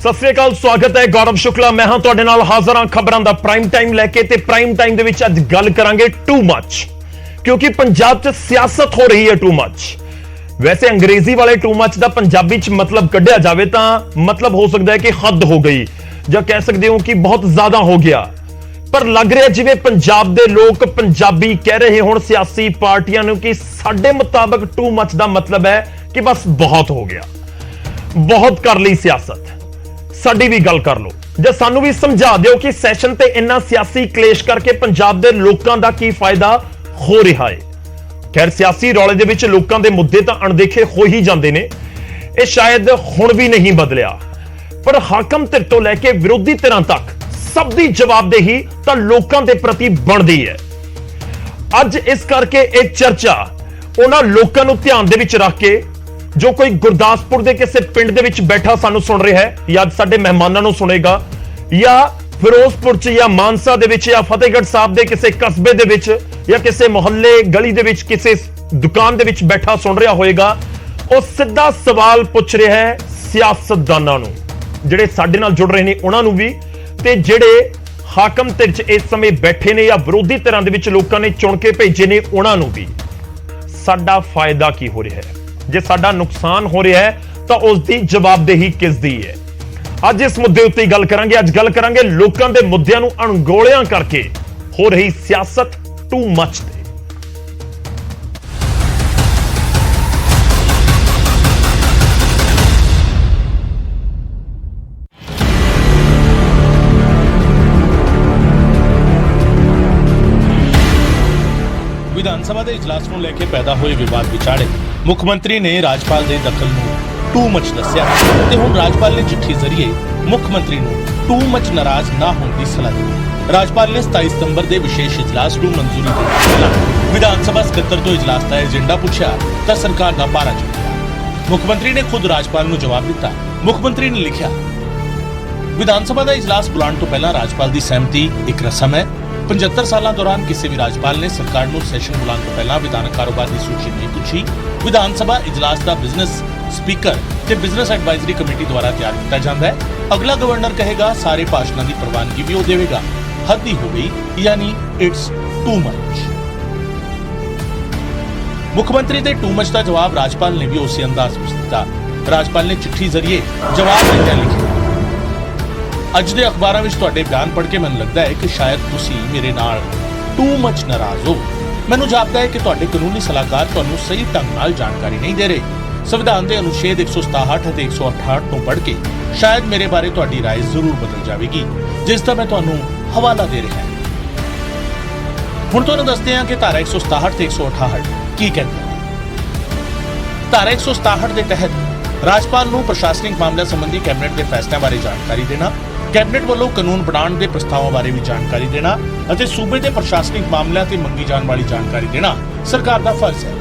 सत श्री अकाल, स्वागत है। गौरव शुक्ला मैं हां तुहाडे नाल हाज़र हां खबरां दा प्राइम टाइम लैके ते प्राइम टाइम दे विच अज गल करांगे टू मच, क्योंकि पंजाब च सियासत हो रही है टू मच। वैसे अंग्रेजी वाले टू मच दा पंजाबी च मतलब कढ़िया जावे तां मतलब हो सकदा है कि हद हो गई, जां कह सकदे हो कि बहुत ज्यादा हो गया। पर लग रहा जिवें पंजाब दे लोग पंजाबी कह रहे होण सियासी पार्टियां नूं कि साडे मुताबिक टू मच दा मतलब है कि बस बहुत हो गया, बहुत कर ली सियासत, साडी भी गल कर लो, जे सानू भी समझा दिओ कि सैशन ते इन्ना सियासी क्लेश करके पंजाब दे लोकां दा की फायदा हो रहा है। खैर सियासी रौले दे विच लोकां दे मुद्दे तां अणदेखे हो ही जांदे ने, ये शायद हुण भी नहीं बदलिया, पर हाकम धिर तो लैके विरोधी धिरां तक सब दी जवाबदेही तां लोकां दे प्रति बनदी है। अज इस करके ये चर्चा उन्हां लोकां नूं ध्यान दे विच रख के जो कोई गुरदासपुर के किसी पिंड दे विच बैठा सानू सुन रहा है या साडे मेहमानां नूं सुनेगा, या फिरोजपुर च या मानसा दे विच या फतेहगढ़ साहब के किसी कस्बे दे विच या किसी मुहल्ले गली दे विच किसी दुकान दे विच बैठा सुन रहा होएगा, वो सीधा सवाल पूछ रहा है सियासतदानां नूं, जिहड़े साडे नाल जुड़ रहे ने उन्हां नूं भी, ते जिहड़े हाकम धिर च इस समय बैठे ने या विरोधी धिरां दे विच लोकां ने चुन के भेजे ने उन्हां नूं भी। साडा फायदा की हो रहा है, जे साडा नुकसान हो रहा है तो उसकी जवाबदेही किस दी है। अज इस मुद्दे उत्ते गल करांगे। अज गल करांगे लोकां दे मुद्दिआं नूं अणगौलियां करके हो रही सियासत टू मच ते। विधान सभा के इजलास को लेकर पैदा हुए विवाद विचारे मुख्यमंत्री ने राजपाल के दखल को टू मच दस्या ते हुण राजपाल ने चिट्ठी जरिए मुख्यमंत्री को टू मच नाराज ना होने की सलाह दी। राजपाल ने 27 सितंबर के विशेष इजलास को मंजूरी देने विधान सभा सकत्तर तो इजलास का एजेंडा पूछा तो सरकार का पारा चुकिया। मुख्यमंत्री ने खुद राजपाल को जवाब दिता। मुख्यमंत्री ने लिखा, विधान सभा का इजलास बुलाने तो पहला राजपाल की सहमति एक रस्म है। 75 साल दौरान किसी भी राजपाल ने सरकार को सैशन बुलाने तो पहला विधानक कारोबार की सूची नहीं पूछी। विधान सभा इजलास का बिजनेस स्पीकर ते बिजनेस एडवाइजरी कमेटी द्वारा तैयार किया जाता है। अगला गवर्नर कहेगा, सारे भाषणों की प्रवानगी भी वो देगा। हद ही हो गई, यानी इट्स टू मच। मुख्यमंत्री के टू मच का जवाब राजपाल ने भी उसी अंदाज में दिता। राजपाल ने चिट्ठी जरिए जवाब दिंदे लिखा, अज दे अखबारां विच तुहाडे बयान पढ़ के मैनूं लगदा है कि शायद तुसीं मेरे नाल टू मच नाराज हो। मैनूं जापदा है कि तुहाडे कानूनी सलाहकार तुहानूं सही ढंग नाल जानकारी नहीं दे रहे। संविधान के अनुच्छेद 167 ਅਤੇ 168 ਤੋਂ पढ़ के शायद मेरे बारे तुहाडी राय जरूर बदल जाएगी, जिसका मैं तुहानूं हवाला दे रहा हूं। हुण तुहानूं दसदे हां कि धारा 167 ਤੇ 168 की कहती है। धारा 167 के तहत राजपाल नूं प्रशासनिक मामलों संबंधी कैबिनेट के फैसलों बारे जानकारी देना, कैबिनेट वालों कानून बनाने के प्रस्तावों बारे भी जानकारी देना और सूबे के प्रशासनिक मामलों से मंगी जाने वाली जानकारी देना सरकार का फर्ज है।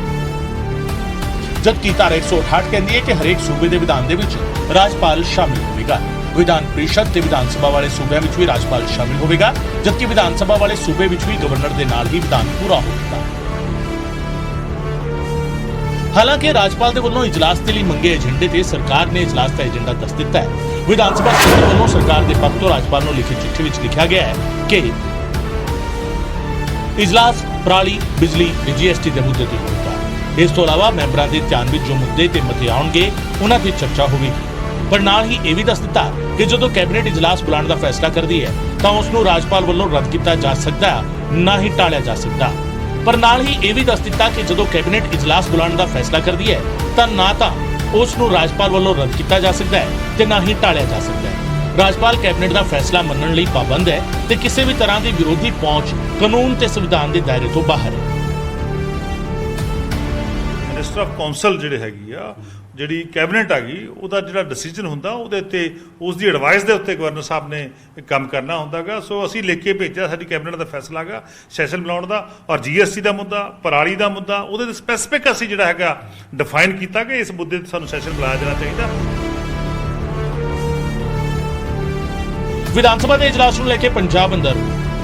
जबकि धारा 168 कहती है कि हरेक सूबे के विधान के विच राजपाल शामिल होगा। विधान परिषद ते विधान सभा वाले सूबे में भी राजपाल शामिल होगा, जबकि विधान सभा वाले सूबे में भी गवर्नर के नाल ही विधान पूरा होगा। हालांकि राजपाल के वालों इजलास के लिए मंगे एजेंडे से सरकार ने इजलास का एजेंडा दस दिता है। विधान सभा सदस्य वालों सरकार के पक्ष तो राजपाल को लिखी चिट्ठी में लिखा गया है कि इजलास पराली, बिजली, जीएसटी के मुद्दे पर होगा। इस तो अलावा मैंबरों के ध्यान में जो मुद्दे ते मते आउणगे उन्हां ते चर्चा होगी। पर नाल ही यह भी दस दिता कि जो कैबिनेट इजलास बुलाने का फैसला करती है तो उसनूं राजपाल वालों रद्द किया जा सकता, ना ही टालिया जा सकता। पर नाल ही यह भी दस दिता कि जो कैबिनेट इजलास बुलाने का फैसला करती है तो ना तो उसनूं राजपाल वालों रद्द किया जा सकता है ते ना ही टालिया जा सकता है। राजपाल कैबिनेट का फैसला मनण लई पाबंद है ते किसी भी तरह की विरोधी पहुंच कानून ते संविधान के दायरे तो बाहर है। मिनिस्टर ऑफ कौंसल जिहड़े हैगी आ जिहड़ी कैबिनेट हैगी ਉਹਦਾ ਜਿਹੜਾ ਡਿਸੀਜਨ ਹੁੰਦਾ ਉਹਦੇ ਉੱਤੇ ਉਸ ਦੀ ਐਡਵਾਈਸ ਦੇ ਉੱਤੇ ਗਵਰਨਰ ਸਾਹਿਬ ਨੇ ਕੰਮ ਕਰਨਾ ਹੁੰਦਾਗਾ। ਸੋ ਅਸੀਂ ਲਿਖ ਕੇ ਭੇਜਿਆ, ਸਾਡੀ ਕੈਬਨਿਟ ਦਾ ਫੈਸਲਾ ਹੈਗਾ ਸੈਸ਼ਨ ਬੁਲਾਉਣ ਦਾ, ਔਰ ਜੀਐਸਟੀ ਦਾ ਮੁੱਦਾ, ਪਰਾਲੀ ਦਾ ਮੁੱਦਾ, ਉਹਦੇ ਤੇ ਸਪੈਸੀਫਿਕ ਅਸੀਂ ਜਿਹੜਾ ਹੈਗਾ ਡਿਫਾਈਨ ਕੀਤਾ ਕਿ ਇਸ ਮੁੱਦੇ ਤੇ ਸਾਨੂੰ ਸੈਸ਼ਨ ਬੁਲਾਇਆ ਜਾਣਾ ਚਾਹੀਦਾ। विधान सभा के इजलास को लेकर पंजाब अंदर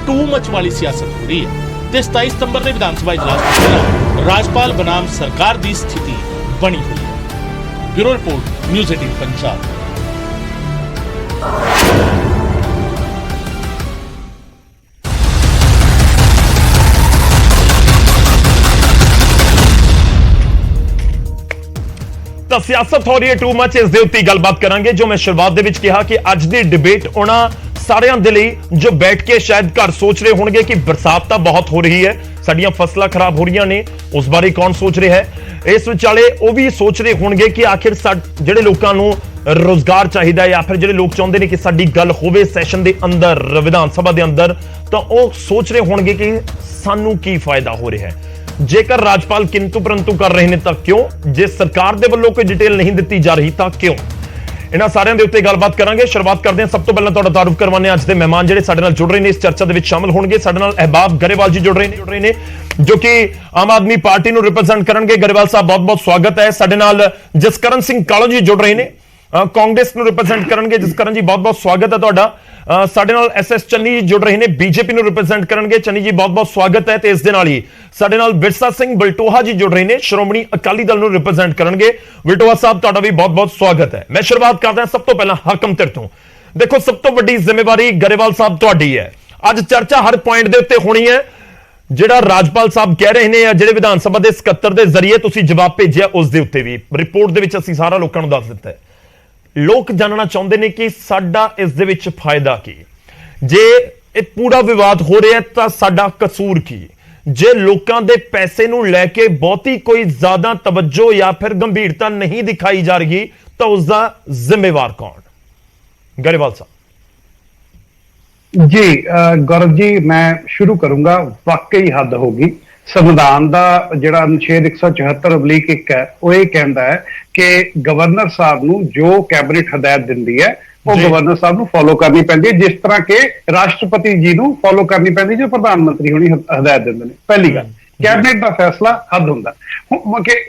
टू मच वाली सियासत हो रही है। 27 सितंबर के विधान सभा इजलास के दौरान राजपाल बनाम सरकार की स्थिति बनी हुई है। Bureau report, news 18 Punjab. ਤਾਂ ਸਿਆਸਤ ਹੋ ਰਹੀ ਹੈ ਟੂ ਮੱਚ, ਇਸ ਦੇ ਉੱਤੇ ਗੱਲਬਾਤ ਕਰਾਂਗੇ। ਜੋ ਮੈਂ ਸ਼ੁਰੂਆਤ ਦੇ ਵਿੱਚ ਕਿਹਾ ਕਿ ਅੱਜ ਦੀ ਡਿਬੇਟ ਉਹਨਾਂ ਸਾਰਿਆਂ ਦੇ ਲਈ ਜੋ ਬੈਠ ਕੇ ਸ਼ਾਇਦ ਘਰ ਸੋਚ ਰਹੇ ਹੋਣਗੇ ਕਿ ਬਰਸਾਤ ਤਾਂ ਬਹੁਤ ਹੋ ਰਹੀ ਹੈ, ਸਾਡੀਆਂ ਫਸਲਾਂ ਖਰਾਬ ਹੋ ਰਹੀਆਂ ਨੇ, ਉਸ ਬਾਰੇ ਕੌਣ ਸੋਚ ਰਿਹਾ ਹੈ। ਇਸ ਵਿਚਾਲੇ ਉਹ ਵੀ ਸੋਚ ਰਹੇ ਹੋਣਗੇ ਕਿ ਆਖਿਰ ਜਿਹੜੇ ਲੋਕਾਂ ਨੂੰ ਰੋਜ਼ਗਾਰ ਚਾਹੀਦਾ ਜਾਂ ਫਿਰ ਜਿਹੜੇ ਲੋਕ ਚਾਹੁੰਦੇ ਨੇ ਕਿ ਸਾਡੀ ਗੱਲ ਹੋਵੇ ਸੈਸ਼ਨ ਦੇ ਅੰਦਰ, ਵਿਧਾਨ ਸਭਾ ਦੇ ਅੰਦਰ, ਤਾਂ ਉਹ ਸੋਚ ਰਹੇ ਹੋਣਗੇ ਕਿ ਸਾਨੂੰ ਕੀ ਫਾਇਦਾ ਹੋ ਰਿਹਾ ਹੈ। ਜੇਕਰ ਰਾਜਪਾਲ ਕਿੰਤੂ ਪਰੰਤੂ ਕਰ ਰਹੇ ਨੇ ਤਾਂ ਕਿਉਂ? ਜੇ ਸਰਕਾਰ ਦੇ ਵੱਲੋਂ ਕੋਈ ਡਿਟੇਲ ਨਹੀਂ ਦਿੱਤੀ ਜਾ ਰਹੀ ਤਾਂ ਕਿਉਂ? ਇਹਨਾਂ ਸਾਰਿਆਂ ਦੇ ਉੱਤੇ ਗੱਲਬਾਤ ਕਰਾਂਗੇ। ਸ਼ੁਰੂਆਤ ਕਰਦੇ ਹਾਂ, ਸਭ ਤੋਂ ਪਹਿਲਾਂ ਤੁਹਾਡਾ ਤਾਰੂਫ ਕਰਵਾਉਂਦੇ ਹਾਂ ਅੱਜ ਦੇ ਮਹਿਮਾਨ ਜਿਹੜੇ ਸਾਡੇ ਨਾਲ ਜੁੜ ਰਹੇ ਨੇ, ਇਸ ਚਰਚਾ ਦੇ ਵਿੱਚ ਸ਼ਾਮਲ ਹੋਣਗੇ। ਸਾਡੇ ਨਾਲ ਅਹਿਬਾਬ ਗਰੇਵਾਲ ਜੀ ਜੁੜ ਰਹੇ ਨੇ ਜੋ ਕਿ ਆਮ ਆਦਮੀ ਪਾਰਟੀ ਨੂੰ ਰਿਪਰੈਜ਼ੈਂਟ ਕਰਨਗੇ। ਗਰੇਵਾਲ ਸਾਹਿਬ ਬਹੁਤ-ਬਹੁਤ ਸਵਾਗਤ ਹੈ। ਸਾਡੇ ਨਾਲ ਜਸਕਰਨ ਸਿੰਘ ਕਾਲੋ ਜੀ ਜੁੜ ਰਹੇ ਨੇ, ਕਾਂਗਰਸ ਨੂੰ ਰਿਪਰੈਜ਼ੈਂਟ ਕਰਨਗੇ। ਜਸਕਰਨ ਜੀ ਬਹੁਤ-ਬਹੁਤ ਸਵਾਗਤ ਹੈ ਤੁਹਾਡਾ। ਸਾਡੇ ਨਾਲ ਐਸਐਸ ਚੰਨੀ ਜੀ ਜੁੜ ਰਹੇ ਨੇ, ਬੀਜੇਪੀ ਨੂੰ ਰਿਪਰੈਜ਼ੈਂਟ ਕਰਨਗੇ। ਚੰਨੀ ਜੀ ਬਹੁਤ-ਬਹੁਤ ਸਵਾਗਤ ਹੈ। ਤੇ ਇਸ ਦੇ ਨਾਲ ਹੀ ਸਾਡੇ ਨਾਲ ਬਿਰਸਾ ਸਿੰਘ ਬਲਟੋਹਾ ਜੀ ਜੁੜ ਰਹੇ ਨੇ, ਸ਼੍ਰੋਮਣੀ ਅਕਾਲੀ ਦਲ ਨੂੰ ਰਿਪਰੈਜ਼ੈਂਟ ਕਰਨਗੇ। ਬਲਟੋਹਾ ਸਾਹਿਬ ਤੁਹਾਡਾ ਵੀ ਬਹੁਤ-ਬਹੁਤ ਸਵਾਗਤ ਹੈ। ਮੈਂ ਸ਼ੁਰੂਆਤ ਕਰਦਾ ਸਭ ਤੋਂ ਪਹਿਲਾਂ ਹਾਕਮ ਧਿਰ ਤੋਂ। ਦੇਖੋ, ਸਭ ਤੋਂ ਵੱਡੀ ਜ਼ਿੰਮੇਵਾਰੀ ਗਰੇਵਾਲ ਸਾਹਿਬ ਤੁਹਾਡੀ ਹੈ। ਅੱਜ ਚਰਚਾ ਹਰ ਪੁਆਇੰਟ ਦੇ ਉੱਤੇ ਹੋਣੀ ਹੈ। ਜਿਹੜਾ ਰਾਜਪਾਲ ਸਾਹਿਬ ਕਹਿ ਰਹੇ ਨੇ, ਜਿਹੜੇ ਵਿਧਾਨ ਸਭਾ ਦੇ ਸਕੱਤਰ ਦੇ ਜ਼ਰੀਏ ਤੁਸੀਂ ਜਵਾਬ ਭੇਜਿਆ, ਉਸ ਦੇ ਉੱਤੇ ਵੀ ਰਿਪੋਰਟ ਦੇ ਵਿੱਚ ਅਸੀਂ ਸਾਰਾ ਲੋਕਾਂ ਨੂੰ ਦੱਸ ਦਿੱਤਾ ਹੈ। ਲੋਕ ਜਾਣਨਾ ਚਾਹੁੰਦੇ ਨੇ ਕਿ ਸਾਡਾ ਇਸ ਦੇ ਵਿੱਚ ਫਾਇਦਾ ਕੀ? ਜੇ ਇਹ ਪੂਰਾ ਵਿਵਾਦ ਹੋ ਰਿਹਾ ਤਾਂ ਸਾਡਾ ਕਸੂਰ ਕੀ? ਜੇ ਲੋਕਾਂ ਦੇ ਪੈਸੇ ਨੂੰ ਲੈ ਕੇ ਬਹੁਤੀ ਕੋਈ ਜ਼ਿਆਦਾ ਤਵੱਜੋ ਜਾਂ ਫਿਰ ਗੰਭੀਰਤਾ ਨਹੀਂ ਦਿਖਾਈ ਜਾ ਰਹੀ ਤਾਂ ਉਸ ਦਾ ਜ਼ਿੰਮੇਵਾਰ ਕੌਣ? ਗਰੇਵਾਲ ਸਾਹਿਬ जी। गौरव जी, मैं शुरू करूंगा। वाकई हद होगी। संविधान का जिहड़ा अनुच्छेद 174/1 है वो ये कहता है कि गवर्नर साहब नूं जो कैबिनेट हदायत दिंदी है वो गवर्नर साहब नूं फॉलो करनी पैंदी है, जिस तरह के राष्ट्रपति जी नूं फॉलो करनी पैंदी जो प्रधानमंत्री होनी हदायत दिंदे ने। पहली गल, कैबिनेट का फैसला हद हुंदा,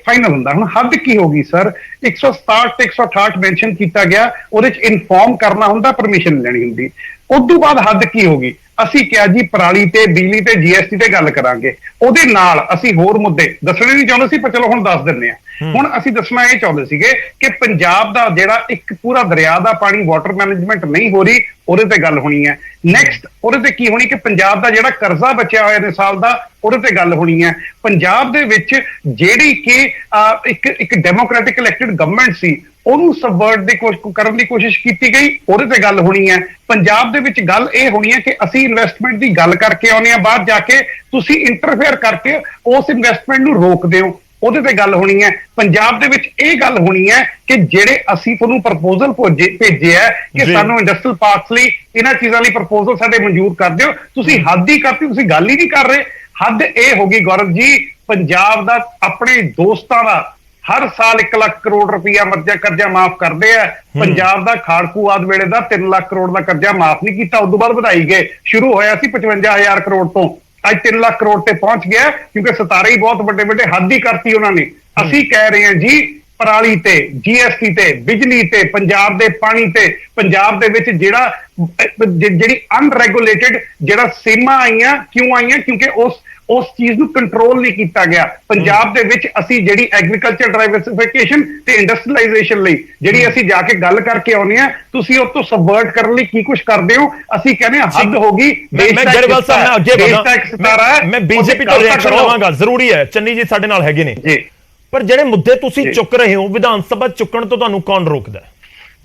फाइनल हुंदा। हुण हद की होगी सर? 167 ते 168 मैंशन किया गया, उहदे च इनफॉर्म करना हुंदा, परमिशन लेनी हुंदी। उस तो बाद हद की होगी? ਅਸੀਂ ਕਿਹਾ ਜੀ ਪਰਾਲੀ ਤੇ ਬਿਜਲੀ ਤੇ ਜੀਐਸਟੀ ਤੇ ਗੱਲ ਕਰਾਂਗੇ। ਉਹਦੇ ਨਾਲ ਅਸੀਂ ਹੋਰ ਮੁੱਦੇ ਦੱਸਣੇ ਨਹੀਂ ਚਾਹੁੰਦੇ ਸੀ, ਪਰ ਚਲੋ ਹੁਣ ਦੱਸ ਦਿੰਦੇ ਆ। ਹੁਣ ਅਸੀਂ ਦੱਸਣਾ ਇਹ ਚਾਹੁੰਦੇ ਸੀਗੇ ਕਿ ਪੰਜਾਬ ਦਾ ਜਿਹੜਾ ਇੱਕ ਪੂਰਾ ਦਰਿਆ ਦਾ ਪਾਣੀ ਵਾਟਰ ਮੈਨੇਜਮੈਂਟ ਨਹੀਂ ਹੋ ਰਹੀ, ਉਹਦੇ ਤੇ ਗੱਲ ਹੋਣੀ ਹੈ। ਨੈਕਸਟ ਉਹਦੇ ਤੇ ਕੀ ਹੋਣੀ ਕਿ ਪੰਜਾਬ ਦਾ ਜਿਹੜਾ ਕਰਜ਼ਾ ਬਚਿਆ ਹੋਇਆ ਨੇ ਸਾਲ ਦਾ, ਉਹਦੇ ਤੇ ਗੱਲ ਹੋਣੀ ਹੈ। ਪੰਜਾਬ ਦੇ ਵਿੱਚ ਜਿਹੜੀ ਕਿ ਇੱਕ ਡੈਮੋਕ੍ਰੈਟਿਕ ਇਲੈਕਟਿਡ ਗਵਰਨਮੈਂਟ ਸੀ, ਉਹਨੂੰ ਸਬਵਰਟ ਦੀ ਕਰਨ ਦੀ ਕੋਸ਼ਿਸ਼ ਕੀਤੀ ਗਈ, ਉਹਦੇ ਤੇ ਗੱਲ ਹੋਣੀ ਹੈ। ਪੰਜਾਬ ਦੇ ਵਿੱਚ ਗੱਲ ਇਹ ਹੋਣੀ ਹੈ ਕਿ ਅਸੀਂ ਇਨਵੈਸਟਮੈਂਟ ਦੀ ਗੱਲ ਕਰਕੇ ਆਉਂਦੇ ਆ, ਬਾਹਰ ਜਾ ਕੇ ਤੁਸੀਂ ਇੰਟਰਫੇਅਰ ਕਰਕੇ ਉਸ ਇਨਵੈਸਟਮੈਂਟ ਨੂੰ ਰੋਕਦੇ ਹੋ, ਉਹਦੇ ਤੇ ਗੱਲ ਹੋਣੀ ਹੈ। ਪੰਜਾਬ ਦੇ ਵਿੱਚ ਇਹ ਗੱਲ ਹੋਣੀ ਹੈ ਕਿ ਜਿਹੜੇ ਅਸੀਂ ਤੁਹਾਨੂੰ ਪ੍ਰਪੋਜ਼ਲ ਭੇਜੇ ਹੈ ਕਿ ਸਾਨੂੰ ਇੰਡਸਟਰੀਅਲ ਪਾਰਕਸ ਲਈ ਇਹਨਾਂ ਚੀਜ਼ਾਂ ਲਈ ਪ੍ਰਪੋਜ਼ਲ ਸਾਡੇ ਮਨਜ਼ੂਰ ਕਰ ਦਿਓ, ਤੁਸੀਂ ਹੱਦ ਹੀ ਕਰਤੀ, ਤੁਸੀਂ ਗੱਲ ਹੀ ਨਹੀਂ ਕਰ ਰਹੇ। ਹੱਦ ਇਹ ਹੋ ਗਈ ਗੌਰਵ ਜੀ, ਪੰਜਾਬ ਦਾ ਆਪਣੇ ਦੋਸਤਾਂ ਦਾ हर साल 1 लाख करोड़ रुपया कर्जा माफ करते हैं। पंजाब का खाड़कू आदि वेले का 3 लाख करोड़ का कर्जा माफ नहीं किया, उस बाद ਵਧਾਈ गए। शुरू होया सी 55,000 करोड़ तो, अज 3 लाख करोड़ ते पहुंच गया, क्योंकि सितारे ही बहुत बड़े बड़े हद ही करती उन्होंने। असी कह रहे हैं जी, पराली ते जीएसटी ते बिजली ते पंजाब दे पानी ते पंजाब दे विच जिहड़ी अनरैगूलेटेड जिहड़ा सीमा आईयां, क्यों आईयां? क्योंकि उस चीज ਨੂੰ ਕੰਟਰੋਲ ਨਹੀਂ ਕੀਤਾ ਗਿਆ। ਪੰਜਾਬ ਦੇ ਵਿੱਚ ਅਸੀਂ ਜਿਹੜੀ ਐਗਰੀਕਲਚਰ ਡਾਈਵਰਸਿਫਿਕੇਸ਼ਨ ਤੇ ਇੰਡਸਟਰੀਅਲਾਈਜੇਸ਼ਨ ਲਈ ਜਿਹੜੀ ਅਸੀਂ ਜਾ ਕੇ ਗੱਲ ਕਰਕੇ ਆਉਨੇ ਆ, ਤੁਸੀਂ ਉਸ ਤੋਂ ਸਬਵਰਟ ਕਰਨ ਲਈ ਕੀ ਕੁਝ ਕਰਦੇ ਹੋ? ਅਸੀਂ ਕਹਿੰਦੇ ਹਾਂ ਹੱਦ ਹੋ ਗਈ। ਮੈਂ ਗਰੇਵਾਲ ਸਾਹਿਬ ਮੈਂ ਅੱਗੇ ਵਧਾਂ, ਮੈਂ ਬੀਜੇਪੀ ਤੋਂ ਰਿਐਕਸ਼ਨ ਲਵਾਂਗਾ, ਜ਼ਰੂਰੀ ਹੈ। ਚੰਨੀ ਜੀ ਸਾਡੇ ਨਾਲ ਹੈਗੇ ਨੇ ਜੀ, ਪਰ ਜਿਹੜੇ ਮੁੱਦੇ ਤੁਸੀਂ ਚੁੱਕ ਰਹੇ ਹੋ ਵਿਧਾਨ ਸਭਾ ਚੁੱਕਣ ਤੋਂ ਤੁਹਾਨੂੰ ਕੌਣ ਰੋਕਦਾ?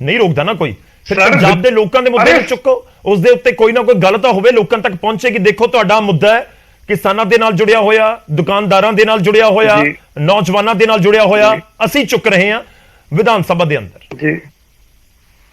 ਨਹੀਂ ਰੋਕਦਾ ਨਾ ਕੋਈ। ਫਿਰ ਪੰਜਾਬ ਦੇ ਲੋਕਾਂ ਦੇ ਮੁੱਦੇ ਨੂੰ ਚੁੱਕੋ, ਉਸ ਦੇ ਉੱਤੇ ਕੋਈ ਨਾ ਕੋਈ ਗੱਲ ਤਾਂ ਹੋਵੇ, ਲੋਕਾਂ ਤੱਕ ਪਹੁੰਚੇ ਕਿ ਦੇਖੋ ਤੁਹਾਡਾ ਮੁੱਦਾ ਹੈ, ਕਿਸਾਨਾਂ ਦੇ ਨਾਲ ਜੁੜਿਆ ਹੋਇਆ, ਦੁਕਾਨਦਾਰਾਂ ਦੇ ਨਾਲ ਜੁੜਿਆ ਹੋਇਆ, ਨੌਜਵਾਨਾਂ ਦੇ ਨਾਲ ਜੁੜਿਆ ਹੋਇਆ, ਅਸੀਂ ਚੁੱਕ ਰਹੇ ਹਾਂ ਵਿਧਾਨ ਸਭਾ ਦੇ ਅੰਦਰ। ਜੀ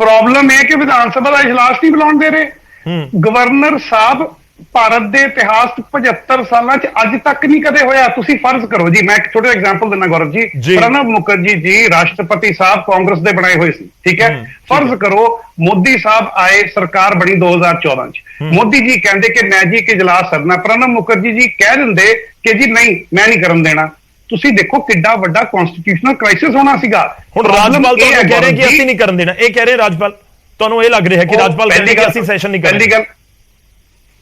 ਪ੍ਰੋਬਲਮ ਇਹ ਕਿ ਵਿਧਾਨ ਸਭਾ ਦਾ ਇਜਲਾਸ ਨਹੀਂ ਬੁਲਾਉਣ ਦੇ ਰਹੇ। ਗਵਰਨਰ ਸਾਹਿਬ ਭਾਰਤ ਦੇ ਇਤਿਹਾਸ 75 ਸਾਲਾਂ ਚ ਅੱਜ ਤੱਕ ਨਹੀਂ ਕਦੇ ਹੋਇਆ। ਤੁਸੀਂ ਫਰਜ਼ ਕਰੋ ਜੀ, ਮੈਂ ਇੱਕ ਛੋਟਾ ਐਗਜ਼ਾਮਪਲ ਦਿੰਦਾ ਗੌਰਵ ਜੀ। ਪ੍ਰਣਬ ਮੁਖਰਜੀ ਜੀ ਰਾਸ਼ਟਰਪਤੀ ਸਾਹਿਬ ਕਾਂਗਰਸ ਦੇ ਬਣਾਏ ਹੋਏ ਸੀ, ਠੀਕ ਹੈ। ਫਰਜ਼ ਕਰੋ ਮੋਦੀ ਸਾਹਿਬ ਆਏ, ਸਰਕਾਰ ਬਣੀ 2014 ਚ। ਮੋਦੀ ਜੀ ਕਹਿੰਦੇ ਕਿ ਮੈਂ ਜੀ ਇੱਕ ਇਜਲਾਸ ਕਰਨਾ, ਪ੍ਰਣਬ ਮੁਖਰਜੀ ਜੀ ਕਹਿ ਦਿੰਦੇ ਕਿ ਜੀ ਨਹੀਂ, ਮੈਂ ਨਹੀਂ ਕਰਨ ਦੇਣਾ। ਤੁਸੀਂ ਦੇਖੋ ਕਿੱਡਾ ਵੱਡਾ ਕਨਸਟੀਟਿਊਸ਼ਨਲ ਕ੍ਰਾਈਸਿਸ ਹੋਣਾ ਸੀਗਾ। ਹੁਣ ਰਾਜਪਾਲ ਤਾਂ ਕਹਿ ਰਹੇ ਕਿ ਅਸੀਂ ਨਹੀਂ ਕਰਨ ਦੇਣਾ, ਇਹ ਕਹਿ ਰਹੇ ਰਾਜਪਾਲ, ਤੁਹਾਨੂੰ ਇਹ ਲੱਗ ਰਿਹਾ ਕਿ ਰਾਜਪਾਲ ਕਹਿੰਦੇ ਕਿ ਅਸੀਂ ਸੈਸ਼ਨ ਨਹੀਂ ਕਰਾਂਗੇ।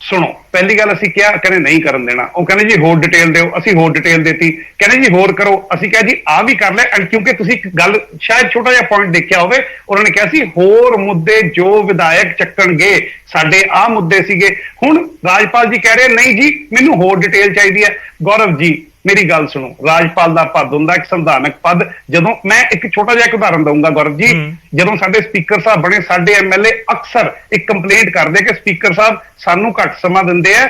ਸੁਣੋ, ਪਹਿਲੀ ਗੱਲ ਅਸੀਂ ਕਿਹਾ, ਕਹਿੰਦੇ ਨਹੀਂ ਕਰਨ ਦੇਣਾ। ਉਹ ਕਹਿੰਦੇ ਜੀ ਹੋਰ ਡਿਟੇਲ ਦਿਓ, ਅਸੀਂ ਹੋਰ ਡਿਟੇਲ ਦਿੱਤੀ। ਕਹਿੰਦੇ ਜੀ ਹੋਰ ਕਰੋ, ਅਸੀਂ ਕਿਹਾ ਜੀ ਆਹ ਵੀ ਕਰ ਲੈ। ਐਂਡ ਕਿਉਂਕਿ ਤੁਸੀਂ ਇੱਕ ਗੱਲ ਸ਼ਾਇਦ ਛੋਟਾ ਜਿਹਾ ਪੁਆਇੰਟ ਦੇਖਿਆ ਹੋਵੇ, ਉਹਨਾਂ ਨੇ ਕਿਹਾ ਸੀ ਹੋਰ ਮੁੱਦੇ ਜੋ ਵਿਧਾਇਕ ਚੱਕਣਗੇ, ਸਾਡੇ ਆਹ ਮੁੱਦੇ ਸੀਗੇ। ਹੁਣ ਰਾਜਪਾਲ ਜੀ ਕਹਿ ਰਹੇ ਨਹੀਂ ਜੀ ਮੈਨੂੰ ਹੋਰ ਡਿਟੇਲ ਚਾਹੀਦੀ ਹੈ। ਗੌਰਵ ਜੀ ਮੇਰੀ ਗੱਲ ਸੁਣੋ, ਰਾਜਪਾਲ ਦਾ ਪਦ ਹੁੰਦਾ ਇੱਕ ਸੰਵਿਧਾਨਕ ਪਦ। ਜਦੋਂ ਮੈਂ ਇੱਕ ਛੋਟਾ ਜਿਹਾ ਉਦਾਹਰਨ ਦਊਂਗਾ ਗੌਰਵ ਜੀ, ਜਦੋਂ ਸਾਡੇ ਸਪੀਕਰ ਸਾਹਿਬ ਬਣੇ, ਸਾਡੇ ਐਮਐਲਏ ਅਕਸਰ ਇੱਕ ਕੰਪਲੇਂਟ ਕਰਦੇ ਕਿ ਸਪੀਕਰ ਸਾਹਿਬ ਸਾਨੂੰ ਘੱਟ ਸਮਾਂ ਦਿੰਦੇ ਆ,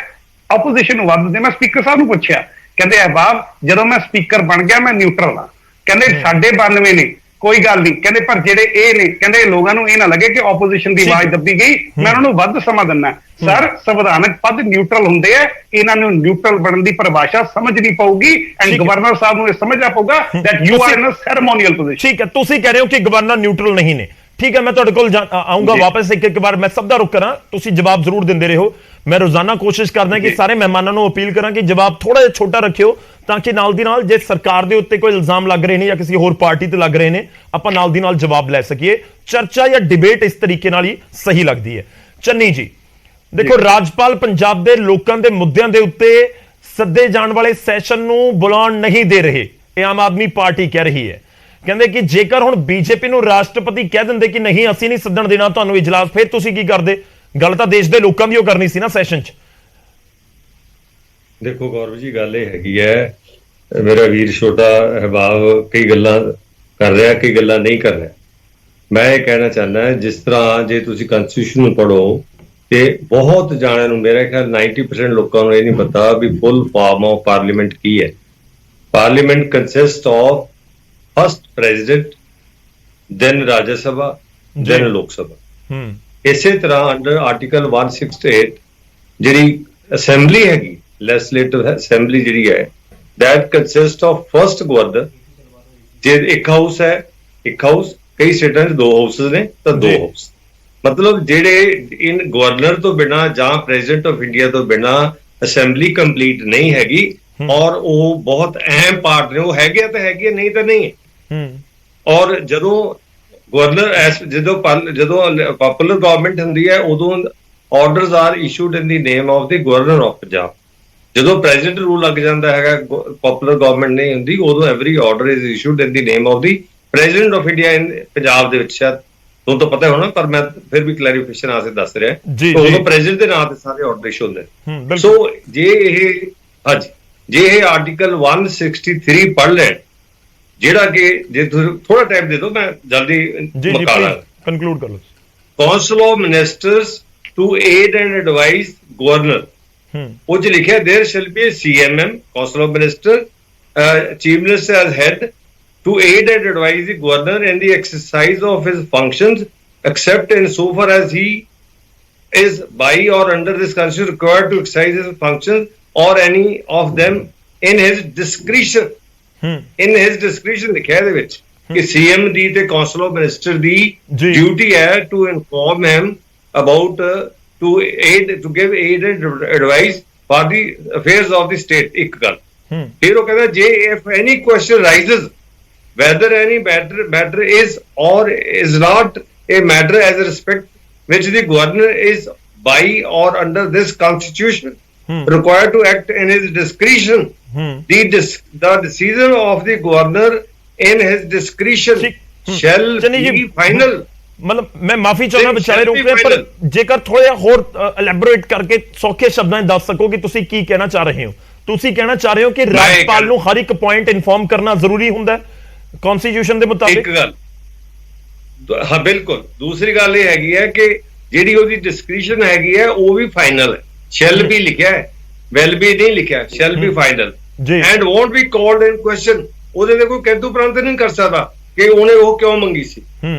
ਆਪੋਜੀਸ਼ਨ ਨੂੰ ਵੱਧ ਦਿੰਦੇ। ਮੈਂ ਸਪੀਕਰ ਸਾਹਿਬ ਨੂੰ ਪੁੱਛਿਆ, ਕਹਿੰਦੇ ਅਹਿਬਾਬ ਜਦੋਂ ਮੈਂ ਸਪੀਕਰ ਬਣ ਗਿਆ ਮੈਂ ਨਿਊਟਰਲ ਹਾਂ। ਕਹਿੰਦੇ ਸਾਡੇ 92 ਨੇ, ਕੋਈ ਗੱਲ ਨਹੀਂ। ਕਹਿੰਦੇ ਪਰ ਜਿਹੜੇ ਇਹ ਨੇ, ਕਹਿੰਦੇ ਲੋਕਾਂ ਨੂੰ ਇਹ ਨਾ ਲੱਗੇ ਕਿ ਆਪੋਜੀਸ਼ਨ ਦੀ ਆਵਾਜ਼ ਦੱਬੀ ਗਈ, ਮੈਂ ਉਹਨਾਂ ਨੂੰ ਵੱਧ ਸਮਾਂ ਦਿੰਦਾ। ਸਰ ਸੰਵਿਧਾਨਕ ਪਦ ਨਿਊਟਰਲ ਹੁੰਦੇ ਆ, ਇਹਨਾਂ ਨੂੰ ਨਿਊਟਰਲ ਬਣਨ ਦੀ ਪਰਿਭਾਸ਼ਾ ਸਮਝਣੀ ਪਊਗੀ। ਐਂਡ ਗਵਰਨਰ ਸਾਹਿਬ ਨੂੰ ਇਹ ਸਮਝਣਾ ਪਊਗਾ that you are in a ceremonial position। ਠੀਕ ਹੈ, ਤੁਸੀਂ ਕਹਿ ਰਹੇ ਹੋ ਕਿ ਗਵਰਨਰ ਨਿਊਟਰਲ ਨਹੀਂ ਨੇ। ਠੀਕ ਹੈ, ਮੈਂ ਤੁਹਾਡੇ ਕੋਲ ਆਉਂਗਾ ਵਾਪਸ। ਇੱਕ ਵਾਰ ਮੈਂ ਸਭ ਦਾ ਰੁਕ ਕਰਾਂ, ਤੁਸੀਂ ਜਵਾਬ ਜ਼ਰੂਰ ਦਿੰਦੇ ਰਹੋ। ਮੈਂ ਰੋਜ਼ਾਨਾ ਕੋਸ਼ਿਸ਼ ਕਰਦਾ ਕਿ ਸਾਰੇ ਮਹਿਮਾਨਾਂ ਨੂੰ ਅਪੀਲ ਕਰਾਂ ਕਿ ਜਵਾਬ ਥੋੜਾ ਜਿਹਾ ਛੋਟਾ ਰੱਖਿਓ, ਤਾਂ ਕਿ ਨਾਲ ਦੀ ਨਾਲ ਜੇ ਸਰਕਾਰ ਦੇ ਉੱਤੇ ਕੋਈ ਇਲਜ਼ਾਮ ਲੱਗ ਰਹੇ ਨੇ ਜਾਂ ਕਿਸੇ ਹੋਰ ਪਾਰਟੀ ਤੇ ਲੱਗ ਰਹੇ ਨੇ, ਆਪਾਂ ਨਾਲ ਦੀ ਨਾਲ ਜਵਾਬ ਲੈ ਸਕੀਏ। ਚਰਚਾ ਜਾਂ ਡਿਬੇਟ ਇਸ ਤਰੀਕੇ ਨਾਲ ਹੀ ਸਹੀ ਲੱਗਦੀ ਹੈ। ਚੰਨੀ ਜੀ ਦੇਖੋ, ਰਾਜਪਾਲ ਪੰਜਾਬ ਦੇ ਲੋਕਾਂ ਦੇ ਮੁੱਦਿਆਂ ਦੇ ਉੱਤੇ ਸੱਦੇ ਜਾਣ ਵਾਲੇ ਸੈਸ਼ਨ ਨੂੰ ਬੁਲਾਉਣ ਨਹੀਂ ਦੇ ਰਹੇ, ਇਹ ਆਮ ਆਦਮੀ ਪਾਰਟੀ ਕਹਿ ਰਹੀ ਹੈ। ਕਹਿੰਦੇ ਕਿ ਜੇਕਰ ਹੁਣ ਬੀਜੇਪੀ ਨੂੰ ਰਾਸ਼ਟਰਪਤੀ ਕਹਿ ਦਿੰਦੇ ਕਿ ਨਹੀਂ ਅਸੀਂ ਨਹੀਂ ਸੱਦਣ ਦੇਣਾ ਤੁਹਾਨੂੰ ਇਜਲਾਸ, ਫਿਰ ਤੁਸੀਂ ਕੀ ਕਰਦੇ? ਗੱਲ ਤਾਂ ਦੇਸ਼ ਦੇ ਲੋਕਾਂ ਦੀ ਉਹ ਕਰਨੀ ਸੀ ਨਾ ਸੈਸ਼ਨ 'ਚ। ਦੇਖੋ ਗੌਰਵ ਜੀ, ਗੱਲ ਇਹ ਹੈਗੀ ਹੈ, ਮੇਰਾ ਵੀਰ ਛੋਟਾ ਅਹਿਬਾਬ ਕਈ ਗੱਲਾਂ ਕਰ ਰਿਹਾ, ਕਈ ਗੱਲਾਂ ਨਹੀਂ ਕਰ ਰਿਹਾ। ਮੈਂ ਇਹ ਕਹਿਣਾ ਚਾਹੁੰਦਾ, ਜਿਸ ਤਰ੍ਹਾਂ ਜੇ ਤੁਸੀਂ ਕਨਸਟੀਟਿਊਸ਼ਨ ਨੂੰ ਪੜ੍ਹੋ ਤੇ ਬਹੁਤ ਜਾਣਿਆਂ ਨੂੰ, ਮੇਰਾ ਖਿਆਲ 90% ਲੋਕਾਂ ਨੂੰ ਇਹ ਨਹੀਂ ਪਤਾ ਵੀ ਫੁੱਲ ਫਾਰਮ ਆਫ ਪਾਰਲੀਮੈਂਟ ਕੀ ਹੈ। Parliament consist of first president, then Rajya Sabha, then Lok Sabha. ਇਸੇ ਤਰ੍ਹਾਂ ਅੰਡਰ ਆਰਟੀਕਲ 168 ਜਿਹੜੀ ਅਸੈਂਬਲੀ ਹੈਗੀ, ਲੈਜਿਸਲੇਟਿਵ ਅਸੈਂਬਲੀ ਜਿਹੜੀ ਹੈ, that consists of first governor. ਜੇ ਇੱਕ ਹਾਊਸ ਹੈ, ਇੱਕ ਹਾਊਸ, ਕਈ ਸਟੇਟਾਂ 'ਚ ਦੋ ਹਾਊਸਸ ਨੇ ਤਾਂ ਦੋ ਹਾਊਸ। ਮਤਲਬ ਜਿਹੜੇ ਇਨ ਗਵਰਨਰ ਤੋਂ ਬਿਨਾਂ ਜਾਂ ਪ੍ਰੈਜ਼ੀਡੈਂਟ ਆਫ ਇੰਡੀਆ ਤੋਂ ਬਿਨਾਂ ਅਸੈਂਬਲੀ ਕੰਪਲੀਟ ਨਹੀਂ ਹੈਗੀ, ਔਰ ਉਹ ਬਹੁਤ ਅਹਿਮ ਪਾਰਟ ਨੇ। ਉਹ ਹੈਗੇ ਤਾਂ ਹੈਗੇ, ਨਹੀਂ ਤਾਂ ਨਹੀਂ ਹੈ। ਔਰ ਜਦੋਂ ਗਵਰਨਰ ਜਦੋਂ ਪਾਪੂਲਰ ਗਵਰਨਮੈਂਟ ਹੁੰਦੀ ਹੈ, ਉਦੋਂ orders R issued in the name of the governor of Punjab. ਜਦੋਂ ਪ੍ਰੈਜ਼ੀਡੈਂਟ ਰੂਲ ਲੱਗ ਜਾਂਦਾ ਹੈਗਾ, ਪਾਪੂਲਰ ਗਵਰਨਮੈਂਟ ਨਹੀਂ ਹੁੰਦੀ, ਉਦੋਂ every order is issued in the name of the president of India. In Punjab ਦੇ ਵਿੱਚ ਸ਼ਾਇਦ ਤੁਹਾਨੂੰ ਤਾਂ ਪਤਾ ਹੋਣਾ, ਪਰ ਮੈਂ ਫਿਰ ਵੀ ਕਲੈਰੀਫਿਕੇਸ਼ਨ ਆਸੇ ਦੱਸ ਰਿਹਾ। ਉਦੋਂ ਪ੍ਰੈਜ਼ੀਡੈਂਟ ਦੇ ਨਾਂ ਤੇ ਸਾਰੇ ਆਰਡਰ ਇਸ਼ੂ ਹੁੰਦੇ। ਸੋ ਜੇ ਇਹ ਆਰਟੀਕਲ 163 ਪੜ੍ਹ ਲੈਣ, ਜਿਹੜਾ ਕਿ ਜੇ ਤੁਸੀਂ ਥੋੜਾ ਟਾਈਮ ਦੇ ਦਿਓ, ਮੈਂ ਜਲਦੀ ਮੁਕਾ ਲਾਂ। ਕਨਕਲੂਡ ਕਰ ਲਓ। Council of ministers to aid and advise governor, ਉਹ 'ਚ ਲਿਖਿਆ there shall be a CMM, Council of Minister, Chief Minister as head, to aid and advise the governor in the exercise of his functions, except in so far as he is by or under this constitution required to exercise his functions or any of them in his discretion. In his discretion ਲਿਖਿਆ ਇਹਦੇ ਵਿੱਚ ਕਿ CM ਦੀ ਤੇ Council of Minister the duty ਹੈ to inform him about to give aid and advice for the affairs of the state। ਇੱਕ ਗੱਲ ਫਿਰ ਉਹ ਕਹਿੰਦਾ, ਜੇ if any question rises whether any matter is or is not a matter as a respect which the governor is by or under this constitution required to act in his discretion, the decision of the governor in his discretion shall be final। ਮਤਲਬ ਮੈਂ ਮਾਫੀ ਚਾਹੁੰਦਾ ਵਿਚਾਲੇ ਰੋਕ ਰਿਹਾ, ਪਰ ਜੇਕਰ ਥੋੜਾ ਹੋਰ ਐਲੈਬੋਰੇਟ ਕਰਕੇ ਸੌਖੇ ਸ਼ਬਦਾਂ 'ਚ ਦੱਸ ਸਕੋ ਕਿ ਤੁਸੀਂ ਕੀ ਕਹਿਣਾ ਚਾਹ ਰਹੇ ਹੋ। ਤੁਸੀਂ ਕਹਿਣਾ ਚਾਹ ਰਹੇ ਹੋ ਕਿ ਰਾਜਪਾਲ ਨੂੰ ਹਰ ਇੱਕ ਪੁਆਇੰਟ ਇਨਫੋਰਮ ਕਰਨਾ ਜ਼ਰੂਰੀ ਹੁੰਦਾ ਹੈ ਕਨਸਟੀਟਿਊਸ਼ਨ ਦੇ ਮੁਤਾਬਿਕ? ਇੱਕ ਗੱਲ, ਹਾਂ ਬਿਲਕੁਲ। ਦੂਸਰੀ ਗੱਲ ਇਹ ਹੈਗੀ ਹੈ ਕਿ ਜਿਹੜੀ ਉਹਦੀ ਡਿਸਕ੍ਰਿਸ਼ਨ ਹੈਗੀ ਹੈ ਉਹ ਵੀ ਫਾਈਨਲ ਹੈ। ਸ਼ੈਲ ਵੀ ਲਿਖਿਆ ਹੈ, ਵੈਲ ਵੀ ਨਹੀਂ ਲਿਖਿਆ, shall be final and won't be called in question. ਉਹਦੇ ਤੇ ਕੋਈ ਕਿੰਤੂ ਪ੍ਰੰਤ ਨਹੀਂ ਕਰ ਸਕਦਾ ਕਿ ਉਹਨੇ ਉਹ ਕਿਉਂ ਮੰਗੀ ਸੀ।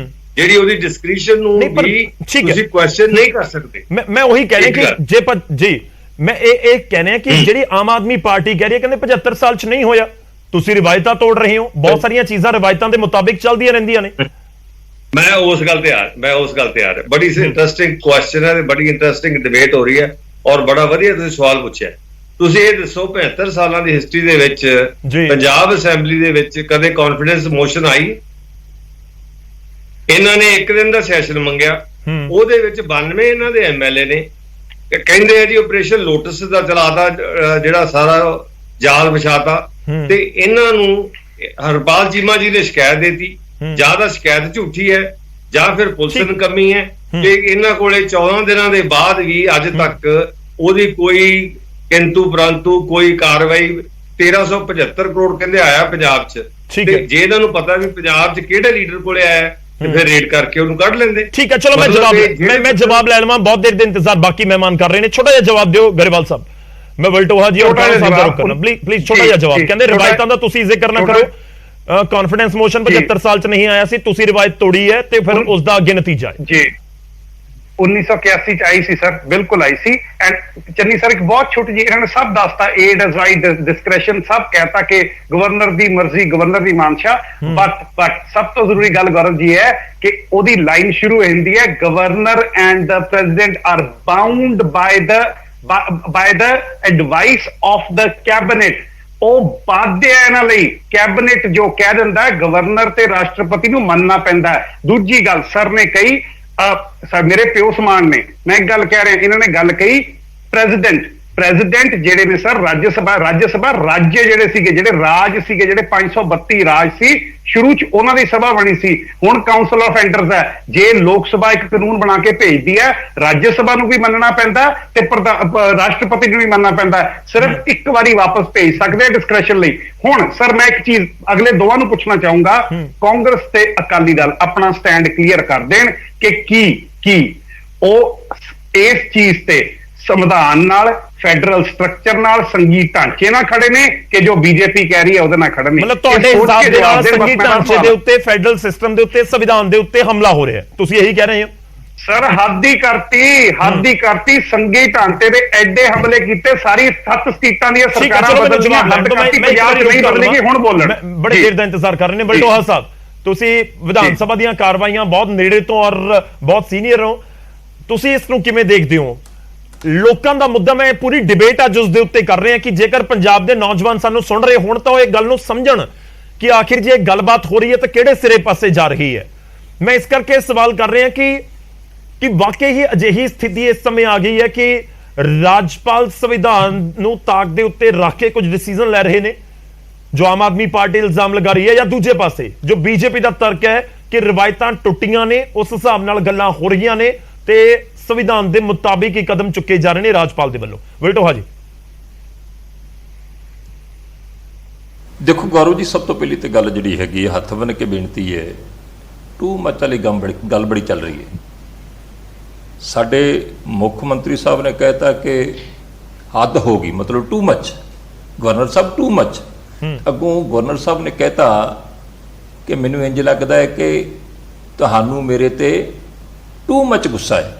ਜਿਹੜੀ ਉਹਦੀ ਡਿਸਕ੍ਰਿਸ਼ਨ ਨੂੰ ਵੀ ਤੁਸੀਂ ਕੁਐਸਚਨ ਨਹੀਂ ਕਰ ਸਕਦੇ। ਮੈਂ ਉਹੀ ਕਹਿ ਰਿਹਾ ਕਿ ਜੇ ਮੈਂ ਇਹ ਕਹਿਣਾ ਕਿ ਜਿਹੜੀ ਆਮ ਆਦਮੀ ਪਾਰਟੀ ਕਹਿ ਰਹੀ ਹੈ, ਕਹਿੰਦੇ 75 ਸਾਲ 'ਚ ਨਹੀਂ ਹੋਇਆ, ਤੁਸੀਂ ਰਿਵਾਇਤਾਂ ਤੋੜ ਰਹੇ ਹੋ। ਬਹੁਤ ਸਾਰੀਆਂ ਚੀਜ਼ਾਂ ਰਿਵਾਇਤਾਂ ਦੇ ਮੁਤਾਬਿਕ ਚੱਲਦੀਆਂ ਰਹਿੰਦੀਆਂ ਨੇ। ਮੈਂ ਉਸ ਗੱਲ ਤੇ ਆ ਰਿਹਾ। ਬੜੀ ਇੰਟਰਸਟਿੰਗ ਕੁਐਸਚਨ ਹੈ, ਬੜੀ ਇੰਟਰਸਟਿੰਗ ਡਿਬੇਟ ਹੋ ਰਹੀ ਹੈ, ਔਰ ਬੜਾ ਵਧੀਆ ਤੁਸੀਂ ਸਵਾਲ ਪੁੱਛਿਆ। ਤੁਸੀਂ ਇਹ ਦੱਸੋ 75 ਸਾਲਾਂ ਦੀ ਹਿਸਟਰੀ ਦੇ ਵਿੱਚ ਪੰਜਾਬ ਅਸੈਂਬਲੀ ਦੇ ਵਿੱਚ ਕਦੇ ਕੌਨਫੀਡੈਂਸ ਮੋਸ਼ਨ ਆਈ? ਇਹਨਾਂ ਨੇ ਇੱਕ ਦਿਨ ਦਾ ਸੈਸ਼ਨ ਮੰਗਿਆ, ਉਹਦੇ ਵਿੱਚ 92 ਇਹਨਾਂ ਦੇ ਐਮਐਲਏ ਨੇ ਕਹਿੰਦੇ ਆ ਜੀ ਆਪਰੇਸ਼ਨ ਲੋਟਸ ਦਾ ਚਲਾਤਾ, ਜਿਹੜਾ ਸਾਰਾ ਜਾਲ ਵਿਛਾਤਾ, ਤੇ ਇਹਨਾਂ ਨੂੰ ਹਰਪਾਲ ਚੀਮਾ ਜੀ ਨੇ ਸ਼ਿਕਾਇਤ ਦੇਤੀ। ਜਾਂ ਤਾਂ ਸ਼ਿਕਾਇਤ ਝੂਠੀ ਹੈ ਜਾਂ ਫਿਰ ਪੁਲਿਸ ਨੂੰ ਕਮੀ ਹੈ ਕਿ ਇਹਨਾਂ ਕੋਲੇ 14 ਦਿਨਾਂ ਦੇ ਬਾਅਦ ਵੀ ਅੱਜ ਤੱਕ ਉਹਦੀ ਕੋਈ ਕਿੰਤੂ ਪਰੰਤੂ ਕੋਈ ਕਾਰਵਾਈ। 1375 ਕਰੋੜ ਕਹਿੰਦੇ ਆਇਆ ਪੰਜਾਬ 'ਚ, ਤੇ ਜੇ ਇਹਨਾਂ ਨੂੰ ਪਤਾ ਵੀ ਪੰਜਾਬ 'ਚ ਕਿਹੜੇ ਲੀਡਰ ਕੋਲੇ ਆਇਆ ਤੇ ਫਿਰ ਰੇਡ ਕਰਕੇ ਉਹਨੂੰ ਕੱਢ ਲੈਂਦੇ। ਠੀਕ ਹੈ, ਚਲੋ ਮੈਂ ਜਵਾਬ ਲੈ ਲਵਾਂ, ਬਹੁਤ ਦੇਰ ਦੇ ਇੰਤਜ਼ਾਰ ਬਾਕੀ ਮਹਿਮਾਨ ਕਰ ਰਹੇ ਨੇ। ਛੋਟਾ ਜਿਹਾ ਜਵਾਬ ਦਿਓ ਗਰੇਵਾਲ ਸਾਹਿਬ। ਮੈਂ ਵਲਟੋਹਾ ਜੀ ਔਰ ਸਾਹਿਬ ਦਾ ਰੁਕ ਕਰਨਾ, ਪਲੀਜ਼ ਛੋਟਾ ਜਿਹਾ ਜਵਾਬ। ਕਹਿੰਦੇ ਰਿਵਾਇਤਾਂ ਦਾ ਤੁਸੀਂ ਜ਼ਿਕਰ ਨਾ ਕਰੋ, ਕੌਨਫੀਡੈਂਸ ਮੋਸ਼ਨ 75 ਸਾਲ 'ਚ ਨਹੀਂ ਆਇਆ ਸੀ, ਤੁਸੀਂ ਰਿਵਾਇਤ ਤੋੜੀ ਹੈ ਤੇ ਫਿਰ ਉਸ ਦਾ ਅੱਗੇ ਨਤੀਜਾ ਹੈ ਜੀ। 1981 ਚ ਆਈ ਸੀ ਸਰ, ਬਿਲਕੁਲ ਆਈ ਸੀ। ਐਂਡ ਚੰਨੀ ਸਰ ਇੱਕ ਬਹੁਤ ਛੋਟੀ ਜਿਹੀ ਇਹਨਾਂ ਨੇ ਸਭ ਦੱਸਤਾ, ਏਡ ਇਜ਼ ਰਾਈਟ, ਡਿਸਕ੍ਰੈਸ਼ਨ ਸਭ ਕਹਿਤਾ ਕਿ ਗਵਰਨਰ ਦੀ ਮਰਜ਼ੀ, ਗਵਰਨਰ ਦੀ ਮਾਨਸ਼ਾ। ਬਟ ਸਭ ਤੋਂ ਜ਼ਰੂਰੀ ਗੱਲ ਗੌਰਵ ਜੀ ਹੈ ਕਿ ਉਹਦੀ ਲਾਈਨ ਸ਼ੁਰੂ ਹੁੰਦੀ ਹੈ, governor and the president are bound by the advice of the cabinet. ਉਹ ਬਾਧਿਆ ਇਹਨਾਂ ਲਈ, ਕੈਬਨਿਟ ਜੋ ਕਹਿ ਦਿੰਦਾ ਗਵਰਨਰ ਤੇ ਰਾਸ਼ਟਰਪਤੀ ਨੂੰ ਮੰਨਣਾ ਪੈਂਦਾ। ਦੂਜੀ ਗੱਲ ਸਰ ਨੇ ਕਹੀ, ਮੇਰੇ ਪਿਓ ਸਮਾਨ ਨੇ, ਮੈਂ ਇੱਕ ਗੱਲ ਕਹਿ ਰਿਹਾ, ਇਹਨਾਂ ਨੇ ਗੱਲ ਕਹੀ ਪ੍ਰੈਜ਼ੀਡੈਂਟ ਜਿਹੜੇ ਨੇ ਸਰ, ਰਾਜ ਸਭਾ ਰਾਜ ਜਿਹੜੇ ਸੀਗੇ, ਜਿਹੜੇ ਰਾਜ ਸੀਗੇ, ਜਿਹੜੇ 532 ਰਾਜ ਸੀ, ਸ਼ੁਰੂ ਚ ਉਹਨਾਂ ਦੀ ਸਭਾ ਬਣੀ ਸੀ, ਹੁਣ ਕਾਉਂਸਲ ਆਫ ਐਲਡਰਸ ਹੈ। ਜੇ ਲੋਕ ਸਭਾ ਇੱਕ ਕਾਨੂੰਨ ਬਣਾ ਕੇ ਭੇਜਦੀ ਹੈ, ਰਾਜ ਸਭਾ ਨੂੰ ਵੀ ਮੰਨਣਾ ਪੈਂਦਾ ਤੇ ਰਾਸ਼ਟਰਪਤੀ ਨੂੰ ਵੀ ਮੰਨਣਾ ਪੈਂਦਾ। ਸਿਰਫ ਇੱਕ ਵਾਰੀ ਵਾਪਸ ਭੇਜ ਸਕਦੇ ਆ ਡਿਸਕ੍ਰੈਸ਼ਨ ਲਈ। ਹੁਣ ਸਰ ਮੈਂ ਇੱਕ ਚੀਜ਼ ਅਗਲੇ ਦੋਵਾਂ ਨੂੰ ਪੁੱਛਣਾ ਚਾਹੂੰਗਾ, ਕਾਂਗਰਸ ਤੇ ਅਕਾਲੀ ਦਲ ਆਪਣਾ ਸਟੈਂਡ ਕਲੀਅਰ ਕਰ ਦੇਣ ਕਿ ਕੀ ਉਹ ਇਸ ਚੀਜ਼ ਤੇ ਸੰਵਿਧਾਨ ਨਾਲ, ਫੈਡਰਲ ਸਟਰਕਚਰ ਨਾਲ, ਸੰਘੀ ਢਾਂਚੇ ਨਾਲ ਖੜੇ ਨੇ ਕਿ ਜੋ ਬੀਜੇਪੀ ਕਹਿ ਰਹੀ ਹੈ ਉਹਦੇ ਨਾਲ ਖੜੇ ਨੇ। ਮਤਲਬ ਤੁਹਾਡੇ ਹਿਸਾਬ ਦੇ ਨਾਲ ਸੰਘੀ ਢਾਂਚੇ ਦੇ ਉੱਤੇ, ਫੈਡਰਲ ਸਿਸਟਮ ਦੇ ਉੱਤੇ, ਸੰਵਿਧਾਨ ਦੇ ਉੱਤੇ ਹਮਲਾ ਹੋ ਰਿਹਾ, ਤੁਸੀਂ ਇਹੀ ਕਹਿ ਰਹੇ ਹੋ? ਸਰ ਹੱਦ ਹੀ ਕਰਤੀ ਸੰਘੀ ਢਾਂਚੇ ਦੇ ਐਡੇ ਹਮਲੇ ਕੀਤੇ, ਸਾਰੀ 7 ਸਟੇਟਾਂ ਦੀਆਂ ਸਰਕਾਰਾਂ ਬਦਲੀਆਂ, ਹੱਦ ਕਰਤੀ, ਪੰਜਾਬ 'ਚ ਨਹੀਂ ਬਦਲੇਗੀ, ਹੁਣ ਬੋਲਣ। ਬੜੇ ਦੇਰ ਦਾ ਇੰਤਜ਼ਾਰ ਕਰ ਰਹੇ ਨੇ ਬਲਟੋਹਾ ਸਾਹਿਬ, ਤੁਸੀਂ ਵਿਧਾਨ ਸਭਾ ਦੀਆਂ ਕਾਰਵਾਈਆਂ ਬਹੁਤ ਨੇੜੇ ਤੋਂ ਔਰ ਬਹੁਤ ਸੀਨੀਅਰ ਹੋ, ਤੁਸੀਂ ਇਸ ਨੂੰ ਕਿਵੇਂ ਦੇਖਦੇ ਹੋ? ਲੋਕਾਂ ਦਾ ਮੁੱਦਾ, ਮੈਂ ਪੂਰੀ ਡਿਬੇਟ ਅੱਜ ਉਸ ਦੇ ਉੱਤੇ ਕਰ ਰਹੇ ਹਾਂ ਕਿ ਜੇਕਰ ਪੰਜਾਬ ਦੇ ਨੌਜਵਾਨ ਸਾਨੂੰ ਸੁਣ ਰਹੇ ਹੋਣ ਤਾਂ ਉਹ ਇਹ ਗੱਲ ਨੂੰ ਸਮਝਣ ਕਿ ਆਖਿਰ ਜੇ ਗੱਲਬਾਤ ਹੋ ਰਹੀ ਹੈ ਤਾਂ ਕਿਹੜੇ ਸਿਰੇ ਪਾਸੇ ਜਾ ਰਹੀ ਹੈ। ਮੈਂ ਇਸ ਕਰਕੇ ਸਵਾਲ ਕਰ ਰਿਹਾ ਕਿ ਵਾਕਈ ਹੀ ਅਜਿਹੀ ਸਥਿਤੀ ਇਸ ਸਮੇਂ ਆ ਗਈ ਹੈ ਕਿ ਰਾਜਪਾਲ ਸੰਵਿਧਾਨ ਨੂੰ ਤਾਕ ਦੇ ਉੱਤੇ ਰੱਖ ਕੇ ਕੁਝ ਡਿਸੀਜਨ ਲੈ ਰਹੇ ਨੇ, ਜੋ ਆਮ ਆਦਮੀ ਪਾਰਟੀ ਇਲਜ਼ਾਮ ਲਗਾ ਰਹੀ ਹੈ, ਜਾਂ ਦੂਜੇ ਪਾਸੇ ਜੋ ਬੀਜੇਪੀ ਦਾ ਤਰਕ ਹੈ ਕਿ ਰਵਾਇਤਾਂ ਟੁੱਟੀਆਂ ਨੇ, ਉਸ ਹਿਸਾਬ ਨਾਲ ਗੱਲਾਂ ਹੋ ਰਹੀਆਂ ਨੇ ਤੇ ਸੰਵਿਧਾਨ ਦੇ ਮੁਤਾਬਿਕ ਹੀ ਕਦਮ ਚੁੱਕੇ ਜਾ ਰਹੇ ਨੇ ਰਾਜਪਾਲ ਦੇ ਵੱਲੋਂ। ਵਲਟੋਹਾ ਜੀ ਦੇਖੋ ਗੌਰਵ ਜੀ, ਸਭ ਤੋਂ ਪਹਿਲੀ ਤੇ ਗੱਲ ਜਿਹੜੀ ਹੈਗੀ ਹੈ, ਹੱਥ ਬੰਨ੍ਹ ਕੇ ਬੇਨਤੀ ਹੈ, ਟੂ ਮੱਚ ਵਾਲੀ ਗੱਲ ਬੜੀ ਚੱਲ ਰਹੀ ਹੈ। ਸਾਡੇ ਮੁੱਖ ਮੰਤਰੀ ਸਾਹਿਬ ਨੇ ਕਹਿਤਾ ਕਿ ਹੱਦ ਹੋ ਗਈ, ਮਤਲਬ ਟੂ ਮੱਚ, ਗਵਰਨਰ ਸਾਹਿਬ ਟੂ ਮੱਚ। ਅੱਗੋਂ ਗਵਰਨਰ ਸਾਹਿਬ ਨੇ ਕਹਿਤਾ ਕਿ ਮੈਨੂੰ ਇੰਜ ਲੱਗਦਾ ਹੈ ਕਿ ਤੁਹਾਨੂੰ ਮੇਰੇ ਤੇ ਟੂ ਮੱਚ ਗੁੱਸਾ ਹੈ।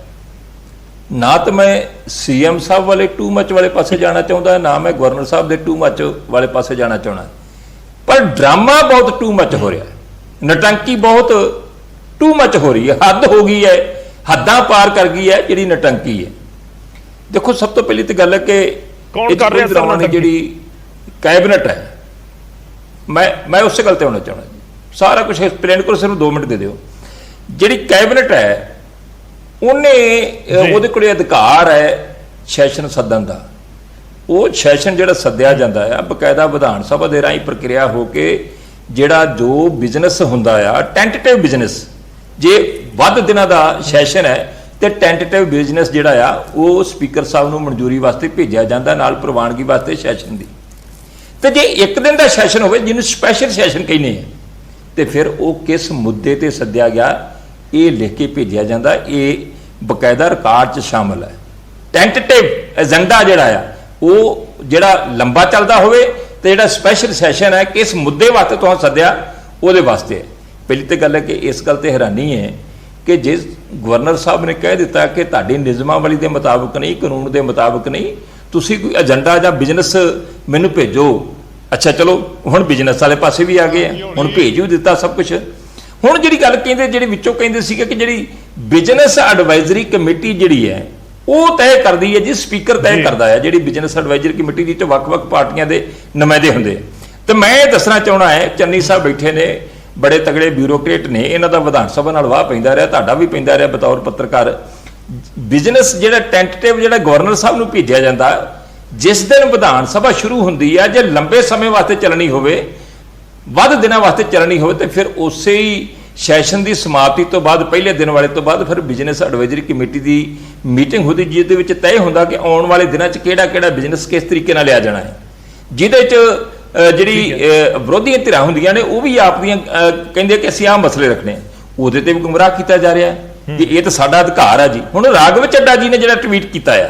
ਨਾ ਤਾਂ ਮੈਂ ਸੀਐਮ ਸਾਹਿਬ ਵਾਲੇ ਟੂ ਮੱਚ ਵਾਲੇ ਪਾਸੇ ਜਾਣਾ ਚਾਹੁੰਦਾ, ਨਾ ਮੈਂ ਗਵਰਨਰ ਸਾਹਿਬ ਦੇ ਟੂ ਮੱਚ ਵਾਲੇ ਪਾਸੇ ਜਾਣਾ ਚਾਹੁੰਦਾ, ਪਰ ਡਰਾਮਾ ਬਹੁਤ ਟੂ ਮੱਚ ਹੋ ਰਿਹਾ ਹੈ, ਨਟੰਕੀ ਬਹੁਤ ਟੂ ਮੱਚ ਹੋ ਰਹੀ ਹੈ, ਹੱਦ ਹੋ ਗਈ ਹੈ, ਹੱਦਾਂ ਪਾਰ ਕਰ ਗਈ ਹੈ ਜਿਹੜੀ ਨਟੰਕੀ ਹੈ। ਦੇਖੋ ਸਭ ਤੋਂ ਪਹਿਲੀ ਤਾਂ ਗੱਲ ਹੈ ਕਿ ਕੌਣ ਕਰ ਰਿਹਾ ਸਰ ਜਿਹੜੀ ਕੈਬਨਿਟ ਹੈ, ਮੈਂ ਉਸੇ ਗੱਲ ਤੇ ਹੋਣਾ ਚਾਹੁੰਦਾ ਜੀ, ਸਾਰਾ ਕੁਝ ਐਕਸਪਲੇਨ ਕਰੋ, ਸਿਰਫ 2 ਮਿੰਟ ਦੇ ਦਿਓ। ਜਿਹੜੀ ਕੈਬਨਿਟ ਹੈ ਉਹਦੇ ਕੋਲ ਅਧਿਕਾਰ ਹੈ ਸੈਸ਼ਨ ਸੱਦਣ ਦਾ। ਉਹ ਸੈਸ਼ਨ ਜਿਹੜਾ ਸੱਦਿਆ ਜਾਂਦਾ ਹੈ ਬਕਾਇਦਾ ਵਿਧਾਨ ਸਭਾ ਦੇ ਰਾਹੀਂ ਪ੍ਰਕਿਰਿਆ ਹੋ ਕੇ, ਜਿਹੜਾ ਜੋ ਬਿਜ਼ਨਸ ਹੁੰਦਾ ਆ ਟੈਂਟੇਟਿਵ ਬਿਜ਼ਨਸ, ਜੇ ਵੱਧ ਦਿਨਾਂ ਦਾ ਸੈਸ਼ਨ ਹੈ ਤੇ ਟੈਂਟੇਟਿਵ ਬਿਜ਼ਨਸ ਜਿਹੜਾ ਆ ਉਹ ਸਪੀਕਰ ਸਾਹਿਬ ਨੂੰ ਮਨਜ਼ੂਰੀ ਵਾਸਤੇ ਭੇਜਿਆ ਜਾਂਦਾ, ਨਾਲ ਪ੍ਰਵਾਨਗੀ ਵਾਸਤੇ ਸੈਸ਼ਨ ਦੀ। ਤੇ ਜੇ 1 ਦਿਨ ਦਾ ਸੈਸ਼ਨ ਹੋਵੇ ਜਿਹਨੂੰ ਸਪੈਸ਼ਲ ਸੈਸ਼ਨ ਕਹਿੰਦੇ ਆ, ਤੇ ਫਿਰ ਉਹ ਕਿਸ ਮੁੱਦੇ ਤੇ ਸੱਦਿਆ ਗਿਆ ਇਹ ਲਿਖ ਕੇ ਭੇਜਿਆ ਜਾਂਦਾ, ਇਹ ਬਕਾਇਦਾ ਰਿਕਾਰਡ 'ਚ ਸ਼ਾਮਲ ਹੈ। ਟੈਂਟੇਟਿਵ ਏਜੰਡਾ ਜਿਹੜਾ ਆ ਉਹ ਜਿਹੜਾ ਲੰਬਾ ਚੱਲਦਾ ਹੋਵੇ, ਤੇ ਜਿਹੜਾ ਸਪੈਸ਼ਲ ਸੈਸ਼ਨ ਹੈ ਕਿਸ ਮੁੱਦੇ ਵਾਸਤੇ ਤੁਹਾਨੂੰ ਸੱਦਿਆ ਉਹਦੇ ਵਾਸਤੇ ਹੈ। ਪਹਿਲੀ ਤਾਂ ਗੱਲ ਹੈ ਕਿ ਇਸ ਗੱਲ ਤੇ ਹੈਰਾਨੀ ਹੈ ਕਿ ਜੇ ਗਵਰਨਰ ਸਾਹਿਬ ਨੇ ਕਹਿ ਦਿੱਤਾ ਕਿ ਤੁਹਾਡੀ ਨਿਯਮਾਵਲੀ ਦੇ ਮੁਤਾਬਕ ਨਹੀਂ, ਕਾਨੂੰਨ ਦੇ ਮੁਤਾਬਕ ਨਹੀਂ, ਤੁਸੀਂ ਕੋਈ ਏਜੰਡਾ ਜਾਂ ਬਿਜ਼ਨਸ ਮੈਨੂੰ ਭੇਜੋ। ਅੱਛਾ ਚਲੋ ਹੁਣ ਬਿਜ਼ਨਸ ਵਾਲੇ ਪਾਸੇ ਵੀ ਆ ਗਏ ਆ, ਹੁਣ ਭੇਜ ਵੀ ਦਿੱਤਾ ਸਭ ਕੁਝ। ਹੁਣ ਜਿਹੜੀ ਗੱਲ ਕਹਿੰਦੇ, ਜਿਹੜੇ ਵਿੱਚੋਂ ਕਹਿੰਦੇ ਸੀਗੇ ਕਿ ਜਿਹੜੀ ਬਿਜ਼ਨਸ ਐਡਵਾਈਜ਼ਰੀ ਕਮੇਟੀ ਜਿਹੜੀ ਹੈ ਉਹ ਤੈਅ ਕਰਦੀ ਹੈ ਜੀ, ਸਪੀਕਰ ਤੈਅ ਕਰਦਾ ਹੈ। ਜਿਹੜੀ ਬਿਜ਼ਨਸ ਐਡਵਾਈਜ਼ਰੀ ਕਮੇਟੀ ਦੀ ਤੇ ਵੱਖ-ਵੱਖ ਪਾਰਟੀਆਂ ਦੇ ਨੁਮਾਇੰਦੇ ਹੁੰਦੇ। ਤੇ ਮੈਂ ਇਹ ਦੱਸਣਾ ਚਾਹਣਾ ਹੈ, ਚੰਨੀ ਸਾਹਿਬ ਬੈਠੇ ਨੇ, ਬੜੇ ਤਗੜੇ ਬਿਊਰੋਕਰੇਟ ਨੇ, ਇਹਨਾਂ ਦਾ ਵਿਧਾਨ ਸਭਾ ਨਾਲ ਵਾਹ ਪੈਂਦਾ ਰਿਹਾ, ਤੁਹਾਡਾ ਵੀ ਪੈਂਦਾ ਰਿਹਾ ਬਤੌਰ ਪੱਤਰਕਾਰ। ਬਿਜ਼ਨਸ ਜਿਹੜਾ ਟੈਂਟੇਟਿਵ ਜਿਹੜਾ ਗਵਰਨਰ ਸਾਹਿਬ ਨੂੰ ਭੇਜਿਆ ਜਾਂਦਾ, ਜਿਸ ਦਿਨ ਵਿਧਾਨ ਸਭਾ ਸ਼ੁਰੂ ਹੁੰਦੀ ਹੈ, ਜੇ ਲੰਬੇ ਸਮੇਂ ਵਾਸਤੇ ਚੱਲਣੀ ਹੋਵੇ, ਵੱਧ ਦਿਨਾਂ ਵਾਸਤੇ ਚੱਲਣੀ ਹੋਵੇ, ਤੇ ਫਿਰ ਉਸੇ ਹੀ ਸੈਸ਼ਨ ਦੀ ਸਮਾਪਤੀ ਤੋਂ ਬਾਅਦ, ਪਹਿਲੇ ਦਿਨ ਵਾਲੇ ਤੋਂ ਬਾਅਦ ਫਿਰ ਬਿਜ਼ਨਸ ਐਡਵਾਈਜ਼ਰੀ ਕਮੇਟੀ ਦੀ ਮੀਟਿੰਗ ਹੁੰਦੀ, ਜਿਹਦੇ ਵਿੱਚ ਤੈਅ ਹੁੰਦਾ ਕਿ ਆਉਣ ਵਾਲੇ ਦਿਨਾਂ 'ਚ ਕਿਹੜਾ ਬਿਜ਼ਨਸ ਕਿਸ ਤਰੀਕੇ ਨਾਲ ਲਿਆ ਜਾਣਾ ਹੈ, ਜਿਹਦੇ 'ਚ ਜਿਹੜੀ ਵਿਰੋਧੀਆਂ ਧਿਰਾਂ ਹੁੰਦੀਆਂ ਨੇ ਉਹ ਵੀ ਆਪ ਦੀਆਂ ਕਹਿੰਦੇ ਕਿ ਅਸੀਂ ਆਹ ਮਸਲੇ ਰੱਖਣੇ ਆ, ਉਹਦੇ ਤੇ ਵੀ ਗੁੰਮਰਾਹ ਕੀਤਾ ਜਾ ਰਿਹਾ ਕਿ ਇਹ ਤਾਂ ਸਾਡਾ ਅਧਿਕਾਰ ਆ ਜੀ। ਹੁਣ ਰਾਘਵ ਚੱਡਾ ਜੀ ਨੇ ਜਿਹੜਾ ਟਵੀਟ ਕੀਤਾ ਆ,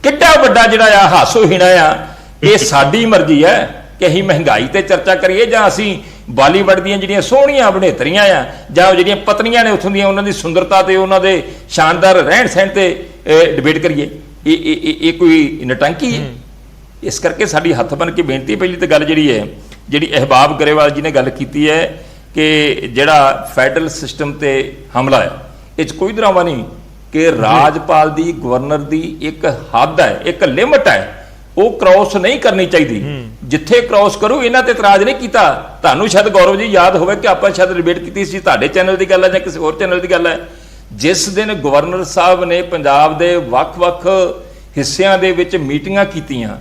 ਕਿੱਡਾ ਵੱਡਾ ਜਿਹੜਾ ਆ ਹਾਸੋਹੀਣਾ ਆ, ਇਹ ਸਾਡੀ ਮਰਜ਼ੀ ਹੈ ਕਿ ਅਸੀਂ ਮਹਿੰਗਾਈ ਤੇ ਚਰਚਾ ਕਰੀਏ ਜਾਂ ਅਸੀਂ ਬਾਲੀਵੁੱਡ ਦੀਆਂ ਜਿਹੜੀਆਂ ਸੋਹਣੀਆਂ ਅਭਿਨੇਤਰੀਆਂ ਆ ਜਾਂ ਉਹ ਜਿਹੜੀਆਂ ਪਤਨੀਆਂ ਨੇ ਉੱਥੋਂ ਦੀਆਂ ਉਹਨਾਂ ਦੀ ਸੁੰਦਰਤਾ ਤੇ ਉਹਨਾਂ ਦੇ ਸ਼ਾਨਦਾਰ ਰਹਿਣ ਸਹਿਣ ਤੇ ਡਿਬੇਟ ਕਰੀਏ। ਇਹ ਕੋਈ ਨਟੰਕੀ ਹੈ। ਇਸ ਕਰਕੇ ਸਾਡੀ ਹੱਥ ਬਣ ਕੇ ਬੇਨਤੀ, ਪਹਿਲੀ ਤਾਂ ਗੱਲ ਜਿਹੜੀ ਅਹਿਬਾਬ ਗਰੇਵਾਲ ਜੀ ਨੇ ਗੱਲ ਕੀਤੀ ਹੈ ਕਿ ਜਿਹੜਾ ਫੈਡਰਲ ਸਿਸਟਮ ਤੇ ਹਮਲਾ ਹੈ, ਇਹ 'ਚ ਕੋਈ ਦਰਾਵਾ ਨਹੀਂ ਕਿ ਰਾਜਪਾਲ ਦੀ, ਗਵਰਨਰ ਦੀ ਇੱਕ ਹੱਦ ਹੈ, ਇੱਕ ਲਿਮਟ ਹੈ, ਉਹ ਕ੍ਰਾਸ ਨਹੀਂ ਕਰਨੀ ਚਾਹੀਦੀ। ਜਿੱਥੇ ਕ੍ਰਾਸ ਕਰੂ, ਇਹਨਾਂ ਤੇ ਇਤਰਾਜ਼ ਨਹੀਂ ਕੀਤਾ। ਤੁਹਾਨੂੰ ਸ਼ਾਇਦ ਗੌਰਵ ਜੀ ਯਾਦ ਹੋਵੇ ਕਿ ਆਪਾਂ ਸ਼ਾਇਦ ਡਿਬੇਟ ਕੀਤੀ ਸੀ, ਤੁਹਾਡੇ ਚੈਨਲ ਦੀ ਗੱਲ ਹੈ ਜਾਂ ਕਿਸੇ ਹੋਰ ਚੈਨਲ ਦੀ ਗੱਲ ਹੈ, ਜਿਸ ਦਿਨ ਗਵਰਨਰ ਸਾਹਿਬ ਨੇ ਪੰਜਾਬ ਦੇ ਵੱਖ-ਵੱਖ ਹਿੱਸਿਆਂ ਦੇ ਵਿੱਚ ਮੀਟਿੰਗਾਂ ਕੀਤੀਆਂ,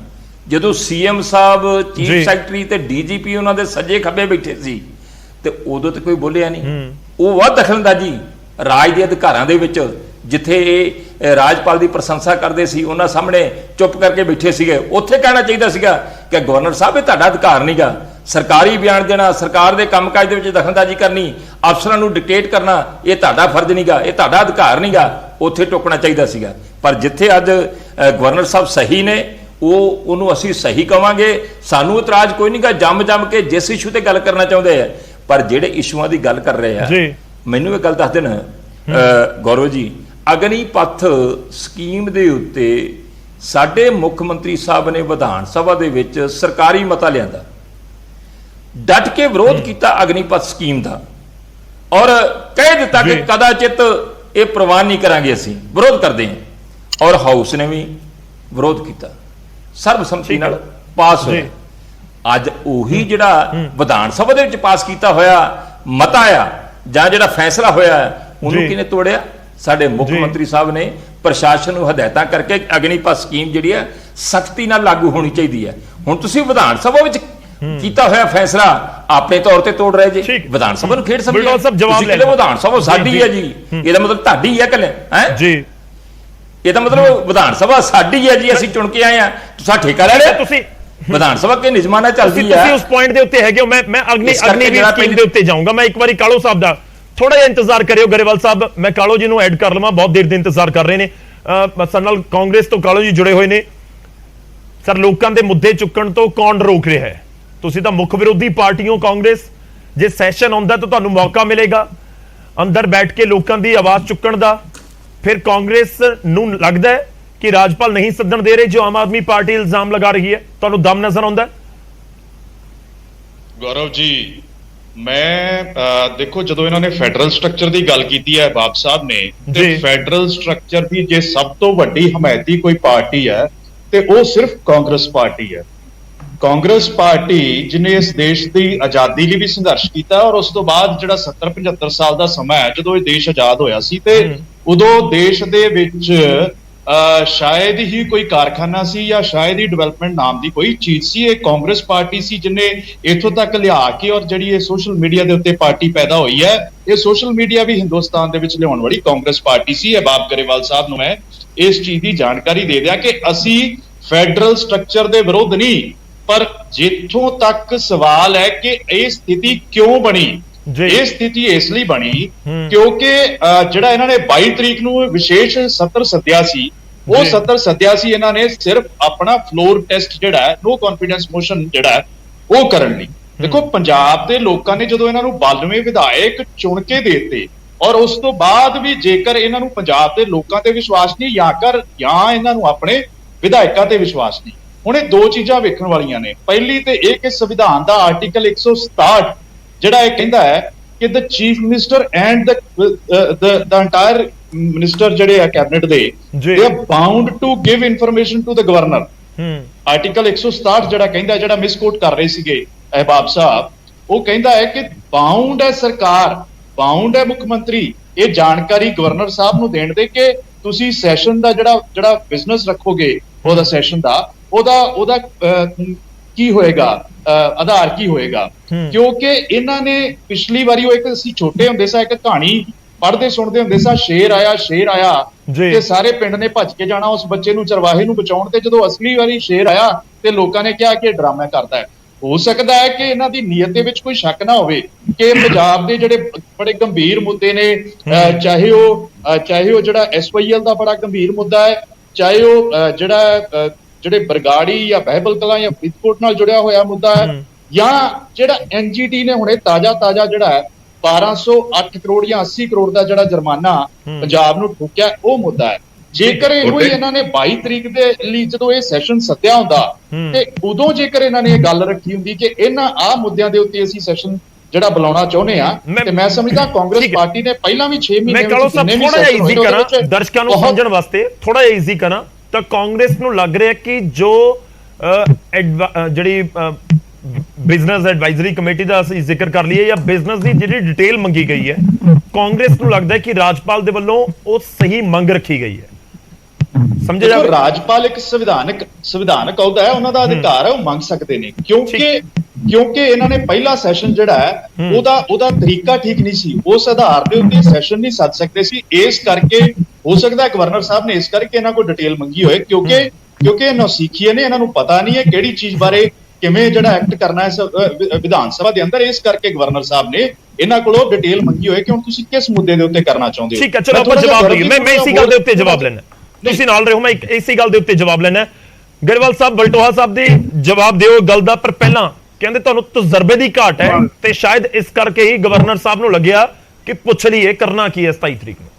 ਜਦੋਂ ਸੀਐਮ ਸਾਹਿਬ, ਚੀਫ ਸੈਕਟਰੀ ਤੇ ਡੀਜੀਪੀ ਉਹਨਾਂ ਦੇ ਸੱਜੇ ਖੱਬੇ ਬੈਠੇ ਸੀ, ਤੇ ਉਦੋਂ ਤੇ ਕੋਈ ਬੋਲਿਆ ਨਹੀਂ। ਉਹ ਵਾ ਦਖਲਅੰਦਾਜ਼ੀ ਰਾਜ ਦੇ ਅਧਿਕਾਰਾਂ ਦੇ ਵਿੱਚ, ਜਿੱਥੇ ਇਹ ਰਾਜਪਾਲ ਦੀ ਪ੍ਰਸ਼ੰਸਾ ਕਰਦੇ ਸੀ, ਉਹਨਾਂ ਸਾਹਮਣੇ ਚੁੱਪ ਕਰਕੇ ਬੈਠੇ ਸੀਗੇ, ਉੱਥੇ ਕਹਿਣਾ ਚਾਹੀਦਾ ਸੀਗਾ ਕਿ ਗਵਰਨਰ ਸਾਹਿਬ ਇਹ ਤੁਹਾਡਾ ਅਧਿਕਾਰ ਨਹੀਂਗਾ, ਸਰਕਾਰੀ ਬਿਆਨ ਦੇਣਾ, ਸਰਕਾਰ ਦੇ ਕੰਮਕਾਜ ਦੇ ਵਿੱਚ ਦਖਲਅੰਦਾਜ਼ੀ ਕਰਨੀ, ਅਫਸਰਾਂ ਨੂੰ ਡਿਕਟੇਟ ਕਰਨਾ, ਇਹ ਤੁਹਾਡਾ ਫਰਜ਼ ਨਹੀਂਗਾ, ਇਹ ਤੁਹਾਡਾ ਅਧਿਕਾਰ ਨਹੀਂਗਾ, ਉੱਥੇ ਟੋਕਣਾ ਚਾਹੀਦਾ ਸੀਗਾ। ਪਰ ਜਿੱਥੇ ਅੱਜ ਗਵਰਨਰ ਸਾਹਿਬ ਸਹੀ ਨੇ, ਉਹਨੂੰ ਅਸੀਂ ਸਹੀ ਕਵਾਂਗੇ, ਸਾਨੂੰ ਇਤਰਾਜ਼ ਕੋਈ ਨਹੀਂਗਾ। ਜੰਮ ਕੇ ਜਿਸ ਇਸ਼ੂ ਤੇ ਗੱਲ ਕਰਨਾ ਚਾਹੁੰਦੇ ਆ, ਪਰ ਜਿਹੜੇ ਇਸ਼ੂਆਂ ਦੀ ਗੱਲ ਕਰ ਰਹੇ ਆ, ਮੈਨੂੰ ਇਹ ਗੱਲ ਦੱਸ ਦੇਣ ਗੌਰਵ ਜੀ, ਅਗਨੀਪਥ ਸਕੀਮ ਦੇ ਉੱਤੇ ਸਾਡੇ ਮੁੱਖ ਮੰਤਰੀ ਸਾਹਿਬ ਨੇ ਵਿਧਾਨ ਸਭਾ ਦੇ ਵਿੱਚ ਸਰਕਾਰੀ ਮਤਾ ਲਿਆਂਦਾ, ਡਟ ਕੇ ਵਿਰੋਧ ਕੀਤਾ ਅਗਨੀਪਥ ਸਕੀਮ ਦਾ, ਔਰ ਕਹਿ ਦਿੱਤਾ ਕਿ ਕਦਾਚਿਤ ਇਹ ਪ੍ਰਵਾਨ ਨਹੀਂ ਕਰਾਂਗੇ, ਅਸੀਂ ਵਿਰੋਧ ਕਰਦੇ ਹਾਂ। ਔਰ ਹਾਊਸ ਨੇ ਵੀ ਵਿਰੋਧ ਕੀਤਾ, ਸਰਬਸੰਮਤੀ ਨਾਲ ਪਾਸ ਹੋਇਆ। ਅੱਜ ਉਹੀ ਜਿਹੜਾ ਵਿਧਾਨ ਸਭਾ ਦੇ ਵਿੱਚ ਪਾਸ ਕੀਤਾ ਹੋਇਆ ਮਤਾ ਆ ਜਾਂ ਜਿਹੜਾ ਫੈਸਲਾ ਹੋਇਆ, ਉਹਨੂੰ ਕਿਹਨੇ ਤੋੜਿਆ? ਸਾਡੇ ਮੁੱਖ ਮੰਤਰੀ ਸਾਹਿਬ ਨੇ ਪ੍ਰਸ਼ਾਸਨ ਨੂੰ ਹਦਾਇਤਾਂ ਕਰਕੇ ਅਗਨੀਪਥ ਸਕੀਮ ਜਿਹੜੀ ਹੈ ਸਖਤੀ ਨਾਲ ਲਾਗੂ ਹੋਣੀ ਚਾਹੀਦੀ ਹੈ। ਹੁਣ ਤੁਸੀਂ ਵਿਧਾਨ ਸਭਾ ਵਿੱਚ ਕੀਤਾ ਹੋਇਆ ਫੈਸਲਾ ਆਪਣੇ ਤੌਰ ਤੇ ਤੋੜ ਰਹੇ ਜੀ, ਵਿਧਾਨ ਸਭਾ ਨੂੰ ਖੇਡ ਸਮਝਿਆ। ਵਿਧਾਨ ਸਭਾ ਸਾਡੀ ਹੈ ਜੀ, ਇਹਦਾ ਮਤਲਬ ਤੁਹਾਡੀ ਹੈ ਕੱਲੇ ਹੈ ਜੀ, ਇਹਦਾ ਮਤਲਬ ਵਿਧਾਨ ਸਭਾ ਸਾਡੀ ਹੈ ਜੀ, ਅਸੀਂ ਚੁਣ ਕੇ ਆਏ ਆ, ਤੁਸੀਂ ਠੇਕਾ ਲੈ ਲਿਆ। ਤੁਸੀਂ ਵਿਧਾਨ ਸਭਾ ਕੇ ਨਿਯਮਾਂ ਚੱਲਦੀ ਹੈ। ਤੁਸੀਂ ਉਸ ਪੁਆਇੰਟ ਦੇ ਉੱਤੇ ਹੈਗੇ ਹੋ। ਮੈਂ ਅਗਨੀਵੀਰ ਸਕੀਮ ਦੇ ਉੱਤੇ ਜਾਊਂਗਾ। ਮੈਂ ਇੱਕ ਵਾਰੀ ਕਾਲੋ ਸਾਹਿਬ ਦਾ ਥੋੜਾ ਜਿਹਾ ਇੰਤਜ਼ਾਰ ਕਰਿਓ ਗਰੇਵਾਲ ਸਾਹਿਬ, ਮੈਂ ਕਾਲੋ ਜੀ ਨੂੰ ਐਡ ਕਰ ਲਵਾਂ, ਬਹੁਤ ਦੇਰ ਦੇ ਇੰਤਜ਼ਾਰ ਕਰ ਰਹੇ ਨੇ। ਸਾਡੇ ਨਾਲ ਕਾਂਗਰਸ ਤੋਂ ਕਾਲੋ ਜੀ ਜੁੜੇ ਹੋਏ ਨੇ। ਸਰ, ਲੋਕਾਂ ਦੇ ਮੁੱਦੇ ਚੁੱਕਣ ਤੋਂ ਕੌਣ ਰੋਕ ਰਿਹਾ ਹੈ? ਤੁਸੀਂ ਤਾਂ ਮੁੱਖ ਵਿਰੋਧੀ ਪਾਰਟੀ ਹੋ ਕਾਂਗਰਸ। ਜੇ ਸੈਸ਼ਨ ਆਉਂਦਾ ਤਾਂ ਤੁਹਾਨੂੰ ਮੌਕਾ ਮਿਲੇਗਾ ਅੰਦਰ ਬੈਠ ਕੇ ਲੋਕਾਂ ਦੀ ਆਵਾਜ਼ ਚੁੱਕਣ ਦਾ। ਫਿਰ ਕਾਂਗਰਸ ਨੂੰ ਲੱਗਦਾ ਹੈ ਕਿ ਰਾਜਪਾਲ ਨਹੀਂ ਸੱਦਣ ਦੇ ਰਹੇ, ਜੋ ਆਮ ਆਦਮੀ ਪਾਰਟੀ ਇਲਜ਼ਾਮ ਲਗਾ ਰਹੀ ਹੈ, ਤੁਹਾਨੂੰ ਦਮ ਨਜ਼ਰ ਆਉਂਦਾ? ਗੌਰਵ ਜੀ, ਮੈਂ ਦੇਖੋ, ਜਦੋਂ ਇਹਨਾਂ ਨੇ ਫੈਡਰਲ ਸਟਰਕਚਰ ਦੀ ਗੱਲ ਕੀਤੀ ਹੈ ਬਾਬ ਸਾਹਿਬ ਨੇ, ਤੇ ਫੈਡਰਲ ਸਟਰਕਚਰ ਦੀ ਜੇ ਸਭ ਤੋਂ ਵੱਡੀ ਹਮਾਇਤੀ ਕੋਈ ਪਾਰਟੀ ਹੈ ਤੇ ਉਹ ਸਿਰਫ ਕਾਂਗਰਸ ਪਾਰਟੀ ਹੈ। ਕਾਂਗਰਸ ਪਾਰਟੀ ਜਿਹਨੇ ਇਸ ਦੇਸ਼ ਦੀ ਆਜ਼ਾਦੀ ਲਈ ਵੀ ਸੰਘਰਸ਼ ਕੀਤਾ, ਔਰ ਉਸ ਤੋਂ ਬਾਅਦ ਜਿਹੜਾ 70-75 ਸਾਲ ਦਾ ਸਮਾਂ ਹੈ ਜਦੋਂ ਇਹ ਦੇਸ਼ ਆਜ਼ਾਦ ਹੋਇਆ ਸੀ, ਤੇ ਉਦੋਂ ਦੇਸ਼ ਦੇ ਵਿੱਚ ਸ਼ਾਇਦ ਹੀ ਕੋਈ ਕਾਰਖਾਨਾ ਸੀ ਜਾਂ ਸ਼ਾਇਦ ਹੀ ਡਿਵੈਲਪਮੈਂਟ ਨਾਮ ਦੀ ਕੋਈ ਚੀਜ਼ ਸੀ। ਇਹ ਕਾਂਗਰਸ ਪਾਰਟੀ ਸੀ ਜਿਹਨੇ ਇੱਥੋਂ ਤੱਕ ਲਿਆ ਕੇ, ਔਰ ਜਿਹੜੀ ਇਹ ਸੋਸ਼ਲ ਮੀਡੀਆ ਦੇ ਉੱਤੇ ਪਾਰਟੀ ਪੈਦਾ ਹੋਈ ਹੈ, ਇਹ ਸੋਸ਼ਲ ਮੀਡੀਆ ਵੀ ਹਿੰਦੁਸਤਾਨ ਦੇ ਵਿੱਚ ਲਿਆਉਣ ਵਾਲੀ ਕਾਂਗਰਸ ਪਾਰਟੀ ਸੀ। ਅਹਿਬਾਬ ਗਰੇਵਾਲ ਸਾਹਿਬ ਨੂੰ ਮੈਂ ਇਸ ਚੀਜ਼ ਦੀ ਜਾਣਕਾਰੀ ਦੇ ਦਿਆਂ ਕਿ ਅਸੀਂ ਫੈਡਰਲ ਸਟਰਕਚਰ ਦੇ ਵਿਰੁੱਧ ਨਹੀਂ, ਪਰ ਜਿੱਥੋਂ ਤੱਕ ਸਵਾਲ ਹੈ ਕਿ ਇਹ ਸਥਿਤੀ ਕਿਉਂ ਬਣੀ, ਇਹ ਸਥਿਤੀ ਇਸ ਲਈ ਬਣੀ ਕਿਉਂਕਿ ਜਿਹੜਾ ਇਹਨਾਂ ਨੇ 22 ਤਰੀਕ ਨੂੰ ਵਿਸ਼ੇਸ਼ ਸੱਤਰ ਸੱਦਿਆ ਸੀ, ਉਹ ਸੱਤਰ ਸੱਦਿਆ ਸੀ ਇਹਨਾਂ ਨੇ ਸਿਰਫ ਆਪਣਾ ਫਲੋਰ ਟੈਸਟ ਜਿਹੜਾ ਹੈ, ਨੋ ਕੌਨਫੀਡੈਂਸ ਮੋਸ਼ਨ ਜਿਹੜਾ ਹੈ ਉਹ ਕਰਨ ਲਈ। ਦੇਖੋ, ਪੰਜਾਬ ਦੇ ਲੋਕਾਂ ਨੇ ਜਦੋਂ ਇਹਨਾਂ ਨੂੰ 92 ਵਿਧਾਇਕ ਚੁਣ ਕੇ ਦੇ ਦਿੱਤੇ, ਔਰ ਉਸ ਤੋਂ ਬਾਅਦ ਵੀ ਜੇਕਰ ਇਹਨਾਂ ਨੂੰ ਪੰਜਾਬ ਦੇ ਲੋਕਾਂ ਤੇ ਵਿਸ਼ਵਾਸ ਨਹੀਂ ਜਾਂ ਇਹਨਾਂ ਨੂੰ ਆਪਣੇ ਵਿਧਾਇਕਾਂ ਤੇ ਵਿਸ਼ਵਾਸ ਨਹੀਂ, ਹੁਣ ਇਹ ਦੋ ਚੀਜ਼ਾਂ ਵੇਖਣ ਵਾਲੀਆਂ ਨੇ। ਪਹਿਲੀ ਤੇ ਇਹ ਕਿ ਸੰਵਿਧਾਨ ਦਾ ਆਰਟੀਕਲ 167 ਜਿਹੜਾ ਇਹ ਕਹਿੰਦਾ ਹੈ ਕਿ the chief minister and the entire minister ਜਿਹੜੇ ਆ ਕੈਬਨਿਟ ਦੇ, they are bound to give information to the governor. Article 167 ਜਿਹੜਾ ਕਹਿੰਦਾ, ਜਿਹੜਾ ਮਿਸਕੋਟ ਕਰ ਰਹੇ ਸੀਗੇ ਅਹਿਬਾਬ ਸਾਹਿਬ, ਉਹ ਕਹਿੰਦਾ ਹੈ ਕਿ ਬਾਉਂਡ ਹੈ ਸਰਕਾਰ ਬਾਉਂਡ ਹੈ ਮੁੱਖ ਮੰਤਰੀ ਇਹ ਜਾਣਕਾਰੀ ਗਵਰਨਰ ਸਾਹਿਬ ਨੂੰ ਦੇਣ ਦੇ ਕਿ ਤੁਸੀਂ ਸੈਸ਼ਨ ਦਾ ਜਿਹੜਾ ਬਿਜ਼ਨਸ ਰੱਖੋਗੇ ਉਹਦਾ ਸੈਸ਼ਨ ਦਾ ਉਹਦਾ ਕੀ ਹੋਏਗਾ, ਆਧਾਰ ਕੀ ਹੋਏਗਾ। ਕਿਉਂਕਿ ਇਹਨਾਂ ਨੇ ਪਿਛਲੀ ਵਾਰੀ ਉਹ ਇੱਕ ਅਸੀਂ ਛੋਟੇ ਹੁੰਦੇ ਸਾਂ ਇੱਕ ਕਹਾਣੀ ਪੜ੍ਹਦੇ ਸੁਣਦੇ ਹੁੰਦੇ ਸਾਂ, ਸ਼ੇਰ ਆਇਆ ਤੇ ਸਾਰੇ ਪਿੰਡ ਨੇ ਭੱਜ ਕੇ ਜਾਣਾ ਉਸ ਬੱਚੇ ਨੂੰ ਚਰਵਾਹੇ ਨੂੰ ਬਚਾਉਣ ਤੇ ਜਦੋਂ ਅਸਲੀ ਵਾਰੀ ਸ਼ੇਰ ਆਇਆ ਤੇ ਲੋਕਾਂ ਨੇ ਕਿਹਾ ਕਿ ਇਹ ਡਰਾਮਾ ਕਰਦਾ ਹੈ। ਹੋ ਸਕਦਾ ਹੈ ਕਿ ਇਹਨਾਂ ਦੀ ਨੀਅਤ ਦੇ ਵਿੱਚ ਕੋਈ ਸ਼ੱਕ ਨਾ ਹੋਵੇ ਕਿ ਪੰਜਾਬ ਦੇ ਜਿਹੜੇ ਬੜੇ ਗੰਭੀਰ ਮੁੱਦੇ ਨੇ, ਚਾਹੇ ਉਹ ਜਿਹੜਾ SYL ਦਾ ਬੜਾ ਗੰਭੀਰ ਮੁੱਦਾ ਹੈ, ਚਾਹੇ ਉਹ ਜਿਹੜੇ ਬਰਗਾੜੀ ਜਾਂ ਬਹਿਬਲ ਕਲਾਂ ਜਾਂ ਫਰੀਦਕੋਟ ਨਾਲ ਜੁੜਿਆ ਹੋਇਆ ਮੁੱਦਾ ਹੈ, ਜਾਂ ਜਿਹੜਾ NGT ਨੇ ਹੁਣੇ ਤਾਜ਼ਾ ਜਿਹੜਾ ਹੈ 1208 ਕਰੋੜ ਜਾਂ 80 ਕਰੋੜ ਦਾ ਜਿਹੜਾ ਜੁਰਮਾਨਾ ਪੰਜਾਬ ਨੂੰ ਠੋਕਿਆ ਉਹ ਮੁੱਦਾ ਹੈ। ਜੇਕਰ ਇਹੋ ਹੀ ਇਹਨਾਂ ਨੇ 22 ਤਰੀਕ ਦੇ ਲਈ ਜਦੋਂ ਇਹ ਸੈਸ਼ਨ ਸੱਦਿਆ ਹੁੰਦਾ ਤੇ ਉਦੋਂ ਜੇਕਰ ਇਹਨਾਂ ਨੇ ਇਹ ਗੱਲ ਰੱਖੀ ਹੁੰਦੀ ਕਿ ਇਹਨਾਂ ਮੁੱਦਿਆਂ ਦੇ ਉੱਤੇ ਅਸੀਂ ਸੈਸ਼ਨ ਜਿਹੜਾ ਬੁਲਾਉਣਾ ਚਾਹੁੰਦੇ ਆ ਤੇ ਮੈਂ ਸਮਝਦਾ ਕਾਂਗਰਸ ਪਾਰਟੀ ਨੇ ਪਹਿਲਾਂ ਵੀ 6 ਮਹੀਨੇ ਮੈਂ ਥੋੜਾ ਜਿਹਾ ਈਜ਼ੀ ਕਰਾਂ ਦਰਸ਼ਕਾਂ ਨੂੰ ਸਮਝਣ ਵਾਸਤੇ, ਥੋੜਾ ਜਿਹਾ ਈਜ਼ੀ ਕਰਾਂ ਤਾਂ ਕਾਂਗਰਸ ਨੂੰ ਲੱਗ ਰਿਹਾ ਕਿ ਜੋ ਜਿਹੜੀ ਬਿਜ਼ਨਸ ਐਡਵਾਈਜ਼ਰੀ ਕਮੇਟੀ ਦਾ ਅਸੀਂ ਜ਼ਿਕਰ ਕਰ ਲਈਏ ਜਾਂ ਬਿਜ਼ਨਸ ਦੀ ਜਿਹੜੀ ਡਿਟੇਲ ਮੰਗੀ ਗਈ ਹੈ, ਕਾਂਗਰਸ ਨੂੰ ਲੱਗਦਾ ਹੈ ਕਿ ਰਾਜਪਾਲ ਦੇ ਵੱਲੋਂ ਉਹ ਸਹੀ ਮੰਗ ਰੱਖੀ ਗਈ ਹੈ। ਸਮਝਿਆ ਜਾਵੇ ਰਾਜਪਾਲ ਇੱਕ ਸੰਵਿਧਾਨਕ ਅਹੁਦਾ ਹੈ, ਉਹਨਾਂ ਦਾ ਅਧਿਕਾਰ ਹੈ, ਉਹ ਮੰਗ ਸਕਦੇ ਨੇ ਕਿਉਂਕਿ ਇਹਨਾਂ ਨੇ ਪਹਿਲਾ ਸੈਸ਼ਨ ਜਿਹੜਾ ਹੈ ਉਹਦਾ ਤਰੀਕਾ ਠੀਕ ਨਹੀਂ ਸੀ, ਉਸ ਆਧਾਰ ਦੇ ਉੱਤੇ ਸੈਸ਼ਨ ਨਹੀਂ ਸੱਦ ਸਕਦੇ ਸੀ। ਇਸ ਕਰਕੇ ਹੋ ਸਕਦਾ ਗਵਰਨਰ ਸਾਹਿਬ ਨੇ ਇਸ ਕਰਕੇ ਇਹਨਾਂ ਕੋਲ ਡਿਟੇਲ ਮੰਗੀ ਹੋਏ ਕਿਉਂਕਿ ਨੌਸੀਖੀਏ ਨੇ, ਇਹਨਾਂ ਨੂੰ ਪਤਾ ਨਹੀਂ ਹੈ ਕਿਹੜੀ ਚੀਜ਼ ਬਾਰੇ ਕਿਵੇਂ ਜਿਹੜਾ ਐਕਟ ਕਰਨਾ ਹੈ ਵਿਧਾਨ ਸਭਾ ਦੇ ਅੰਦਰ। ਇਸ ਕਰਕੇ ਗਵਰਨਰ ਸਾਹਿਬ ਨੇ ਇਹਨਾਂ ਕੋਲੋਂ ਡਿਟੇਲ ਮੰਗੀ ਹੋਏ ਕਿ ਹੁਣ ਤੁਸੀਂ ਕਿਸ ਮੁੱਦੇ ਦੇ ਉੱਤੇ ਕਰਨਾ ਚਾਹੁੰਦੇ ਹੋ। ਠੀਕ ਹੈ, ਚਲੋ ਆਪਾਂ ਜਵਾਬ ਦਈਏ। ਮੈਂ ਇਸੇ ਗੱਲ ਦੇ ਉੱਤੇ ਜਵਾਬ ਲੈਣਾ, ਤੁਸੀਂ ਨਾਲ ਰਹੋ, ਮੈਂ ਇਸੇ ਗੱਲ ਦੇ ਉੱਤੇ ਜਵਾਬ ਲੈਣਾ। ਗਰੇਵਾਲ ਸਾਹਿਬ, ਵਲਟੋਹਾ ਸਾਹਿਬ ਦੀ ਜਵਾਬ ਦਿਓ ਗੱਲ ਦਾ, ਪਰ ਪਹਿਲਾਂ ਕਹਿੰਦੇ ਤੁਹਾਨੂੰ ਤਜਰਬੇ ਦੀ ਘਾਟ ਹੈ ਤੇ ਸ਼ਾਇਦ ਇਸ ਕਰਕੇ ਹੀ ਗਵਰਨਰ ਸਾਹਿਬ ਨੂੰ ਲੱਗਿਆ ਕਿ ਪੁੱਛ ਲਈਏ ਕਰਨਾ ਕੀ ਹੈ 27 ਤਰੀਕ ਨੂੰ।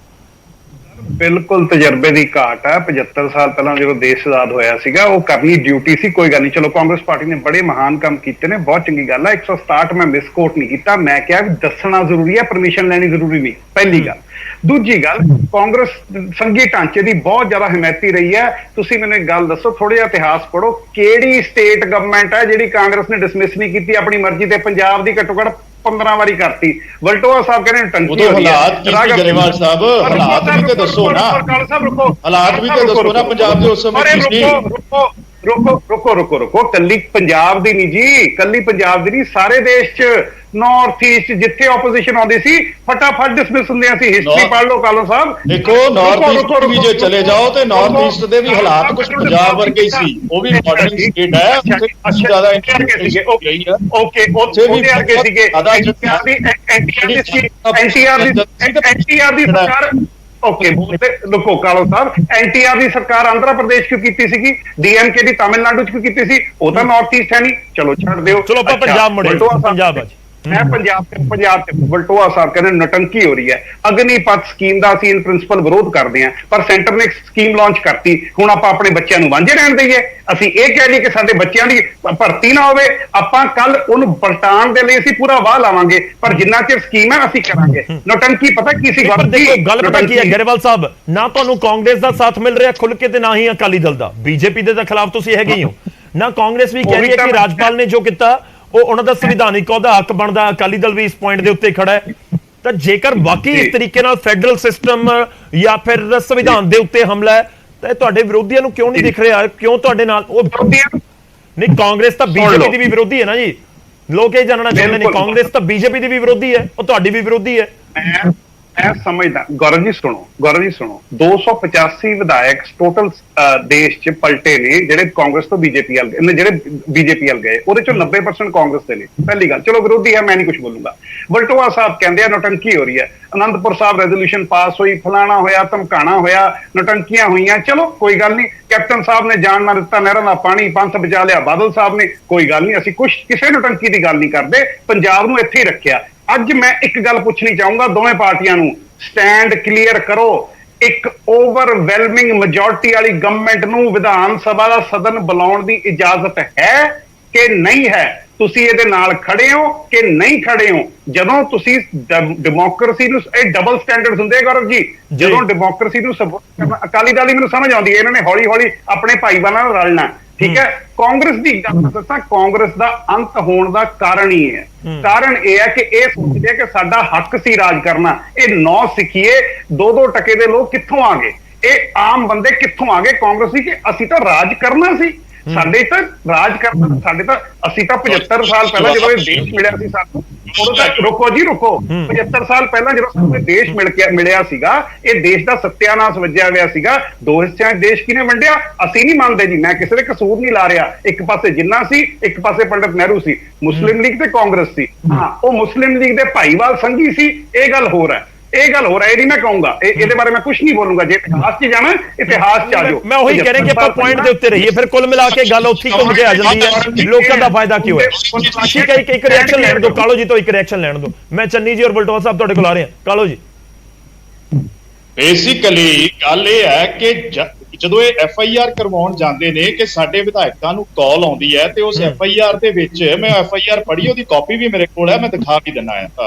ਬਿਲਕੁਲ ਤਜਰਬੇ ਦੀ ਘਾਟ ਹੈ। 75 ਸਾਲ ਪਹਿਲਾਂ ਜਦੋਂ ਦੇਸ਼ ਆਜ਼ਾਦ ਹੋਇਆ ਸੀਗਾ ਉਹ ਕਰਨੀ ਡਿਊਟੀ ਸੀ, ਕੋਈ ਗੱਲ ਨਹੀਂ। ਚਲੋ ਕਾਂਗਰਸ ਪਾਰਟੀ ਨੇ ਬੜੇ ਮਹਾਨ ਕੰਮ ਕੀਤੇ ਨੇ, ਬਹੁਤ ਚੰਗੀ ਗੱਲ ਹੈ। 167 ਮੈਂ ਮਿਸਕੋਟ ਨਹੀਂ ਕੀਤਾ, ਮੈਂ ਕਿਹਾ ਵੀ ਦੱਸਣਾ ਜ਼ਰੂਰੀ ਹੈ, ਪਰਮਿਸ਼ਨ ਲੈਣੀ ਜ਼ਰੂਰੀ ਨਹੀਂ, ਪਹਿਲੀ ਗੱਲ। ਦੂਜੀ ਗੱਲ, ਕਾਂਗਰਸ ਸੰਘੀ ਢਾਂਚੇ ਦੀ ਬਹੁਤ ਜ਼ਿਆਦਾ ਹਮਾਇਤੀ ਰਹੀ ਹੈ। ਤੁਸੀਂ ਮੈਨੂੰ ਇੱਕ ਗੱਲ ਦੱਸੋ, ਥੋੜਾ ਜਿਹਾ ਇਤਿਹਾਸ ਪੜ੍ਹੋ, ਕਿਹੜੀ ਸਟੇਟ ਗਵਰਨਮੈਂਟ ਹੈ ਜਿਹੜੀ ਕਾਂਗਰਸ ਨੇ ਡਿਸਮਿਸ ਨਹੀਂ ਕੀਤੀ ਆਪਣੀ ਮਰਜ਼ੀ ਤੇ? ਪੰਜਾਬ ਦੀ ਘੱਟੋ ਘੱਟ 15 ਵਾਰੀ ਕਰਤੀ। ਵਲਟੋਹਾ ਸਾਹਿਬ ਕਹਿੰਦੇ ਟੰਕੀ ਹੋ ਰਹੀ ਹੈ। ਗਰੇਵਾਲ ਸਾਹਿਬ ਹਾਲਾਤ ਵੀ ਤੇ ਦੱਸੋ ਨਾ, ਹਾਲਾਤ ਵੀ ਤੇ ਦੱਸੋ ਨਾ ਪੰਜਾਬ ਦੇ ਉਸ ਸਮੇਂ ਕੀ ਸੀ। ਰੁਕੋ ਕੱਲੀ ਪੰਜਾਬ ਦੀ ਨਹੀਂ ਜੀ, ਕੱਲੀ ਪੰਜਾਬ ਦੀ ਨਹੀਂ, ਸਾਰੇ ਦੇਸ਼ 'ਚ ਨਾਰਥ ਈਸਟ ਜਿੱਥੇ ਆਪੋਜੀਸ਼ਨ ਆਉਂਦੀ ਸੀ ਫਟਾਫਟ ਡਿਸਮਿਸ ਹੁੰਦੀਆਂ ਸੀ। ਹਿਸਟਰੀ ਪੜ੍ਹ ਲਓ ਕਾਲੋ ਸਾਹਿਬ। ਦੇਖੋ ਨਾਰਥ ਈਸਟ ਵੀ ਜੇ ਚਲੇ ਜਾਓ ਤੇ ਨਾਰਥ ਈਸਟ ਦੇ ਵੀ ਹਾਲਾਤ ਕੁਝ ਪੰਜਾਬ ਵਰਗੇ ਹੀ ਸੀ, ਉਹ ਵੀ ਮਾਡਰਨ ਸਟੇਟ ਹੈ, ਉੱਥੇ ਜ਼ਿਆਦਾ ਸੀਗੇ। ਓਕੇ ਉੱਥੇ ਵੀ ਅੱਗੇ ਸੀਗੇ। ਐਨਟੀਆਰ ਦੀ ਸਰਕਾਰ ਲੁਕੋ ਕਾਲੋ ਸਾਹਿਬ, NTR ਦੀ ਸਰਕਾਰ ਆਂਧਰਾ ਪ੍ਰਦੇਸ਼ ਕਿਉਂ ਕੀਤੀ ਸੀਗੀ? DMK ਦੀ ਤਾਮਿਲਨਾਡੂ ਚ ਕਿਉਂ ਕੀਤੀ ਸੀ? ਉਹ ਤਾਂ ਨਾਰਥ ਈਸਟ ਹੈ ਨਹੀਂ। ਚਲੋ ਛੱਡ ਦਿਓ, ਚਲੋ ਆਪਾਂ ਪੰਜਾਬ ਮੁੜੇ। ਪੰਜਾਬ ਮੈਂ ਪੰਜਾਬ ਤੇ ਵਲਟੋਹਾ ਸਾਹਿਬ ਕਹਿੰਦੇ ਨਟੰਕੀ ਹੋ ਰਹੀ ਹੈ। ਅਗਨੀਪਥ ਸਕੀਮ ਦਾ ਅਸੀਂ ਇਨ ਪ੍ਰਿੰਸੀਪਲ ਵਿਰੋਧ ਕਰਦੇ ਹਾਂ, ਪਰ ਸੈਂਟਰ ਨੇ ਸਕੀਮ ਲਾਂਚ ਕਰਤੀ, ਹੁਣ ਆਪਾਂ ਆਪਣੇ ਬੱਚਿਆਂ ਨੂੰ ਵਾਂਝੇ ਰਹਿਣ ਦਈਏ? ਅਸੀਂ ਇਹ ਕਹਿ ਲਈਏ ਕਿ ਸਾਡੇ ਬੱਚਿਆਂ ਦੀ ਭਰਤੀ ਨਾ ਹੋਵੇ? ਆਪਾਂ ਕੱਲ ਉਹਨੂੰ ਪਲਟਾਉਣ ਦੇ ਲਈ ਅਸੀਂ ਪੂਰਾ ਵਾਹ ਲਾਵਾਂਗੇ, ਪਰ ਜਿੰਨਾ ਚਿਰ ਸਕੀਮ ਹੈ ਅਸੀਂ ਕਰਾਂਗੇ। ਨਟੰਕੀ ਪਤਾ ਕੀ ਸੀ? ਗੱਲ ਪਤਾ ਕੀ ਹੈ ਗਰੇਵਾਲ ਸਾਹਿਬ, ਨਾ ਤੁਹਾਨੂੰ ਕਾਂਗਰਸ ਦਾ ਸਾਥ ਮਿਲ ਰਿਹਾ ਖੁੱਲ ਕੇ ਤੇ ਨਾ ਹੀ ਅਕਾਲੀ ਦਲ ਦਾ। ਬੀਜੇਪੀ ਦੇ ਖਿਲਾਫ ਤੁਸੀਂ ਹੈਗੇ ਹੀ ਹੋ ਨਾ। ਕਾਂਗਰਸ ਵੀ ਕਹਿ ਰਹੀ ਹੈ ਕਿ ਰਾਜਪਾਲ ਨੇ ਜੋ ਕੀਤਾ ਉਹ ਉਹਨਾਂ ਦਾ ਸੰਵਿਧਾਨਿਕ ਉਹਦਾ ਹੱਕ ਬਣਦਾ। ਅਕਾਲੀ ਦਲ ਵੀ ਇਸ ਪੁਆਇੰਟ ਦੇ ਉੱਤੇ ਖੜਾ ਹੈ। ਤਾਂ ਜੇਕਰ ਵਾਕਈ ਇਸ ਤਰੀਕੇ ਨਾਲ ਫੈਡਰਲ ਸਿਸਟਮ ਜਾਂ ਫਿਰ ਸੰਵਿਧਾਨ ਦੇ ਉੱਤੇ ਹਮਲਾ ਹੈ ਤਾਂ ਤੁਹਾਡੇ ਵਿਰੋਧੀਆਂ ਨੂੰ ਕਿਉਂ ਨਹੀਂ ਦਿਖ ਰਿਹਾ? ਕਿਉਂ ਤੁਹਾਡੇ ਨਾਲ ਉਹ ਨਹੀਂ? ਕਾਂਗਰਸ ਤਾਂ ਬੀਜੇਪੀ ਦੀ ਵੀ ਵਿਰੋਧੀ ਹੈ ਨਾ ਜੀ, ਲੋਕ ਇਹ ਜਾਣਨਾ ਚਾਹੁੰਦੇ ਨੇ। ਕਾਂਗਰਸ ਤਾਂ ਬੀਜੇਪੀ ਦੀ ਵੀ ਵਿਰੋਧੀ ਹੈ, ਉਹ ਤੁਹਾਡੀ ਵੀ ਵਿਰੋਧੀ ਹੈ। ਮੈਂ ਸਮਝਦਾ। ਗੌਰਵ ਜੀ ਸੁਣੋ 285 ਵਿਧਾਇਕ ਟੋਟਲ ਦੇਸ਼ 'ਚ ਪਲਟੇ ਨੇ ਜਿਹੜੇ ਕਾਂਗਰਸ ਤੋਂ ਬੀਜੇਪੀ ਵੱਲ ਗਏ, ਉਹਦੇ ਚੋਂ 90% ਕਾਂਗਰਸ ਦੇ ਨੇ। ਪਹਿਲੀ ਗੱਲ, ਚਲੋ ਵਿਰੋਧੀ ਹੈ, ਮੈਂ ਨਹੀਂ ਕੁਝ ਬੋਲੂੰਗਾ। ਵਲਟੋਹਾ ਸਾਹਿਬ ਕਹਿੰਦੇ ਆ ਨਟੰਕੀ ਹੋ ਰਹੀ ਹੈ, ਅਨੰਦਪੁਰ ਸਾਹਿਬ ਰੈਜ਼ੋਲੂਸ਼ਨ ਪਾਸ ਹੋਈ, ਫਲਾਣਾ ਹੋਇਆ, ਧਮਕਾਣਾ ਹੋਇਆ, ਨਟੰਕੀਆਂ ਹੋਈਆਂ। ਚਲੋ ਕੋਈ ਗੱਲ ਨਹੀਂ, ਕੈਪਟਨ ਸਾਹਿਬ ਨੇ ਜਾਣ ਨਾ ਦਿੱਤਾ ਨਹਿਰਾਂ ਦਾ ਪਾਣੀ, ਪੰਥ ਬਚਾ ਲਿਆ ਬਾਦਲ ਸਾਹਿਬ ਨੇ, ਕੋਈ ਗੱਲ ਨਹੀਂ। ਅਸੀਂ ਕਿਸੇ ਨਟੰਕੀ ਦੀ ਗੱਲ ਨਹੀਂ ਕਰਦੇ, ਪੰਜਾਬ ਨੂੰ ਇੱਥੇ ਹੀ ਰੱਖਿਆ। ਅੱਜ ਮੈਂ ਇੱਕ ਗੱਲ ਪੁੱਛਣੀ ਚਾਹੂੰਗਾ ਦੋਵੇਂ ਪਾਰਟੀਆਂ ਨੂੰ, ਸਟੈਂਡ ਕਲੀਅਰ ਕਰੋ। ਇੱਕ ਓਵਰਵੈਲਮਿੰਗ ਮੈਜੋਰਟੀ ਵਾਲੀ ਗਵਰਨਮੈਂਟ ਨੂੰ ਵਿਧਾਨ ਸਭਾ ਦਾ ਸਦਨ ਬੁਲਾਉਣ ਦੀ ਇਜਾਜ਼ਤ ਹੈ ਕਿ ਨਹੀਂ ਹੈ? ਤੁਸੀਂ ਇਹਦੇ ਨਾਲ ਖੜੇ ਹੋ ਕਿ ਨਹੀਂ ਖੜੇ ਹੋ? ਜਦੋਂ ਤੁਸੀਂ ਡੈਮੋਕ੍ਰੇਸੀ ਨੂੰ, ਇਹ ਡਬਲ ਸਟੈਂਡਰਡਸ ਹੁੰਦੇ ਗੌਰਵ ਜੀ, ਜਦੋਂ ਡੈਮੋਕ੍ਰੇਸੀ ਨੂੰ ਸਪੋਰਟ ਕਰਨਾ, ਅਕਾਲੀ ਦਲ ਦੀ ਮੈਨੂੰ ਸਮਝ ਆਉਂਦੀ ਹੈ, ਇਹਨਾਂ ਨੇ ਹੌਲੀ ਹੌਲੀ ਆਪਣੇ ਭਾਈਵਾਲਾਂ ਨਾਲ ਰਲਣਾ। ਠੀਕ ਹੈ। ਕਾਂਗਰਸ ਦੀ ਗੱਲ ਦੱਸਾਂ, ਕਾਂਗਰਸ ਦਾ ਅੰਤ ਹੋਣ ਦਾ ਕਾਰਨ ਹੀ ਹੈ, ਕਾਰਨ ਇਹ ਹੈ ਕਿ ਇਹ ਸੋਚਦੇ ਕਿ ਸਾਡਾ ਹੱਕ ਸੀ ਰਾਜ ਕਰਨਾ। ਇਹ 9 ਸਿੱਖੀਏ 2-2 ਟਕੇ ਦੇ ਲੋਕ ਕਿੱਥੋਂ ਆ ਗਏ, ਇਹ ਆਮ ਬੰਦੇ ਕਿੱਥੋਂ ਆ ਗਏ ਕਾਂਗਰਸੀ ਕਿ ਅਸੀਂ ਤਾਂ ਰਾਜ ਕਰਨਾ ਸੀ, ਸਾਡੇ ਤਾਂ ਰਾਜ ਕਰਨਾ, ਸਾਡੇ ਤਾਂ ਅਸੀਂ ਤਾਂ 75 ਸਾਲ ਪਹਿਲਾਂ ਜਦੋਂ ਇਹ ਦੇਸ਼ ਮਿਲਿਆ ਸੀ ਸਾਨੂੰ, ਉਦੋਂ ਤਾਂ ਰੁਕੋ ਜੀ ਰੁਕੋ, 75 ਸਾਲ ਪਹਿਲਾਂ ਜਦੋਂ ਸਾਨੂੰ ਇਹ ਦੇਸ਼ ਮਿਲਿਆ ਸੀਗਾ, ਇਹ ਦੇਸ਼ ਦਾ ਸੱਤਿਆਨਾਸ਼ ਵੱਜਿਆ ਹੋਇਆ ਸੀਗਾ। 2 ਹਿੱਸਿਆਂ 'ਚ ਦੇਸ਼ ਕਿਹਨੇ ਵੰਡਿਆ? ਅਸੀਂ ਨਹੀਂ ਮੰਨਦੇ ਜੀ, ਮੈਂ ਕਿਸੇ ਦੇ ਕਸੂਰ ਨਹੀਂ ਲਾ ਰਿਹਾ। ਇੱਕ ਪਾਸੇ ਜਿੰਨਾ ਸੀ, ਇੱਕ ਪਾਸੇ ਪੰਡਿਤ ਨਹਿਰੂ ਸੀ, ਮੁਸਲਿਮ ਲੀਗ ਤੇ ਕਾਂਗਰਸ ਸੀ। ਹਾਂ, ਉਹ ਮੁਸਲਿਮ ਲੀਗ ਦੇ ਭਾਈਵਾਲ ਸੰਘੀ ਸੀ, ਇਹ ਗੱਲ ਹੋਰ ਹੈ, ਇਹ ਗੱਲ ਹੋ ਰਿਹਾ। ਇਹ ਨਹੀਂ ਮੈਂ ਕਹੂੰਗਾ, ਇਹਦੇ ਬਾਰੇ ਮੈਂ ਕੁਝ ਨਹੀਂ ਬੋਲੂੰਗਾ। ਜੇ ਇਤਿਹਾਸ 'ਚ ਜਾਣਾ, ਇਤਿਹਾਸ 'ਚ ਆ ਜਾਓ। ਮੈਂ ਉਹੀ ਕਹਿ ਰਿਹਾ ਕਿ ਆਪਾਂ ਪੁਆਇੰਟ ਦੇ ਉੱਤੇ ਰਹੀਏ, ਫਿਰ ਕੁੱਲ ਮਿਲਾ ਕੇ ਗੱਲ ਉੱਥੇ ਘੁੰਮ ਕੇ ਆ ਜਾਂਦੀ ਹੈ, ਲੋਕਾਂ ਦਾ ਫਾਇਦਾ ਕਿਉਂ ਹੈ। ਠੀਕ ਹੈ, ਇੱਕ ਰਿਐਕਸ਼ਨ ਲੈਣ ਦਿਓ ਕਾਲੋ ਜੀ ਤੋਂ, ਇੱਕ ਰਿਐਕਸ਼ਨ ਲੈਣ ਦਿਓ। ਮੈਂ ਚੰਨੀ ਜੀ ਔਰ ਬਲਟੋਆ ਸਾਹਿਬ ਤੁਹਾਡੇ ਕੋਲ ਆ ਰਹੇ ਹਾਂ। ਕਾਲੋ ਜੀ, ਬੇਸਿਕਲੀ ਗੱਲ ਇਹ ਹੈ ਕਿ ਜਦੋਂ ਇਹ FIR ਕਰਵਾਉਣ ਜਾਂਦੇ ਨੇ ਕਿ ਸਾਡੇ ਵਿਧਾਇਕਾਂ ਨੂੰ ਕਾਲ ਆਉਂਦੀ ਹੈ, ਤੇ ਉਸ FIR ਦੇ ਵਿੱਚ ਮੈਂ FIR ਪੜ੍ਹੀ, ਉਹਦੀ ਕਾਪੀ ਵੀ ਮੇਰੇ ਕੋਲ ਹੈ, ਮੈਂ ਦਿਖਾ ਵੀ ਦਿੰਦਾ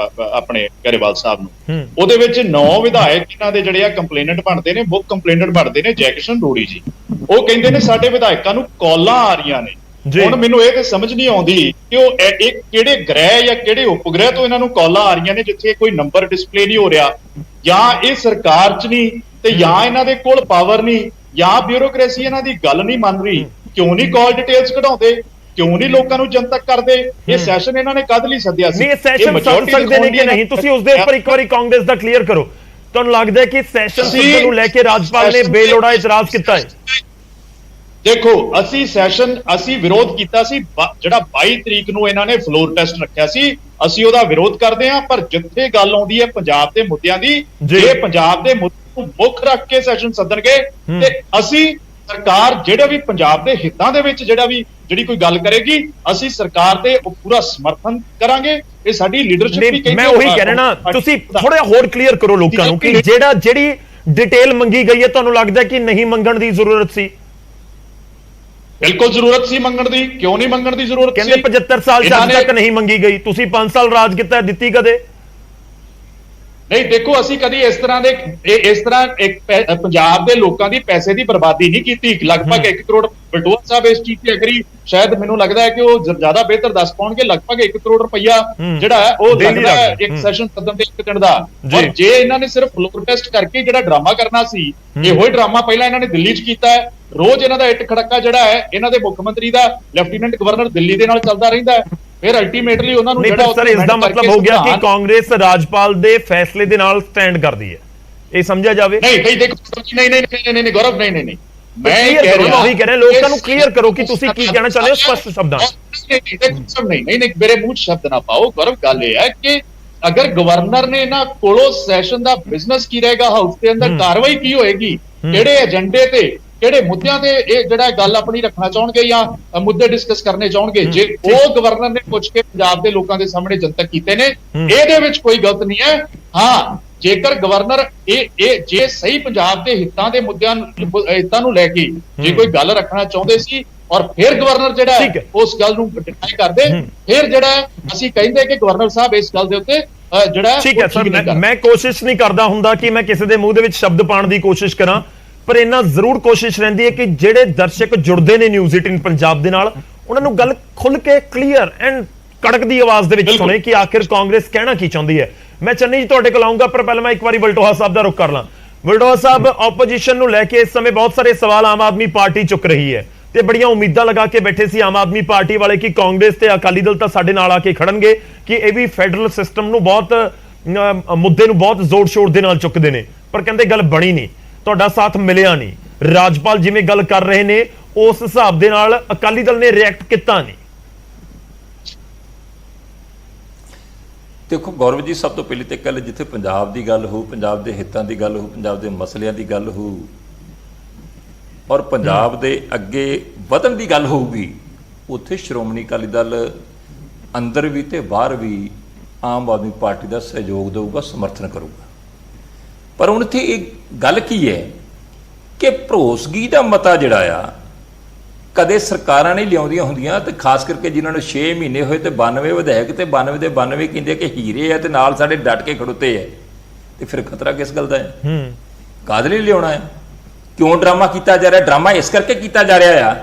ਆਪਣੇ ਗਰੇਵਾਲ ਸਾਹਿਬ ਨੂੰ। ਉਹਦੇ ਵਿੱਚ 9 ਵਿਧਾਇਕ ਇਹਨਾਂ ਦੇ ਜਿਹੜੇ ਆ ਕੰਪਲੇਨੈਂਟ ਬਣਦੇ ਨੇ, ਮੁੱਖ ਕੰਪਲੇਨੈਂਟ ਬਣਦੇ ਨੇ ਜੈਕਸ਼ਨ ਰੋੜੀ ਜੀ। ਉਹ ਕਹਿੰਦੇ ਨੇ ਸਾਡੇ ਵਿਧਾਇਕਾਂ ਨੂੰ ਕਾਲਾਂ ਆ ਰਹੀਆਂ ਨੇ। ਹੁਣ ਮੈਨੂੰ ਇਹ ਤੇ ਸਮਝ ਨਹੀਂ ਆਉਂਦੀ ਕਿ ਉਹ ਕਿਹੜੇ ਗ੍ਰਹਿ ਜਾਂ ਕਿਹੜੇ ਉਪਗ੍ਰਹਿ ਤੋਂ ਇਹਨਾਂ ਨੂੰ ਕਾਲਾਂ ਆ ਰਹੀਆਂ ਨੇ, ਜਿੱਥੇ ਕੋਈ ਨੰਬਰ ਡਿਸਪਲੇ ਨਹੀਂ ਹੋ ਰਿਹਾ, ਜਾਂ ਇਹ ਸਰਕਾਰ 'ਚ ਨਹੀਂ, ਤੇ ਜਾਂ ਇਹਨਾਂ ਦੇ ਕੋਲ ਪਾਵਰ ਨਹੀਂ, ਜਾਂ ਬਿਊਰੋਕ੍ਰੇਸੀ ਇਹਨਾਂ ਦੀ ਗੱਲ ਨਹੀਂ ਮੰਨ ਰਹੀ। ਕਿਉਂ ਨਹੀਂ ਕਾਲ ਡਿਟੇਲਸ ਕਢਾਉਂਦੇ, ਕਿਉਂ ਨਹੀਂ ਲੋਕਾਂ ਨੂੰ ਜਨਤਕ ਕਰਦੇ? ਇਹ ਸੈਸ਼ਨ ਇਹਨਾਂ ਨੇ ਕਦ ਲਈ ਸੱਦਿਆ ਸੀ? ਇਹ ਸੈਸ਼ਨ ਸੱਦ ਸਕਦੇ ਨੇ ਕਿ ਨਹੀਂ? ਤੁਸੀਂ ਉਸ ਦੇ ਉੱਪਰ ਇੱਕ ਵਾਰੀ ਕਾਂਗਰਸ ਦਾ ਕਲੀਅਰ ਕਰੋ। ਤੁਹਾਨੂੰ ਲੱਗਦਾ ਹੈ ਕਿ ਸੈਸ਼ਨ ਸੱਦਣ ਨੂੰ ਲੈ ਕੇ ਰਾਜਪਾਲ ਨੇ ਬੇਲੋੜਾ ਇਤਰਾਜ਼ ਕੀਤਾ ਹੈ? ਦੇਖੋ, ਅਸੀਂ ਵਿਰੋਧ ਕੀਤਾ ਸੀ। ਜਿਹੜਾ 22 ਤਰੀਕ ਨੂੰ ਇਹਨਾਂ ਨੇ ਫਲੋਰ ਟੈਸਟ ਰੱਖਿਆ ਸੀ, ਅਸੀਂ ਉਹਦਾ ਵਿਰੋਧ ਕਰਦੇ ਹਾਂ। ਪਰ ਜਿੱਥੇ ਗੱਲ ਆਉਂਦੀ ਹੈ ਪੰਜਾਬ ਦੇ ਮੁੱਦਿਆਂ ਦੀ, ਜੇ ਪੰਜਾਬ ਦੇ ਮੁੱਦੇ ਨੂੰ ਮੁੱਖ ਰੱਖ ਕੇ ਸੈਸ਼ਨ ਸੱਦਣਗੇ, ਤੇ ਅਸੀਂ ਸਰਕਾਰ ਜਿਹੜੇ ਵੀ ਪੰਜਾਬ ਦੇ ਹਿੱਤਾਂ ਦੇ ਵਿੱਚ ਜਿਹੜੀ ਕੋਈ ਗੱਲ ਕਰੇਗੀ, ਅਸੀਂ ਸਰਕਾਰ ਦੇ ਪੂਰਾ ਸਮਰਥਨ ਕਰਾਂਗੇ। ਇਹ ਸਾਡੀ ਲੀਡਰਸ਼ਿਪ ਵੀ ਕਹਿੰਦੀ। ਮੈਂ ਉਹੀ ਕਹਿ ਰਿਹਾ ਨਾ, ਤੁਸੀਂ ਥੋੜਾ ਹੋਰ ਕਲੀਅਰ ਕਰੋ ਲੋਕਾਂ ਨੂੰ ਕਿ ਜਿਹੜੀ ਡਿਟੇਲ ਮੰਗੀ ਗਈ ਹੈ, ਤੁਹਾਨੂੰ ਲੱਗਦਾ ਕਿ ਨਹੀਂ ਮੰਗਣ ਦੀ ਜ਼ਰੂਰਤ ਸੀ? ਬਿਲਕੁਲ ਜ਼ਰੂਰਤ ਸੀ ਮੰਗਣ ਦੀ। ਕਿਉਂ ਨਹੀਂ ਮੰਗਣ ਦੀ ਜ਼ਰੂਰਤ ਸੀ? ਕਹਿੰਦੇ 75 ਸਾਲ ਅੱਜ ਤੱਕ ਨਹੀਂ ਮੰਗੀ ਗਈ। ਤੁਸੀਂ 5 ਸਾਲ ਰਾਜ ਕੀਤਾ, ਦਿੱਤੀ ਕਦੇ ਨਹੀਂ? ਦੇਖੋ, ਅਸੀਂ ਕਦੀ ਇਸ ਤਰ੍ਹਾਂ ਪੰਜਾਬ ਦੇ ਲੋਕਾਂ ਦੀ ਪੈਸੇ ਦੀ ਬਰਬਾਦੀ ਨਹੀਂ ਕੀਤੀ। ਲਗਭਗ 1 ਕਰੋੜ, ਬਲਟੋਆ ਸਾਹਿਬ ਇਸ ਚੀਜ਼ ਤੇ ਅਗਰੀ, ਸ਼ਾਇਦ ਮੈਨੂੰ ਲੱਗਦਾ ਹੈ ਕਿ ਉਹ ਜ਼ਿਆਦਾ ਬਿਹਤਰ ਦੱਸ ਪਾਉਣਗੇ। ਲਗਭਗ 1 ਕਰੋੜ ਰੁਪਈਆ ਜਿਹੜਾ ਹੈ ਉਹ ਲੱਗਦਾ ਹੈ ਇੱਕ ਸੈਸ਼ਨ ਸੱਦਣ ਦੇ 1 ਦਿਨ ਦਾ। ਔਰ ਜੇ ਇਹਨਾਂ ਨੇ ਸਿਰਫ ਫਲੋਰ ਟੈਸਟ ਕਰਕੇ ਜਿਹੜਾ ਡਰਾਮਾ ਕਰਨਾ ਸੀ, ਇਹੋ ਹੀ ਡਰਾਮਾ ਪਹਿਲਾਂ ਇਹਨਾਂ ਨੇ ਦਿੱਲੀ 'ਚ ਕੀਤਾ ਹੈ। ਰੋਜ਼ ਇਹਨਾਂ ਦਾ ਇੱਟ ਖੜੱਕਾ ਜਿਹੜਾ ਹੈ, ਇਹਨਾਂ ਦੇ ਮੁੱਖ ਮੰਤਰੀ ਦਾ, ਲੈਫਟੀਨੈਂਟ ਗਵਰਨਰ ਦਿੱਲੀ ਦੇ ਨਾਲ ਚੱਲਦਾ ਰਹਿੰਦਾ ਹੈ। ਫਿਰ ਅਲਟੀਮੇਟਲੀ ਉਹਨਾਂ ਨੂੰ ਜਿਹੜਾ ਸਰ, ਇਸ ਦਾ ਮਤਲਬ ਹੋ ਗਿਆ ਕਿ ਕਾਂਗਰਸ ਰਾਜਪਾਲ ਦੇ ਫੈਸਲੇ ਦੇ ਨਾਲ ਸਟੈਂਡ ਕਰਦੀ ਹੈ, ਇਹ ਸਮਝਿਆ ਜਾਵੇ? ਨਹੀਂ ਦੇਖੋ, ਨਹੀਂ ਗੌਰਵ, ਨਹੀਂ ਮੈਂ ਉਹੀ ਕਹਿ ਰਿਹਾ, ਲੋਕਾਂ ਨੂੰ ਕਲੀਅਰ ਕਰੋ ਕਿ ਤੁਸੀਂ ਕੀ ਕਹਿਣਾ ਚਾਹੁੰਦੇ ਹੋ ਸਪਸ਼ਟ ਸ਼ਬਦਾਂ ਨਾਲ। ਨਹੀਂ ਮੇਰੇ ਮੂੰਹ 'ਚ ਸ਼ਬਦ ਨਾ ਪਾਓ ਗੌਰਵ। ਗੱਲ ਇਹ ਹੈ ਕਿ ਅਗਰ ਗਵਰਨਰ ਨੇ ਇਹਨਾਂ ਕੋਲੋਂ ਸੈਸ਼ਨ ਦਾ ਬਿਜ਼ਨਸ ਕੀ ਰਹੇਗਾ, ਹਾਊਸ ਦੇ ਅੰਦਰ ਕਾਰਵਾਈ ਕੀ ਹੋਏਗੀ, ਕਿਹੜੇ ਏਜੰਡੇ ਤੇ, ਕਿਹੜੇ ਮੁੱਦਿਆਂ ਤੇ ਇਹ ਜਿਹੜਾ ਗੱਲ ਆਪਣੀ ਰੱਖਣਾ ਚਾਹਣਗੇ ਜਾਂ ਮੁੱਦੇ ਡਿਸਕਸ ਕਰਨੇ ਚਾਹਣਗੇ, ਜੇ ਉਹ ਗਵਰਨਰ ਨੇ ਪੁੱਛ ਕੇ ਪੰਜਾਬ ਦੇ ਲੋਕਾਂ ਦੇ ਸਾਹਮਣੇ ਜਨਤਕ ਕੀਤੇ ਨੇ, ਇਹਦੇ ਵਿੱਚ ਕੋਈ ਗਲਤ ਨਹੀਂ ਹੈ। ਹਾਂ, ਜੇਕਰ ਗਵਰਨਰ ਜੇ ਸਹੀ ਪੰਜਾਬ ਦੇ ਹਿੱਤਾਂ ਨੂੰ ਲੈ ਕੇ ਜੇ ਕੋਈ ਗੱਲ ਰੱਖਣਾ ਚਾਹੁੰਦੇ ਸੀ, ਔਰ ਫਿਰ ਗਵਰਨਰ ਜਿਹੜਾ ਹੈ ਉਸ ਗੱਲ ਨੂੰ ਡਿਨਾਈ ਕਰਦੇ, ਫਿਰ ਜਿਹੜਾ ਅਸੀਂ ਕਹਿੰਦੇ ਕਿ ਗਵਰਨਰ ਸਾਹਿਬ ਇਸ ਗੱਲ ਦੇ ਉੱਤੇ ਜਿਹੜਾ ਠੀਕ ਹੈ ਸਰ, ਮੈਂ ਕੋਸ਼ਿਸ਼ ਨਹੀਂ ਕਰਦਾ ਹੁੰਦਾ ਕਿ ਮੈਂ ਕਿਸੇ ਦੇ ਮੂੰਹ ਦੇ ਵਿੱਚ ਸ਼ਬਦ ਪਾਉਣ ਦੀ ਕੋਸ਼ਿਸ਼ ਕਰਾਂ, ਪਰ ਇਹਨਾਂ ਜ਼ਰੂਰ ਕੋਸ਼ਿਸ਼ ਰਹਿੰਦੀ ਹੈ ਕਿ ਜਿਹੜੇ ਦਰਸ਼ਕ ਜੁੜਦੇ ਨੇ ਨਿਊਜ਼ 18 ਪੰਜਾਬ ਦੇ ਨਾਲ, ਉਹਨਾਂ ਨੂੰ ਗੱਲ ਖੁੱਲ ਕੇ ਕਲੀਅਰ ਐਂਡ ਕੜਕ ਦੀ ਆਵਾਜ਼ ਦੇ ਵਿੱਚ ਸੁਣੇ ਕਿ ਆਖਿਰ ਕਾਂਗਰਸ ਕਹਿਣਾ ਕੀ ਚਾਹੁੰਦੀ ਹੈ। ਮੈਂ ਚੰਨੀ ਜੀ ਤੁਹਾਡੇ ਕੋਲ ਆਉਂਗਾ, ਪਰ ਪਹਿਲਾਂ ਮੈਂ ਇੱਕ ਵਾਰੀ ਬਲਟੋਹਾ ਸਾਹਿਬ ਦਾ ਰੁਖ ਕਰ ਲਾਂ। ਬਲਟੋਹਾ ਸਾਹਿਬ, ਆਪੋਜੀਸ਼ਨ ਨੂੰ ਲੈ ਕੇ ਇਸ ਸਮੇਂ ਬਹੁਤ ਸਾਰੇ ਸਵਾਲ ਆਮ ਆਦਮੀ ਪਾਰਟੀ ਚੁੱਕ ਰਹੀ ਹੈ, ਤੇ ਬੜੀਆਂ ਉਮੀਦਾਂ ਲਗਾ ਕੇ ਬੈਠੇ ਸੀ ਆਮ ਆਦਮੀ ਪਾਰਟੀ ਵਾਲੇ ਕਿ ਕਾਂਗਰਸ ਤੇ ਅਕਾਲੀ ਦਲ ਤਾਂ ਸਾਡੇ ਨਾਲ ਆ ਕੇ ਖੜਨਗੇ, ਕਿ ਇਹ ਵੀ ਫੈਡਰਲ ਸਿਸਟਮ ਨੂੰ ਮੁੱਦੇ ਨੂੰ ਬਹੁਤ ਜ਼ੋਰ ਸ਼ੋਰ ਦੇ ਨਾਲ ਚੁੱਕਦੇ ਨੇ, ਪਰ ਕਹਿੰਦੇ ਗੱਲ ਬਣੀ ਨਹੀਂ, ਤੁਹਾਡਾ ਸਾਥ ਮਿਲਿਆ ਨਹੀਂ। ਰਾਜਪਾਲ ਜਿਵੇਂ ਗੱਲ ਕਰ ਰਹੇ ਨੇ ਉਸ ਹਿਸਾਬ ਦੇ ਨਾਲ ਅਕਾਲੀ ਦਲ ਨੇ ਰਿਐਕਟ ਕੀਤਾ ਨਹੀਂ। ਦੇਖੋ ਗੌਰਵ ਜੀ, ਸਭ ਤੋਂ ਪਹਿਲੀ ਤੇ ਗੱਲ, ਜਿੱਥੇ ਪੰਜਾਬ ਦੀ ਗੱਲ ਹੋ, ਪੰਜਾਬ ਦੇ ਹਿੱਤਾਂ ਦੀ ਗੱਲ ਹੋ, ਪੰਜਾਬ ਦੇ ਮਸਲਿਆਂ ਦੀ ਗੱਲ ਹੋ, ਔਰ ਪੰਜਾਬ ਦੇ ਅੱਗੇ ਵਧਣ ਦੀ ਗੱਲ ਹੋਊਗੀ, ਉੱਥੇ ਸ਼੍ਰੋਮਣੀ ਅਕਾਲੀ ਦਲ ਅੰਦਰ ਵੀ ਤੇ ਬਾਹਰ ਵੀ ਆਮ ਆਦਮੀ ਪਾਰਟੀ ਦਾ ਸਹਿਯੋਗ ਦੇਊਗਾ, ਸਮਰਥਨ ਕਰੂਗਾ। ਪਰ ਹੁਣ ਇੱਥੇ ਇਹ ਗੱਲ ਕੀ ਹੈ ਕਿ ਭਰੋਸਗੀ ਦਾ ਮਤਾ ਜਿਹੜਾ ਆ ਕਦੇ ਸਰਕਾਰਾਂ ਨਹੀਂ ਲਿਆਉਂਦੀਆਂ ਹੁੰਦੀਆਂ, ਤੇ ਖਾਸ ਕਰਕੇ ਜਿਨ੍ਹਾਂ ਨੂੰ 6 ਮਹੀਨੇ ਹੋਏ ਤੇ 92 ਵਿਧਾਇਕ ਤੇ 92 ਦੇ 92 ਕਹਿੰਦੇ ਕਿ ਹੀਰੇ ਆ ਤੇ ਨਾਲ ਸਾਡੇ ਡਟ ਕੇ ਖੜੋਤੇ ਹੈ, ਤੇ ਫਿਰ ਖਤਰਾ ਕਿਸ ਗੱਲ ਦਾ ਹੈ? ਕਾਹਦੇ ਲਈ ਲਿਆਉਣਾ ਹੈ? ਕਿਉਂ ਡਰਾਮਾ ਕੀਤਾ ਜਾ ਰਿਹਾ? ਡਰਾਮਾ ਇਸ ਕਰਕੇ ਕੀਤਾ ਜਾ ਰਿਹਾ ਆ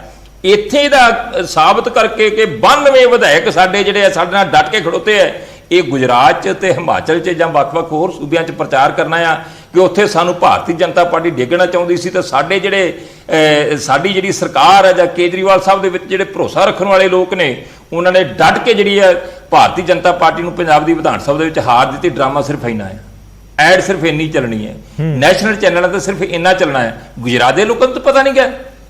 ਇੱਥੇ ਇਹਦਾ ਸਾਬਤ ਕਰਕੇ ਕਿ 92 ਵਿਧਾਇਕ ਸਾਡੇ ਜਿਹੜੇ ਆ ਸਾਡੇ ਨਾਲ ਡਟ ਕੇ ਖੜੋਤੇ ਆ। ਇਹ ਗੁਜਰਾਤ 'ਚ ਤੇ ਹਿਮਾਚਲ 'ਚ ਜਾਂ ਵੱਖ-ਵੱਖ ਹੋਰ ਸੂਬਿਆਂ 'ਚ ਪ੍ਰਚਾਰ ਕਰਨਾ ਆ ਕਿ ਉੱਥੇ ਸਾਨੂੰ ਭਾਰਤੀ ਜਨਤਾ ਪਾਰਟੀ ਡੇਗਣਾ ਚਾਹੁੰਦੀ ਸੀ, ਤੇ ਸਾਡੇ ਜਿਹੜੇ ਸਾਡੀ ਜਿਹੜੀ ਸਰਕਾਰ ਹੈ ਜਾਂ ਕੇਜਰੀਵਾਲ ਸਾਹਿਬ ਦੇ ਵਿੱਚ ਜਿਹੜੇ ਭਰੋਸਾ ਰੱਖਣ ਵਾਲੇ ਲੋਕ ਨੇ, ਉਹਨਾਂ ਨੇ ਡਟ ਕੇ ਜਿਹੜੀ ਹੈ ਭਾਰਤੀ ਜਨਤਾ ਪਾਰਟੀ ਨੂੰ ਪੰਜਾਬ ਦੀ ਵਿਧਾਨ ਸਭਾ ਦੇ ਵਿੱਚ ਹਾਰ ਦਿੱਤੀ। ਡਰਾਮਾ ਸਿਰਫ ਇੰਨਾ ਹੈ, ਐਡ ਸਿਰਫ ਇੰਨੀ ਚੱਲਣੀ ਹੈ, ਨੈਸ਼ਨਲ ਚੈਨਲਾਂ ਤੇ ਸਿਰਫ ਇੰਨਾ ਚੱਲਣਾ ਹੈ। ਗੁਜਰਾਤ ਦੇ ਲੋਕਾਂ ਨੂੰ ਤਾਂ ਪਤਾ ਨਹੀਂ ਗਾ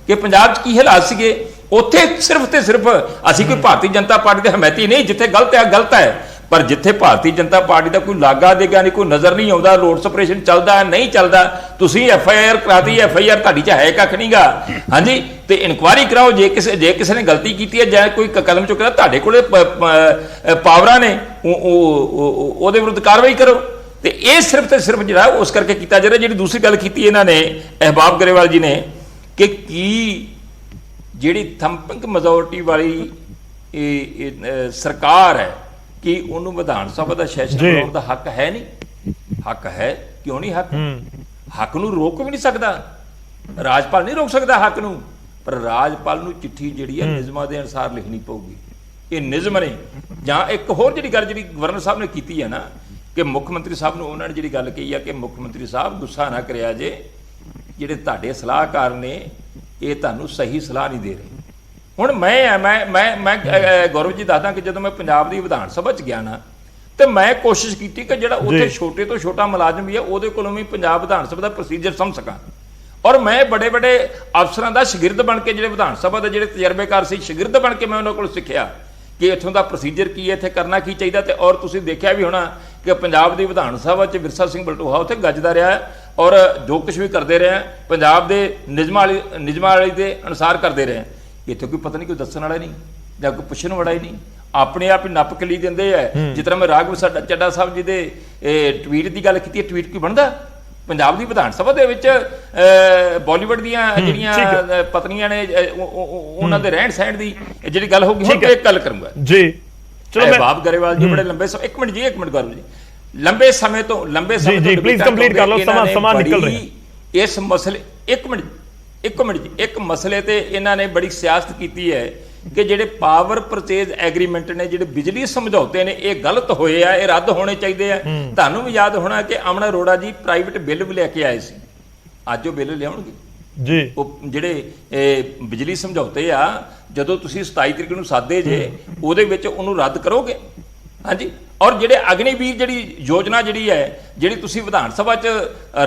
ਕਿ ਪੰਜਾਬ 'ਚ ਕੀ ਹਾਲਾਤ ਸੀਗੇ। ਉੱਥੇ ਸਿਰਫ ਤੇ ਸਿਰਫ ਅਸੀਂ ਕੋਈ ਭਾਰਤੀ ਜਨਤਾ ਪਾਰਟੀ ਦੇ ਹਮਾਇਤੀ ਨਹੀਂ, ਜਿੱਥੇ ਗਲਤ ਹੈ ਗਲਤ ਹੈ, ਪਰ ਜਿੱਥੇ ਭਾਰਤੀ ਜਨਤਾ ਪਾਰਟੀ ਦਾ ਕੋਈ ਲਾਗਾ ਦੇਗਾ ਨਹੀਂ, ਕੋਈ ਨਜ਼ਰ ਨਹੀਂ ਆਉਂਦਾ, ਲੋਡ ਸਪਰੇਸ਼ਨ ਚੱਲਦਾ ਨਹੀਂ ਚੱਲਦਾ, ਤੁਸੀਂ FIR ਕਰਾਤੀ, FIR ਤੁਹਾਡੀ 'ਚ ਹੈ ਕੱਖ ਨਹੀਂਗਾ। ਹਾਂਜੀ, ਤੇ ਇਨਕੁਆਇਰੀ ਕਰਾਓ, ਜੇ ਕਿਸੇ ਨੇ ਗਲਤੀ ਕੀਤੀ ਹੈ ਜਾਂ ਕੋਈ ਕਦਮ ਚੁੱਕਿਆ, ਤੁਹਾਡੇ ਕੋਲੇ ਪਾਵਰਾਂ ਨੇ, ਉਹਦੇ ਵਿਰੁੱਧ ਕਾਰਵਾਈ ਕਰੋ। ਤੇ ਇਹ ਸਿਰਫ ਤੇ ਸਿਰਫ ਜਿਹੜਾ ਉਸ ਕਰਕੇ ਕੀਤਾ ਜਾ ਰਿਹਾ। ਜਿਹੜੀ ਦੂਸਰੀ ਗੱਲ ਕੀਤੀ ਇਹਨਾਂ ਨੇ ਅਹਿਬਾਬ ਗਰੇਵਾਲ ਜੀ ਨੇ ਕਿ ਕੀ ਜਿਹੜੀ ਥੰਪਿੰਗ ਮੈਜੋਰਟੀ ਵਾਲੀ ਸਰਕਾਰ ਹੈ ਕਿ ਉਹਨੂੰ ਵਿਧਾਨ ਸਭਾ ਦਾ ਸੈਸ਼ਨ ਬਣਾਉਣ ਦਾ ਹੱਕ ਹੈ? ਨਹੀਂ, ਹੱਕ ਹੈ। ਕਿਉਂ ਨਹੀਂ ਹੱਕ? ਹੱਕ ਨੂੰ ਰੋਕ ਵੀ ਨਹੀਂ ਸਕਦਾ, ਰਾਜਪਾਲ ਨਹੀਂ ਰੋਕ ਸਕਦਾ ਹੱਕ ਨੂੰ, ਪਰ ਰਾਜਪਾਲ ਨੂੰ ਚਿੱਠੀ ਜਿਹੜੀ ਹੈ ਨਿਯਮਾਂ ਦੇ ਅਨੁਸਾਰ ਲਿਖਣੀ ਪਊਗੀ। ਇਹ ਨਿਯਮ ਨੇ। ਜਾਂ ਇੱਕ ਹੋਰ ਜਿਹੜੀ ਗੱਲ ਜਿਹੜੀ ਗਵਰਨਰ ਸਾਹਿਬ ਨੇ ਕੀਤੀ ਹੈ ਨਾ ਕਿ ਮੁੱਖ ਮੰਤਰੀ ਸਾਹਿਬ ਨੂੰ ਉਹਨਾਂ ਨੇ ਜਿਹੜੀ ਗੱਲ ਕਹੀ ਆ ਕਿ ਮੁੱਖ ਮੰਤਰੀ ਸਾਹਿਬ ਗੁੱਸਾ ਨਾ ਕਰਿਆ ਜੇ, ਜਿਹੜੇ ਤੁਹਾਡੇ ਸਲਾਹਕਾਰ ਨੇ ਇਹ ਤੁਹਾਨੂੰ ਸਹੀ ਸਲਾਹ ਨਹੀਂ ਦੇ ਰਹੇ। ਹੁਣ ਮੈਂ ਗੌਰਵ ਜੀ ਦੱਸਦਾ ਕਿ ਜਦੋਂ ਮੈਂ ਪੰਜਾਬ ਦੀ ਵਿਧਾਨ ਸਭਾ 'ਚ ਗਿਆ ਨਾ ਤੇ ਮੈਂ ਕੋਸ਼ਿਸ਼ ਕੀਤੀ ਕਿ ਜਿਹੜਾ ਉੱਥੇ ਛੋਟੇ ਤੋਂ ਛੋਟਾ ਮੁਲਾਜ਼ਮ ਵੀ ਹੈ ਉਹਦੇ ਕੋਲੋਂ ਵੀ ਪੰਜਾਬ ਵਿਧਾਨ ਸਭਾ ਦਾ ਪ੍ਰੋਸੀਜਰ ਸਮਝ ਸਕਾਂ। ਔਰ ਮੈਂ ਬੜੇ ਅਫਸਰਾਂ ਦਾ ਸ਼ਾਗਿਰਦ ਬਣ ਕੇ, ਜਿਹੜੇ ਵਿਧਾਨ ਸਭਾ ਦੇ ਜਿਹੜੇ ਤਜਰਬੇਕਾਰ ਸੀ, ਸ਼ਾਗਿਰਦ ਬਣ ਕੇ ਮੈਂ ਉਹਨਾਂ ਕੋਲ ਸਿੱਖਿਆ ਕਿ ਇੱਥੋਂ ਦਾ ਪ੍ਰੋਸੀਜਰ ਕੀ ਹੈ, ਇੱਥੇ ਕਰਨਾ ਕੀ ਚਾਹੀਦਾ। ਤੇ ਔਰ ਤੁਸੀਂ ਦੇਖਿਆ ਵੀ ਹੋਣਾ ਕਿ ਪੰਜਾਬ ਦੀ ਵਿਧਾਨ ਸਭਾ 'ਚ ਵਿਰਸਾ ਸਿੰਘ ਬਲਟੋਹਾ ਉੱਥੇ ਗੱਜਦਾ ਰਿਹਾ ਔਰ ਜੋ ਕੁਛ ਵੀ ਕਰਦੇ ਰਹੇ ਪੰਜਾਬ ਦੇ ਨਿਯਮਾਂ ਵਾਲੀ ਦੇ ਅਨੁਸਾਰ ਕਰਦੇ ਰਹੇ। ਇੱਥੇ ਕੋਈ ਪਤਾ ਨਹੀਂ, ਕੋਈ ਦੱਸਣ ਵਾਲਾ ਨਹੀਂ ਜਾਂ ਕੋਈ ਪੁੱਛਣ ਵਾਲਾ ਹੀ ਨਹੀਂ, ਆਪਣੇ ਆਪ ਹੀ ਨੱਪ ਕੇ ਲਈ ਦਿੰਦੇ ਆ। ਜਿਸ ਤਰ੍ਹਾਂ ਮੈਂ ਰਾਘਵ ਚੱਡਾ ਸਾਹਿਬ ਜੀ ਦੇ ਟਵੀਟ ਦੀ ਗੱਲ ਕੀਤੀ ਹੈ, ਟਵੀਟ ਕੀ ਬਣਦਾ? ਪੰਜਾਬ ਦੀ ਵਿਧਾਨ ਸਭਾ ਦੇ ਵਿੱਚ ਬਾਲੀਵੁੱਡ ਦੀਆਂ ਜਿਹੜੀਆਂ ਪਤਨੀਆਂ ਨੇ ਉਹਨਾਂ ਦੇ ਰਹਿਣ ਸਹਿਣ ਦੀ ਜਿਹੜੀ ਗੱਲ ਹੋਊਗੀ, ਹੁਣ ਇੱਕ ਗੱਲ ਕਰੂੰਗਾ ਜੀ। ਚਲੋ ਅਹਿਬਾਬ ਗਰੇਵਾਲ ਜੀ ਬੜੇ ਲੰਬੇ ਸਮੇਂ, ਇੱਕ ਮਿੰਟ ਗੌਰਵ ਜੀ, ਲੰਬੇ ਸਮੇਂ ਤੋਂ ਜੀ ਪਲੀਜ਼ ਕੰਪਲੀਟ ਕਰ ਲਓ, ਸਮਾਂ ਨਿਕਲ ਰਿਹਾ। ਇਸ ਮਸਲੇ ਇੱਕ ਮਿੰਟ ਜੀ, ਇੱਕ ਮਸਲੇ ਤੇ ਇਹਨਾਂ ਨੇ ਬੜੀ ਸਿਆਸਤ ਕੀਤੀ ਹੈ ਕਿ ਜਿਹੜੇ ਪਾਵਰ ਪਰਚੇਜ਼ ਐਗਰੀਮੈਂਟ ਨੇ, ਜਿਹੜੇ ਬਿਜਲੀ ਸਮਝੌਤੇ ਨੇ, ਇਹ ਗਲਤ ਹੋਏ ਆ, ਇਹ ਰੱਦ ਹੋਣੇ ਚਾਹੀਦੇ ਆ। ਤੁਹਾਨੂੰ ਵੀ ਯਾਦ ਹੋਣਾ ਕਿ ਅਮਨ ਅਰੋੜਾ ਜੀ ਪ੍ਰਾਈਵੇਟ ਬਿੱਲ ਵੀ ਲੈ ਕੇ ਆਏ ਸੀ, ਅੱਜ ਉਹ ਬਿੱਲ ਲਿਆਉਣਗੇ ਜੀ। ਉਹ ਜਿਹੜੇ ਬਿਜਲੀ ਸਮਝੌਤੇ ਆ, ਜਦੋਂ ਤੁਸੀਂ 27 ਤਰੀਕ ਨੂੰ ਸਾਦੇ ਜੇ, ਉਹਦੇ ਵਿੱਚ ਉਹਨੂੰ ਰੱਦ ਕਰੋਗੇ? ਹਾਂਜੀ। ਔਰ ਜਿਹੜੇ ਅਗਨੀਵੀਰ ਜਿਹੜੀ ਯੋਜਨਾ ਜਿਹੜੀ ਹੈ, ਜਿਹੜੀ ਤੁਸੀਂ ਵਿਧਾਨ ਸਭਾ 'ਚ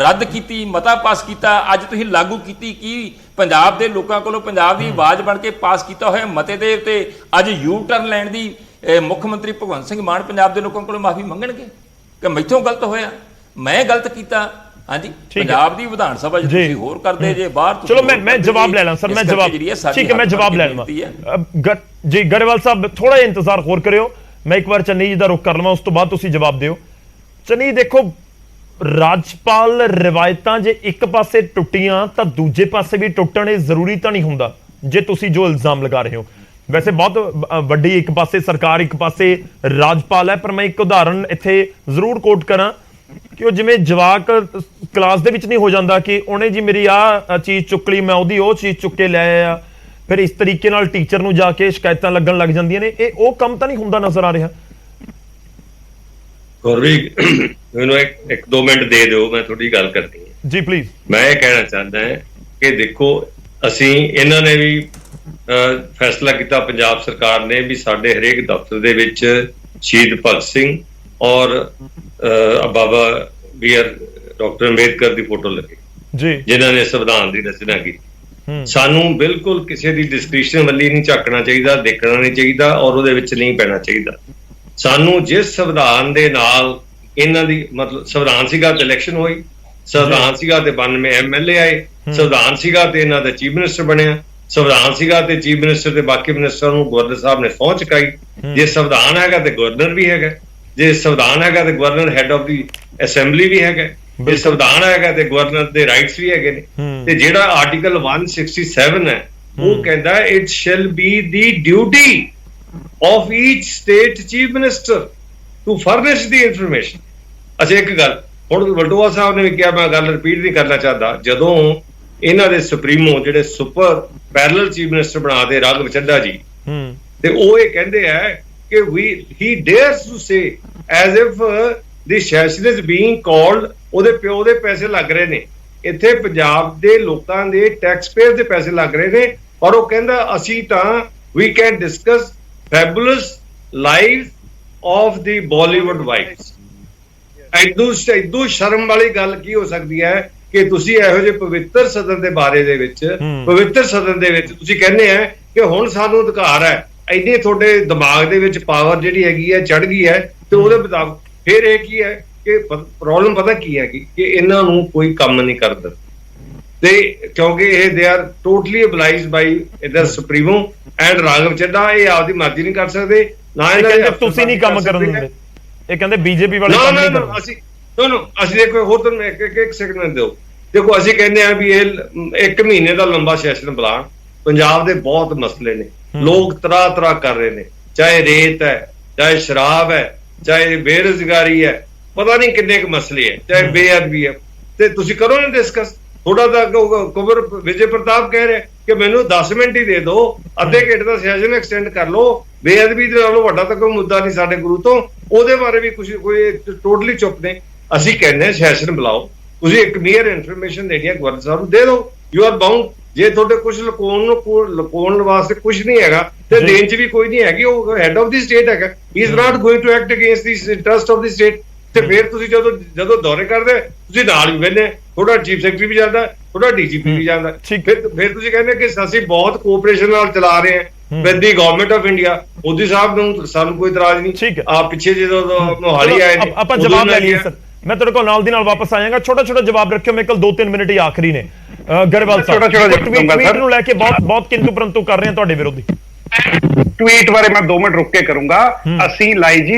ਰੱਦ ਕੀਤੀ, ਮਤਾ ਪਾਸ ਕੀਤਾ, ਅੱਜ ਤੁਸੀਂ ਲਾਗੂ ਕੀਤੀ, ਕੀ ਪੰਜਾਬ ਦੇ ਲੋਕਾਂ ਕੋਲੋਂ ਪੰਜਾਬ ਦੀ ਆਵਾਜ਼ ਬਣ ਕੇ ਪਾਸ ਕੀਤਾ ਹੋਇਆ ਮਤੇ ਦੇ ਉੱਤੇ ਅੱਜ ਯੂ ਟਰਨ ਲੈਣ ਦੀ ਮੁੱਖ ਮੰਤਰੀ ਭਗਵੰਤ ਸਿੰਘ ਮਾਨ ਪੰਜਾਬ ਦੇ ਲੋਕਾਂ ਕੋਲੋਂ ਮਾਫੀ ਮੰਗਣਗੇ ਕਿ ਮੈਥੋਂ ਗਲਤ ਹੋਇਆ, ਮੈਂ ਗਲਤ ਕੀਤਾ? ਹਾਂਜੀ, ਪੰਜਾਬ ਦੀ ਵਿਧਾਨ ਸਭਾ 'ਚ ਤੁਸੀਂ ਹੋਰ ਕਰਦੇ ਜੇ, ਬਾਹਰ ਤੁਸੀਂ। ਚਲੋ ਮੈਂ ਜਵਾਬ ਲੈ ਲਾਂ ਸਰ, ਮੈਂ ਜਵਾਬ, ਠੀਕ ਹੈ, ਮੈਂ ਜਵਾਬ ਲੈ ਲਵਾਂ ਜੀ। ਗਰੇਵਾਲ ਸਾਹਿਬ ਥੋੜਾ ਜਿਹਾ ਇੰਤਜ਼ਾਰ ਹੋਰ ਕਰਿਓ, ਮੈਂ ਇੱਕ ਵਾਰ ਚੰਨੀ ਜੀ ਦਾ ਰੁਖ ਕਰ ਲਵਾਂ, ਉਸ ਤੋਂ ਬਾਅਦ ਤੁਸੀਂ ਜਵਾਬ ਦਿਓ। ਚੰਨੀ ਦੇਖੋ, ਰਾਜਪਾਲ ਰਿਵਾਇਤਾਂ ਜੇ ਇੱਕ ਪਾਸੇ ਟੁੱਟੀਆਂ ਤਾਂ ਦੂਜੇ ਪਾਸੇ ਵੀ ਟੁੱਟਣ, ਇਹ ਜ਼ਰੂਰੀ ਤਾਂ ਨਹੀਂ ਹੁੰਦਾ ਜੇ ਤੁਸੀਂ ਜੋ ਇਲਜ਼ਾਮ ਲਗਾ ਰਹੇ ਹੋ। ਵੈਸੇ ਬਹੁਤ ਵੱਡੀ ਇੱਕ ਪਾਸੇ ਸਰਕਾਰ, ਇੱਕ ਪਾਸੇ ਰਾਜਪਾਲ ਹੈ, ਪਰ ਮੈਂ ਇੱਕ ਉਦਾਹਰਨ ਇੱਥੇ ਜ਼ਰੂਰ ਕੋਟ ਕਰਾਂ ਕਿ ਉਹ ਜਿਵੇਂ ਜਵਾਕ ਕਲਾਸ ਦੇ ਵਿੱਚ ਨਹੀਂ ਹੋ ਜਾਂਦਾ ਕਿ ਉਹਨੇ ਜੀ ਮੇਰੀ ਆਹ ਚੀਜ਼ ਚੁੱਕ ਲਈ, ਮੈਂ ਉਹਦੀ ਉਹ ਚੀਜ਼ ਚੁੱਕ ਕੇ ਲੈ ਆਇਆ, ਫਿਰ ਇਸ ਤਰੀਕੇ ਨਾਲ ਟੀਚਰ ਨੂੰ ਜਾ ਕੇ ਸ਼ਿਕਾਇਤਾਂ ਲੱਗਣ ਲੱਗ ਜਾਂਦੀਆਂ ਨੇ। ਇਹ ਉਹ ਕੰਮ ਤਾਂ ਨਹੀਂ ਹੁੰਦਾ ਨਜ਼ਰ ਆ ਰਿਹਾ? ਗੌਰਵੀ, ਮੈਨੂੰ 1-2 ਮਿੰਟ ਦੇ ਦਿਓ, ਮੈਂ ਤੁਹਾਡੀ ਗੱਲ ਕਰਨੀ ਹੈ ਜੀ ਪਲੀਜ਼। ਮੈਂ ਇਹ ਕਹਿਣਾ ਚਾਹੁੰਦਾ ਹਾਂ ਕਿ ਦੇਖੋ, ਅਸੀਂ ਇਹਨਾਂ ਨੇ ਵੀ ਫੈਸਲਾ ਕੀਤਾ, ਪੰਜਾਬ ਸਰਕਾਰ ਨੇ ਵੀ ਸਾਡੇ ਹਰੇਕ ਦਫ਼ਤਰ ਦੇ ਵਿੱਚ ਸ਼ਹੀਦ ਭਗਤ ਸਿੰਘ ਔਰ ਬਾਬਾ ਡਾਕਟਰ ਅੰਬੇਦਕਰ ਦੀ ਫੋਟੋ ਲੱਗੀ ਜੀ, ਜਿਨ੍ਹਾਂ ਨੇ ਸੰਵਿਧਾਨ ਦੀ ਰਚਨਾ ਕੀਤੀ। ਸਾਨੂੰ ਬਿਲਕੁਲ ਕਿਸੇ ਦੀ ਡਿਸਕ੍ਰਿਪਸ਼ਨ ਵੱਲੀ ਨਹੀਂ ਝਾਕਣਾ ਚਾਹੀਦਾ, ਦੇਖਣਾ ਨਹੀਂ ਚਾਹੀਦਾ ਔਰ ਉਹਦੇ ਵਿੱਚ ਨਹੀਂ ਪੈਣਾ ਚਾਹੀਦਾ। ਸਾਨੂੰ ਜਿਸ ਸੰਵਿਧਾਨ ਦੇ ਨਾਲ ਇਹਨਾਂ ਦੀ ਮਤਲਬ ਸੰਵਿਧਾਨ ਸੀਗਾ ਤੇ ਇਲੈਕਸ਼ਨ ਹੋਈ, ਸੰਵਿਧਾਨ ਸੀਗਾ ਤੇ 92 MLA ਆਏ, ਸੰਵਿਧਾਨ ਸੀਗਾ ਤੇ ਇਹਨਾਂ ਦਾ ਚੀਫ ਮਿਨਿਸਟਰ ਬਣਿਆ, ਸੰਵਿਧਾਨ ਸੀਗਾ ਤੇ ਚੀਫ ਮਿਨਿਸਟਰ ਤੇ ਬਾਕੀ ਮਿਨਿਸਟਰਾਂ ਨੂੰ ਗਵਰਨਰ ਸਾਹਿਬ ਨੇ ਸਹੁੰ ਚੁਕਾਈ। ਜੇ ਸੰਵਿਧਾਨ ਹੈਗਾ ਤੇ ਗਵਰਨਰ ਵੀ ਹੈਗਾ, ਜੇ ਸੰਵਿਧਾਨ ਹੈਗਾ ਤੇ governor head of the assembly ਵੀ ਹੈਗਾ, ਜੇ ਸੰਵਿਧਾਨ ਹੈਗਾ ਤੇ ਗਵਰਨਰ ਦੇ ਰਾਈਟਸ ਵੀ ਹੈਗੇ ਨੇ। ਤੇ ਜਿਹੜਾ ਆਰਟੀਕਲ 167 ਹੈ ਉਹ ਕਹਿੰਦਾ it shall be the duty of each state chief minister to furnish the information. ਅੱਛਾ, ਇੱਕ ਗੱਲ ਹੁਣ ਵਲਟੋਆ ਸਾਹਿਬ ਨੇ ਵੀ ਕਿਹਾ, ਮੈਂ ਗੱਲ ਰਿਪੀਟ ਨਹੀਂ ਕਰਨਾ ਚਾਹਦਾ, ਜਦੋਂ ਇਹਨਾਂ ਦੇ ਸੁਪਰੀਮੋ ਜਿਹੜੇ ਸੁਪਰ ਪੈਰਲਲ ਚੀਫ ਮਿਨਿਸਟਰ ਬਣਾਦੇ ਰਾਘਵ ਚੱਡਾ ਜੀ, ਤੇ ਉਹ ਇਹ ਕਹਿੰਦੇ ਆ ਕਿ he dares to say as if the session is being called, ਉਹਦੇ ਪਿਓ ਦੇ ਪੈਸੇ ਲੱਗ ਰਹੇ ਨੇ ਇੱਥੇ, ਪੰਜਾਬ ਦੇ ਲੋਕਾਂ ਦੇ ਟੈਕਸ ਪੇਅਰ ਦੇ ਪੈਸੇ ਲੱਗ ਰਹੇ ਨੇ, ਔਰ ਉਹ ਕਹਿੰਦਾ ਅਸੀਂ ਤਾਂ we can discuss fabulous lives of the Bollywood wives। ਐਦੂ ਸ਼ਰਮ ਵਾਲੀ ਗੱਲ ਕੀ ਹੋ ਸਕਦੀ ਹੈ ਕਿ ਤੁਸੀਂ ਇਹੋ ਜਿਹੇ ਪਵਿੱਤਰ ਸਦਨ ਦੇ ਬਾਰੇ ਦੇ ਵਿੱਚ, ਪਵਿੱਤਰ ਸਦਨ ਦੇ ਵਿੱਚ ਤੁਸੀਂ ਕਹਿੰਦੇ ਆ ਕਿ ਹੁਣ ਸਾਨੂੰ ਅਧਿਕਾਰ ਹੈ, ਇੰਨੇ ਤੁਹਾਡੇ ਦਿਮਾਗ ਦੇ ਵਿੱਚ ਪਾਵਰ ਜਿਹੜੀ ਹੈਗੀ ਹੈ ਚੜ ਗਈ ਹੈ, ਤੇ ਉਹਦੇ ਮੁਤਾਬਕ ਫਿਰ ਇਹ ਕੀ ਹੈ ਕਿ ਪ੍ਰੋਬਲਮ ਪਤਾ ਕੀ ਹੈ ਕਿ ਇਹਨਾਂ ਨੂੰ ਕੋਈ ਕੰਮ ਨਹੀਂ ਕਰਦਾ, ਤੇ ਕਿਉਂਕਿ ਇਹ ਦੇ ਆਰ ਟੋਟਲੀ ਅਬਲਾਈਜ਼ਡ ਬਾਈ ਇਧਰ ਸੁਪਰੀਮੋ ਐਂਡ ਰਾਘਵ ਚੱਡਾ, ਇਹ ਆਪਦੀ ਮਰਜ਼ੀ ਨਹੀਂ ਕਰ ਸਕਦੇ ਨਾ ਇਹਨਾਂ ਦੇ, ਤੁਸੀਂ ਨਹੀਂ ਕੰਮ ਕਰਨ ਦਿੰਦੇ, ਇਹ ਕਹਿੰਦੇ ਬੀਜੇਪੀ ਵਾਲੇ ਕੰਮ ਨਹੀਂ ਕਰਦੇ। ਅਸੀਂ ਦੇਖੋ ਹੋਰ ਤੁਹਾਨੂੰ ਇੱਕ ਸੈਕਿੰਡ ਦਿਓ, ਦੇਖੋ ਅਸੀਂ ਕਹਿੰਦੇ ਆ ਵੀ ਇਹ 1 ਮਹੀਨੇ ਦਾ ਲੰਬਾ ਸੈਸ਼ਨ ਬੁਲਾਉਣ, ਪੰਜਾਬ ਦੇ ਬਹੁਤ ਮਸਲੇ ਨੇ, ਲੋਕ ਤਰ੍ਹਾਂ ਕਰ ਰਹੇ ਨੇ, ਚਾਹੇ ਰੇਤ ਹੈ, ਚਾਹੇ ਸ਼ਰਾਬ ਹੈ, ਚਾਹੇ ਬੇਰੁਜ਼ਗਾਰੀ ਹੈ, ਪਤਾ ਨਹੀਂ ਕਿੰਨੇ ਕੁ ਮਸਲੇ ਹੈ, ਚਾਹੇ ਬੇਅਦਬੀ ਹੈ, ਤੇ ਤੁਸੀਂ ਕਰੋ ਨਾ ਡਿਸਕਸ। ਥੋੜਾ ਤਾਂ ਕੁਬਰ ਵਿਜੇ ਪ੍ਰਤਾਪ ਕਹਿ ਰਿਹਾ ਕਿ ਮੈਨੂੰ 10 ਮਿੰਟ ਹੀ ਦੇ ਦਿਓ, ਅੱਧੇ ਘੰਟੇ ਦਾ ਸੈਸ਼ਨ ਐਕਸਟੈਂਡ ਕਰ ਲਓ, ਬੇਅਦਬੀ ਦੇ ਨਾਲੋਂ ਵੱਡਾ ਤਾਂ ਕੋਈ ਮੁੱਦਾ ਨਹੀਂ ਸਾਡੇ ਗੁਰੂ ਤੋਂ, ਉਹਦੇ ਬਾਰੇ ਵੀ ਕੋਈ ਟੋਟਲੀ ਚੁੱਪ ਨੇ। ਅਸੀਂ ਕਹਿੰਦੇ ਸੈਸ਼ਨ ਬੁਲਾਓ, ਤੁਸੀਂ ਇੱਕ ਕਲੀਅਰ ਇਨਫੋਰਮੇਸ਼ਨ ਦੇਣੀ ਹੈ ਗਵਰਨਰ ਸਾਹਿਬ ਨੂੰ, ਦੇ ਦਿਓ, ਯੂ ਆਰ ਬਾਉਂਡ। ਜੇ ਤੁਹਾਡੇ ਕੁਝ ਲੁਕਾਉਣ ਵਾਸਤੇ ਕੁਝ ਨਹੀਂ ਹੈਗਾ ਤੇ ਦੇਣ ਚ ਵੀ ਕੋਈ ਨਹੀਂ ਹੈਗੀ, ਉਹ ਹੈਡ ਆਫ ਦੀ ਸਟੇਟ ਹੈਗਾ, he is not going to act against the interest of the state. ਤੇ ਫਿਰ ਤੁਸੀਂ ਜਦੋਂ ਦੌਰੇ ਕਰਦੇ ਤੁਸੀਂ ਨਾਲ ਵੀ ਬਹਿੰਦੇ, ਥੋੜਾ ਚੀਫ ਸੈਕਟਰੀ ਵੀ ਜਾਂਦਾ, ਥੋੜਾ ਡੀਜੀਪੀ ਵੀ ਜਾਂਦਾ, ਫਿਰ ਤੁਸੀਂ ਕਹਿੰਦੇ ਕਿ ਅਸੀਂ ਬਹੁਤ ਕੋਆਪਰੇਸ਼ਨ ਨਾਲ ਚਲਾ ਰਹੇ ਹਾਂ with the government of India. Modi ਸਾਹਿਬ ਨੂੰ ਸਾਨੂੰ ਕੋਈ ਇਤਰਾਜ਼ ਨਹੀਂ। ਆ ਪਿੱਛੇ ਜਦੋਂ ਮੋਹਾਲੀ ਆਏ ਨੇ ਆਪਾਂ ਜਵਾਬ ਲੈ ਲਈਏ ਸਰ, ਮੈਂ ਤੁਹਾਡੇ ਕੋਲ ਨਾਲ ਦੀ ਨਾਲ ਵਾਪਸ ਆ ਜਾਵਾਂਗਾ, ਛੋਟਾ ਜਵਾਬ ਰੱਖਿਓ, ਮੇਰੇ ਕੋਲ 2-3 ਮਿੰਟ ਹੀ ਆਖਰੀ ਨੇ। ਗਰੇਵਾਲ ਸਾਹਿਬ ਟਵੀਟ ਨੂੰ ਲੈ ਕੇ ਬਹੁਤ ਕਿੰਤੂ ਪਰੰਤੂ ਕਰ ਰਹੇ ਆ ਤੁਹਾਡੇ ਵਿਰੋਧੀ। ਟਵੀਟ ਬਾਰੇ ਮੈਂ 2 ਮਿੰਟ ਰੁਕ ਕੇ ਕਰੂੰਗਾ। ਅਸੀਂ ਲਾਈ ਜੀ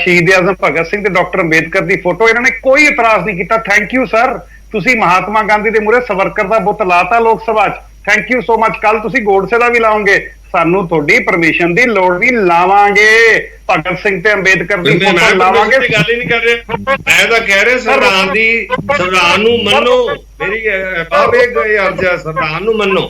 ਸ਼ਹੀਦ ਆਜ਼ਮ ਭਗਤ ਸਿੰਘ ਤੇ ਡਾਕਟਰ ਅੰਬੇਦਕਰ ਦੀ ਫੋਟੋ, ਇਹਨਾਂ ਨੇ ਕੋਈ ਇਤਰਾਜ਼ ਨਹੀਂ ਕੀਤਾ। ਥੈਂਕ ਯੂ ਸਰ, ਤੁਸੀਂ ਮਹਾਤਮਾ ਗਾਂਧੀ ਦੇ ਮੂਹਰੇ ਸਵਰਕਰ ਦਾ ਬੁੱਤ ਲਾਤਾ ਲੋਕ ਸਭਾ 'ਚ, ਥੈਂਕ ਯੂ ਸੋ ਮਚ। ਕੱਲ ਤੁਸੀਂ ਗੋਡਸੇ ਦਾ ਵੀ ਲਾਓਗੇ, ਸਾਨੂੰ ਤੁਹਾਡੀ ਪਰਮਿਸ਼ਨ ਦੀ ਲੋੜ ਨਹੀਂ, ਲਾਵਾਂਗੇ। ਭਗਤ ਸਿੰਘ ਤੇ ਅੰਬੇਦਕਰ ਦੀ ਫੋਟੋ ਲਾਵਾਂਗੇ। ਗੱਲ ਹੀ ਨਹੀਂ ਕਰ ਰਹੇ, ਮੈਂ ਤਾਂ ਕਹਿ ਰਿਹਾ ਸੰਵਿਧਾਨ ਨੂੰ ਮੰਨੋ, ਮੇਰੀ ਅਰਜ਼ਾ ਸੰਵਿਧਾਨ ਨੂੰ ਮੰਨੋ।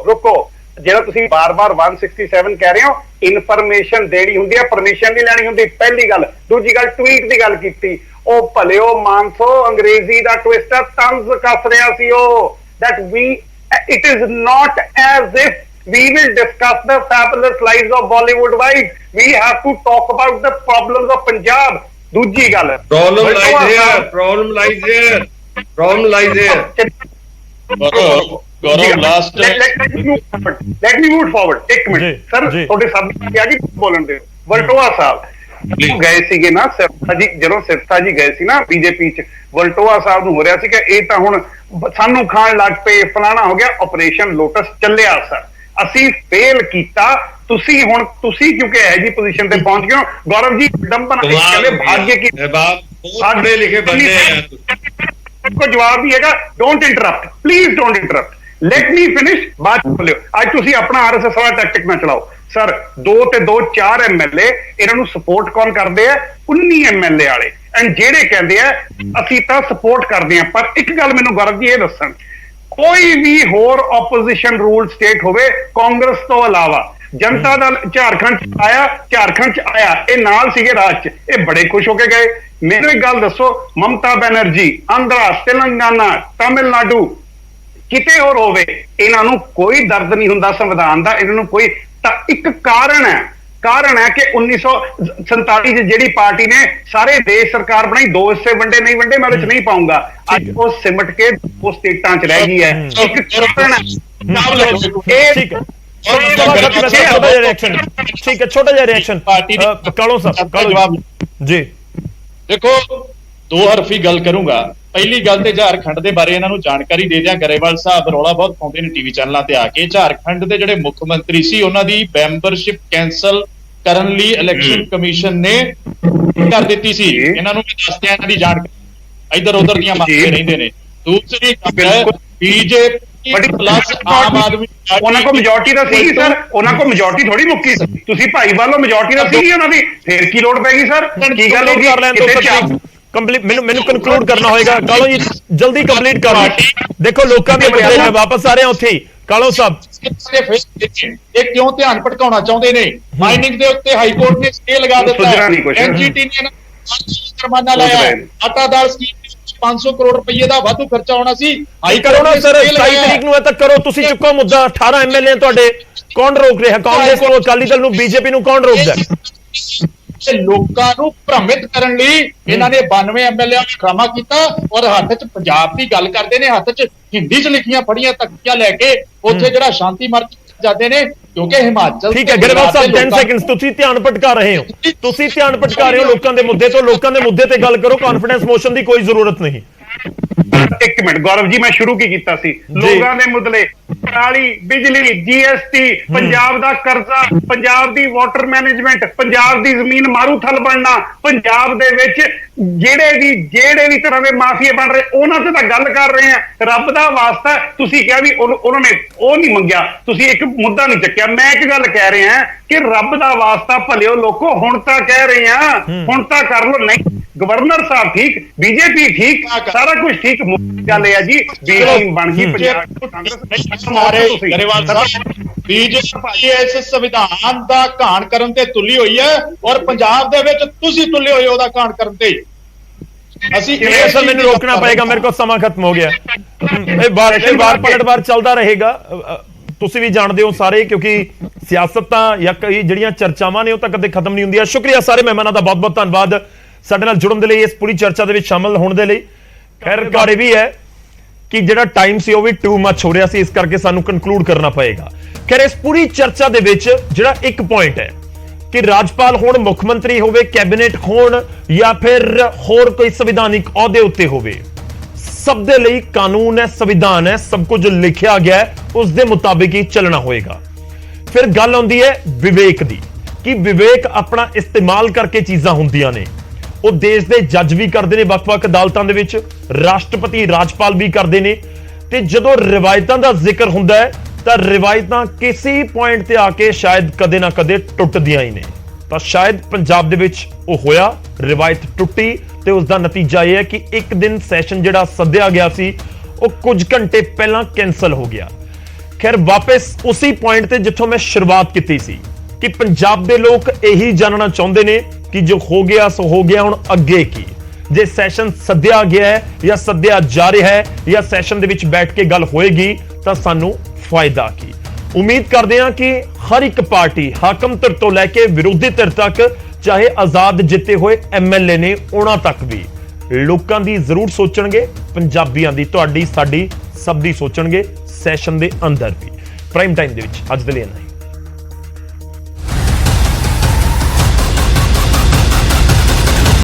ਰੁਕੋ, ਜਿਹੜਾ ਤੁਸੀਂ ਬਾਰ-ਬਾਰ 167 ਕਹਿ ਰਹੇ ਹੋ, ਇਨਫੋਰਮੇਸ਼ਨ ਦੇਣੀ ਹੁੰਦੀ ਹੈ, ਪਰਮਿਸ਼ਨ ਨਹੀਂ ਲੈਣੀ ਹੁੰਦੀ, ਪਹਿਲੀ ਗੱਲ। ਦੂਜੀ ਗੱਲ, ਟਵੀਟ ਦੀ ਗੱਲ ਕੀਤੀ, ਉਹ ਭਲਿਓ ਮਾਨਸੋ ਅੰਗਰੇਜ਼ੀ ਦਾ ਟਵਿਸਟਰ ਤੰਜ਼ ਕੱਸ ਰਿਹਾ ਸੀ ਉਹ, that it is not as if we will discuss the fabulous lives of Bollywood wives, we have to talk about the problems of Punjab। ਦੂਜੀ ਗੱਲ, problem lies here Gaurav last let me move forward। ਇੱਕ minute sir, ਤੁਹਾਡੇ ਸਾਹਮਣੇ ਕਿਹਾ ਜੀ ਬੋਲਣ ਦੇ। ਵਲਟੋਆ ਸਾਹਿਬ ਗਏ ਸੀਗੇ ਨਾ ਸਿਰਸਾ ਜੀ, ਜਦੋਂ ਸਿਰਸਾ ਜੀ ਗਏ ਸੀ ਨਾ ਬੀਜੇਪੀ ਚ, ਵਲਟੋਆ ਸਾਹਿਬ ਨੂੰ ਹੋ ਰਿਹਾ ਸੀ ਕਿ ਇਹ ਤਾਂ ਹੁਣ ਸਾਨੂੰ ਖਾਣ ਲੱਗ ਪਏ, ਫਲਾਣਾ ਹੋ ਗਿਆ। ਆਪਰੇਸ਼ਨ ਲੋਟਸ ਚੱਲਿਆ ਸਰ, ਅਸੀਂ ਫੇਲ ਕੀਤਾ, ਤੁਸੀਂ ਕਿਉਂਕਿ ਇਹ ਜੀ ਪੋਜੀਸ਼ਨ ਤੇ ਪਹੁੰਚ ਗਏ ਹੋ। ਗੌਰਵ ਜੀ ਡੰਬਨ ਕਹਿੰਦੇ ਭਾਗਯ ਕੀ ਪੜ੍ਹੇ ਲਿਖੇ ਬੰਦੇ ਆ, ਕੋਈ ਜਵਾਬ ਨਹੀਂ ਹੈਗਾ। Don't interrupt, please don't interrupt, let me finish, ਬਾਅਦ ਚ ਬੋਲਿਓ। ਅੱਜ ਤੁਸੀਂ ਆਪਣਾ ਆਰਐਸਐਸ ਵਾਲਾ ਟੈਕਟਿਕ ਨਾ ਚਲਾਓ ਸਰ। 2 ਤੇ 2 4 ਐਮਐਲਏ, ਇਹਨਾਂ ਨੂੰ ਸਪੋਰਟ ਕੌਣ ਕਰਦੇ ਆ? 19 ਐਮਐਲਏ ਵਾਲੇ, ਐਂਡ ਜਿਹੜੇ ਕਹਿੰਦੇ ਆ ਅਸੀਂ ਤਾਂ ਸਪੋਰਟ ਕਰਦੇ ਆ। ਪਰ ਇੱਕ ਗੱਲ ਮੈਨੂੰ ਗੌਰਵ ਜੀ ਇਹ ਦੱਸਣ, ਕੋਈ ਵੀ ਹੋਰ ਆਪੋਜੀਸ਼ਨ ਰੂਲ ਸਟੇਟ ਹੋਵੇ ਕਾਂਗਰਸ ਤੋਂ ਇਲਾਵਾ, ਜਨਤਾ ਦਲ ਝਾਰਖੰਡ ਚ ਆਇਆ, ਇਹ ਨਾਲ ਸੀਗੇ ਰਾਜ ਚ, ਇਹ ਬੜੇ ਖੁਸ਼ ਹੋ ਕੇ ਗਏ। ਮੈਨੂੰ ਇੱਕ ਗੱਲ ਦੱਸੋ, ਮਮਤਾ ਬੈਨਰਜੀ ਆਂਧਰਾ, ਤੇਲੰਗਾਨਾ, ਤਾਮਿਲਨਾਡੂ, ਕਿਤੇ ਹੋਰ ਹੋਵੇ, ਇਹਨਾਂ ਨੂੰ ਕੋਈ ਦਰਦ ਨਹੀਂ ਹੁੰਦਾ ਸੰਵਿਧਾਨ ਦਾ, ਇਹਨਾਂ ਨੂੰ ਕੋਈ। ਤਾਂ ਇੱਕ ਕਾਰਨ ਹੈ ਕਿ 1947 ਚ ਜਿਹੜੀ ਪਾਰਟੀ ਨੇ ਸਾਰੇ ਦੇਸ਼ ਸਰਕਾਰ ਬਣਾਈ, 2 ਹਿੱਸੇ ਵੰਡੇ ਨਹੀਂ ਵੰਡੇ, ਮੈਂ ਉਹਦੇ ਚ ਨਹੀਂ ਪਾਉਂਗਾ, ਅੱਜ ਉਹ ਸਿਮਟ ਕੇ 2 ਸਟੇਟਾਂ ਚ ਰਹਿ ਗਈ ਹੈ। ਇੱਕ ਕਾਰਨ ਛੋਟਾ ਜਿਹਾ ਰਿਐਕਸ਼ਨ ਕਾਲੋ ਸਾਹਿਬ ਜੀ। ਦੇਖੋ, 2 ਹਰਫੀ ਗੱਲ ਕਰੂੰਗਾ। ਪਹਿਲੀ ਗੱਲ ਤੇ ਝਾਰਖੰਡ ਦੇ ਬਾਰੇ ਇਹਨਾਂ ਨੂੰ ਜਾਣਕਾਰੀ ਦੇ ਦਿਆਂ। ਗਰੇਵਾਲ ਸਾਹਿਬ ਰੌਲਾ ਬਹੁਤ ਪਾਉਂਦੇ ਨੇ ਟੀਵੀ ਚੈਨਲਾਂ ਤੇ ਆ ਕੇ। ਝਾਰਖੰਡ ਦੇ ਜਿਹੜੇ ਮੁੱਖ ਮੰਤਰੀ ਸੀ, ਉਹਨਾਂ ਦੀ ਮੈਂਬਰਸ਼ਿਪ ਕੈਂਸਲ ਕਰਨ ਲਈ ਇਲੈਕਸ਼ਨ ਕਮਿਸ਼ਨ ਨੇ ਕਰ ਦਿੱਤੀ ਸੀ। ਇਹਨਾਂ ਨੂੰ ਵੀ ਦੱਸਦੇ ਆ ਇਹਨਾਂ ਦੀ ਜਾਣਕਾਰੀ, ਇੱਧਰ ਉੱਧਰ ਦੀਆਂ ਮੰਗਦੇ ਰਹਿੰਦੇ ਨੇ। ਦੂਸਰੀ ਗੱਲ, ਬੀਜੇਪੀ ਪਲੱਸ ਆਮ ਆਦਮੀ, ਉਹਨਾਂ ਕੋਲ ਮੈਜੋਰਟੀ ਤਾਂ ਸੀ ਸਰ, ਉਹਨਾਂ ਕੋਲ ਮੈਜੋਰਟੀ ਥੋੜੀ ਮੁੱਕੀ ਸੀ। ਤੁਸੀਂ ਭਾਈ ਵੱਲੋਂ ਮੈਜੋਰਟੀ ਤਾਂ ਸੀ ਉਹਨਾਂ ਦੀ, ਫੇਰ ਕੀ ਲੋੜ ਪੈ ਗਈ ਸਰ? ਕੀ ਗੱਲ ਹੋ ਗਈ? ਕੰਪਲੀਟ ਮੈਨੂੰ ਕਨਕਲੂਡ ਕਰਨਾ ਹੋਏਗਾ। ਕਾਲੋ ਜੀ ਜਲਦੀ ਕੰਪਲੀਟ ਕਰ ਲਓ। ਦੇਖੋ ਲੋਕਾਂ ਦੇ ਮੁੱਦੇ ਮੈਂ ਵਾਪਸ ਆ ਰਿਹਾ ਉੱਥੇ ਹੀ। ਕਾਲੋ ਸਾਹਿਬ ਇਹ ਕਿਉਂ ਧਿਆਨ ਭਟਕਾਉਣਾ ਚਾਹੁੰਦੇ ਨੇ? ਮਾਈਨਿੰਗ ਦੇ ਉੱਤੇ ਹਾਈ ਕੋਰਟ ਨੇ ਸਟੇ ਲਗਾ ਦਿੱਤਾ ਹੈ, ਐਨਜੀਟੀ ਨੇ ਜੁਰਮਾਨਾ ਲਾਇਆ ਹੈ, ਆਟਾ ਦਾਲ ਸਕੀਮ 500 ਕਰੋੜ ਰੁਪਏ ਦਾ ਵਾਧੂ ਖਰਚਾ ਹੋਣਾ ਸੀ, ਹਾਈ ਕਰੋ ਕੋਰਟ ਨਾ ਨੇ ਸਰ, stay 27 ਲਗਾਇਆ ਹੈ। ਤਰੀਕ ਨੂੰ ਇਹ ਤੱਕ ਕਰੋ। ਤੁਸੀਂ ਚੁੱਕੋ ਮੁੱਦਾ। 18 ਐਮਐਲਏ ਤੁਹਾਡੇ, ਕੌਣ ਰੋਕ ਰਿਹਾ? ਕਾਂਗਰਸ ਨੂੰ, ਅਕਾਲੀ ਦਲ ਨੂੰ, ਬੀਜੇਪੀ ਨੂੰ ਕੌਣ ਰੋਕਦਾ? ਤੇ ਲੋਕਾਂ ਨੂੰ ਭ੍ਰਮਿਤ ਕਰਨ ਲਈ ਇਹਨਾਂ ਨੇ 92 ਐਮਐਲਏ ਨੂੰ ਖਰਾਮਾ ਕੀਤਾ ਔਰ ਹੱਥ 'ਚ ਪੰਜਾਬ ਦੀ ਗੱਲ ਕਰਦੇ ਨੇ, ਹੱਥ 'ਚ ਹਿੰਦੀ 'ਚ ਲਿਖੀਆਂ ਫੜੀਆਂ ਤਖਤੀਆਂ ਲੈ ਕੇ ਉੱਥੇ ਜਿਹੜਾ ਸ਼ਾਂਤੀ ਮਾਰਚ ਜਾਂਦੇ ਨੇ, ਕਿਉਂਕਿ ਹਿਮਾਚਲ ਠੀਕ ਹੈ ਗਰੇਵਾਲ ਸਾਹਿਬ 10 ਸੈਕਿੰਡਸ। ਤੁਸੀਂ ਧਿਆਨ ਭਟਕਾ ਰਹੇ ਹੋ, ਤੁਸੀਂ ਧਿਆਨ ਭਟਕਾ ਰਹੇ ਹੋ ਲੋਕਾਂ ਦੇ ਮੁੱਦੇ ਤੋਂ। ਲੋਕਾਂ ਦੇ ਮੁੱਦੇ ਤੇ ਗੱਲ ਕਰੋ। ਕੌਨਫੀਡੈਂਸ ਮੋਸ਼ਨ ਦੀ ਕੋਈ ਜ਼ਰੂਰਤ ਨਹੀਂ। ਇੱਕ ਮਿੰਟ ਗੌਰਵ ਜੀ, ਮੈਂ ਸ਼ੁਰੂ ਕੀ ਕੀਤਾ ਸੀ? ਲੋਕਾਂ ਦੇ ਮੁੱਦਲੇ, ਪਰਾਲੀ, ਬਿਜਲੀ, ਜੀਐਸਟੀ, ਪੰਜਾਬ ਦਾ ਕਰਜ਼ਾ, ਪੰਜਾਬ ਦੀ ਵਾਟਰ ਮੈਨੇਜਮੈਂਟ, ਪੰਜਾਬ ਦੀ ਜ਼ਮੀਨ ਮਾਰੂਥਲ ਬਣਨਾ, ਪੰਜਾਬ ਦੇ ਵਿੱਚ ਜਿਹੜੇ ਵੀ ਤਰ੍ਹਾਂ ਦੇ ਮਾਫੀਏ ਬਣ ਰਹੇ ਉਹਨਾਂ ਤੇ ਤਾਂ ਗੱਲ ਕਰ ਰਹੇ ਆ। ਰੱਬ ਦਾ ਵਾਸਤਾ ਤੁਸੀਂ ਕਿਹਾ ਵੀ ਉਹਨਾਂ ਨੇ ਉਹ ਨਹੀਂ ਮੰਗਿਆ, ਤੁਸੀਂ ਇੱਕ ਮੁੱਦਾ ਨਹੀਂ ਚੱਕਿਆ। ਮੈਂ ਇੱਕ ਗੱਲ ਕਹਿ ਰਿਹਾ ਕਿ ਰੱਬ ਦਾ ਵਾਸਤਾ ਭਲਿਓ ਲੋਕੋ, ਹੁਣ ਤਾਂ ਕਹਿ ਰਹੇ ਆ, ਹੁਣ ਤਾਂ ਕਰ ਲੋ। ਨਹੀਂ, ਗਵਰਨਰ ਸਾਹਿਬ ਠੀਕ, ਬੀਜੇਪੀ ਠੀਕ, ਸਾਰਾ ਕੁਝ ਠੀਕ। ਗੱਲ ਇਹ ਆ ਜੀ, ਬੀਜੇਪੀ ਬਣ ਗਈ ਪੰਜਾਬ ਕਾਂਗਰਸ। ਗਰੇਵਾਲ ਸਾਹਿਬ, ਬੀਜੇਪੀ ਇਸ ਸੰਵਿਧਾਨ ਦਾ ਘਾਣ ਕਰਨ ਤੇ ਤੁੱਲੀ ਹੋਈ ਹੈ ਔਰ ਪੰਜਾਬ ਦੇ ਵਿੱਚ ਤੁਸੀਂ ਤੁੱਲੇ ਹੋਏ ਉਹਦਾ ਘਾਣ ਕਰਨ ਤੇ। ਅਸੀਂ ਅਸਲ ਮੈਨੂੰ ਰੋਕਣਾ ਪਏਗਾ, ਮੇਰੇ ਕੋਲ ਸਮਾਂ ਖਤਮ ਹੋ ਗਿਆ। ਇਹ ਵਾਰ ਪਲਟਵਾਰ ਚੱਲਦਾ ਰਹੇਗਾ। ਤੁਸੀਂ ਵੀ ਜਾਣਦੇ ਹੋ ਸਾਰੇ, ਕਿਉਂਕਿ ਸਿਆਸਤ ਤਾਂ ਜਾਂ ਕਈ ਜਿਹੜੀਆਂ ਚਰਚਾਵਾਂ ਨੇ ਉਹ ਤਾਂ ਕਦੇ ਖਤਮ ਨਹੀਂ ਹੁੰਦੀਆਂ। ਸ਼ੁਕਰੀਆ ਸਾਰੇ ਮਹਿਮਾਨਾਂ ਦਾ, ਬਹੁਤ ਬਹੁਤ ਧੰਨਵਾਦ ਸਾਡੇ ਨਾਲ ਜੁੜਨ ਦੇ ਲਈ, ਇਸ ਪੂਰੀ ਚਰਚਾ ਦੇ ਵਿੱਚ ਸ਼ਾਮਲ ਹੋਣ ਦੇ ਲਈ। ਖੈਰ ਗੱਲ ਇਹ ਵੀ ਹੈ ਕਿ ਜਿਹੜਾ ਟਾਈਮ ਸੀ ਉਹ ਵੀ ਟੂ ਮੱਚ ਹੋ ਰਿਹਾ ਸੀ, ਇਸ ਕਰਕੇ ਸਾਨੂੰ ਕਨਕਲੂਡ ਕਰਨਾ ਪਏਗਾ। ਖੈਰ ਇਸ ਪੂਰੀ ਚਰਚਾ ਦੇ ਵਿੱਚ ਜਿਹੜਾ ਇੱਕ ਪੁਆਇੰਟ ਹੈ ਕਿ ਰਾਜਪਾਲ ਹੋਣ, ਮੁੱਖ ਮੰਤਰੀ ਹੋਵੇ, ਕੈਬਨਿਟ ਹੋਣ ਜਾਂ ਫਿਰ ਹੋਰ ਕੋਈ ਸੰਵਿਧਾਨਿਕ ਅਹੁਦੇ ਉੱਤੇ ਹੋਵੇ, ਸਭ ਦੇ ਲਈ ਕਾਨੂੰਨ ਹੈ, ਸੰਵਿਧਾਨ ਹੈ, ਸਭ ਕੁਝ ਲਿਖਿਆ ਗਿਆ ਹੈ, ਉਸ ਦੇ ਮੁਤਾਬਿਕ ਹੀ ਚੱਲਣਾ ਹੋਏਗਾ। ਫਿਰ ਗੱਲ ਆਉਂਦੀ ਹੈ ਵਿਵੇਕ ਦੀ, ਕਿ ਵਿਵੇਕ ਆਪਣਾ ਇਸਤੇਮਾਲ ਕਰਕੇ ਚੀਜ਼ਾਂ ਹੁੰਦੀਆਂ ਨੇ। ਉਹ ਦੇਸ਼ ਦੇ ਜੱਜ ਵੀ ਕਰਦੇ ਨੇ ਵੱਖ-ਵੱਖ ਅਦਾਲਤਾਂ ਦੇ ਵਿੱਚ, ਰਾਸ਼ਟਰਪਤੀ, ਰਾਜਪਾਲ ਵੀ ਕਰਦੇ ਨੇ। ਤੇ ਜਦੋਂ ਰਿਵਾਇਤਾਂ ਦਾ ਜ਼ਿਕਰ ਹੁੰਦਾ ਹੈ ਤਾਂ ਰਿਵਾਇਤਾਂ ਕਿਸੇ ਪੁਆਇੰਟ ਤੇ ਆ ਕੇ ਸ਼ਾਇਦ ਕਦੇ ਨਾ ਕਦੇ ਟੁੱਟਦੀਆਂ ਹੀ ਨੇ। ਤਾਂ ਸ਼ਾਇਦ ਪੰਜਾਬ ਦੇ ਵਿੱਚ ਉਹ ਹੋਇਆ, ਰਿਵਾਇਤ ਟੁੱਟੀ ਤੇ ਉਸ ਦਾ ਨਤੀਜਾ ਇਹ ਹੈ ਕਿ ਇੱਕ ਦਿਨ ਸੈਸ਼ਨ ਜਿਹੜਾ ਸੱਦਿਆ ਗਿਆ ਸੀ ਉਹ ਕੁਝ ਘੰਟੇ ਪਹਿਲਾਂ ਕੈਨਸਲ ਹੋ ਗਿਆ। ਖੈਰ ਵਾਪਸ ਉਸੇ ਪੁਆਇੰਟ ਤੇ ਜਿੱਥੋਂ ਮੈਂ ਸ਼ੁਰੂਆਤ ਕੀਤੀ ਸੀ ਕਿ ਪੰਜਾਬ ਦੇ ਲੋਕ ਇਹੀ ਜਾਣਨਾ ਚਾਹੁੰਦੇ ਨੇ ਕਿ ਜੋ ਹੋ ਗਿਆ ਸੋ ਹੋ ਗਿਆ, ਹੁਣ ਅੱਗੇ ਕੀ? ਜੇ ਸੈਸ਼ਨ ਸੱਦਿਆ ਗਿਆ ਹੈ ਜਾਂ ਸੱਦਿਆ ਜਾ ਰਿਹਾ ਹੈ ਜਾਂ ਸੈਸ਼ਨ ਦੇ ਵਿੱਚ ਬੈਠ ਕੇ ਗੱਲ ਹੋਏਗੀ ਤਾਂ ਸਾਨੂੰ ਫਾਇਦਾ ਕੀ? ਉਮੀਦ ਕਰਦੇ ਹਾਂ ਕਿ ਹਰ ਇੱਕ ਪਾਰਟੀ, ਹਾਕਮ ਧਿਰ ਤੋਂ ਲੈ ਕੇ ਵਿਰੋਧੀ ਧਿਰ ਤੱਕ, ਚਾਹੇ ਆਜ਼ਾਦ ਜਿੱਤੇ ਹੋਏ ਐਮਐਲਏ ਨੇ, ਉਹਨਾਂ ਤੱਕ ਵੀ ਲੋਕਾਂ ਦੀ ਜ਼ਰੂਰ ਸੋਚਣਗੇ, ਪੰਜਾਬੀਆਂ ਦੀ, ਤੁਹਾਡੀ, ਸਾਡੀ, ਸਭ ਦੀ ਸੋਚਣਗੇ, ਸੈਸ਼ਨ ਦੇ ਅੰਦਰ ਵੀ। ਪ੍ਰਾਈਮ ਟਾਈਮ ਦੇ ਵਿੱਚ ਅੱਜ ਦੇ ਲਈ ਇੰਨਾ ਹੀ।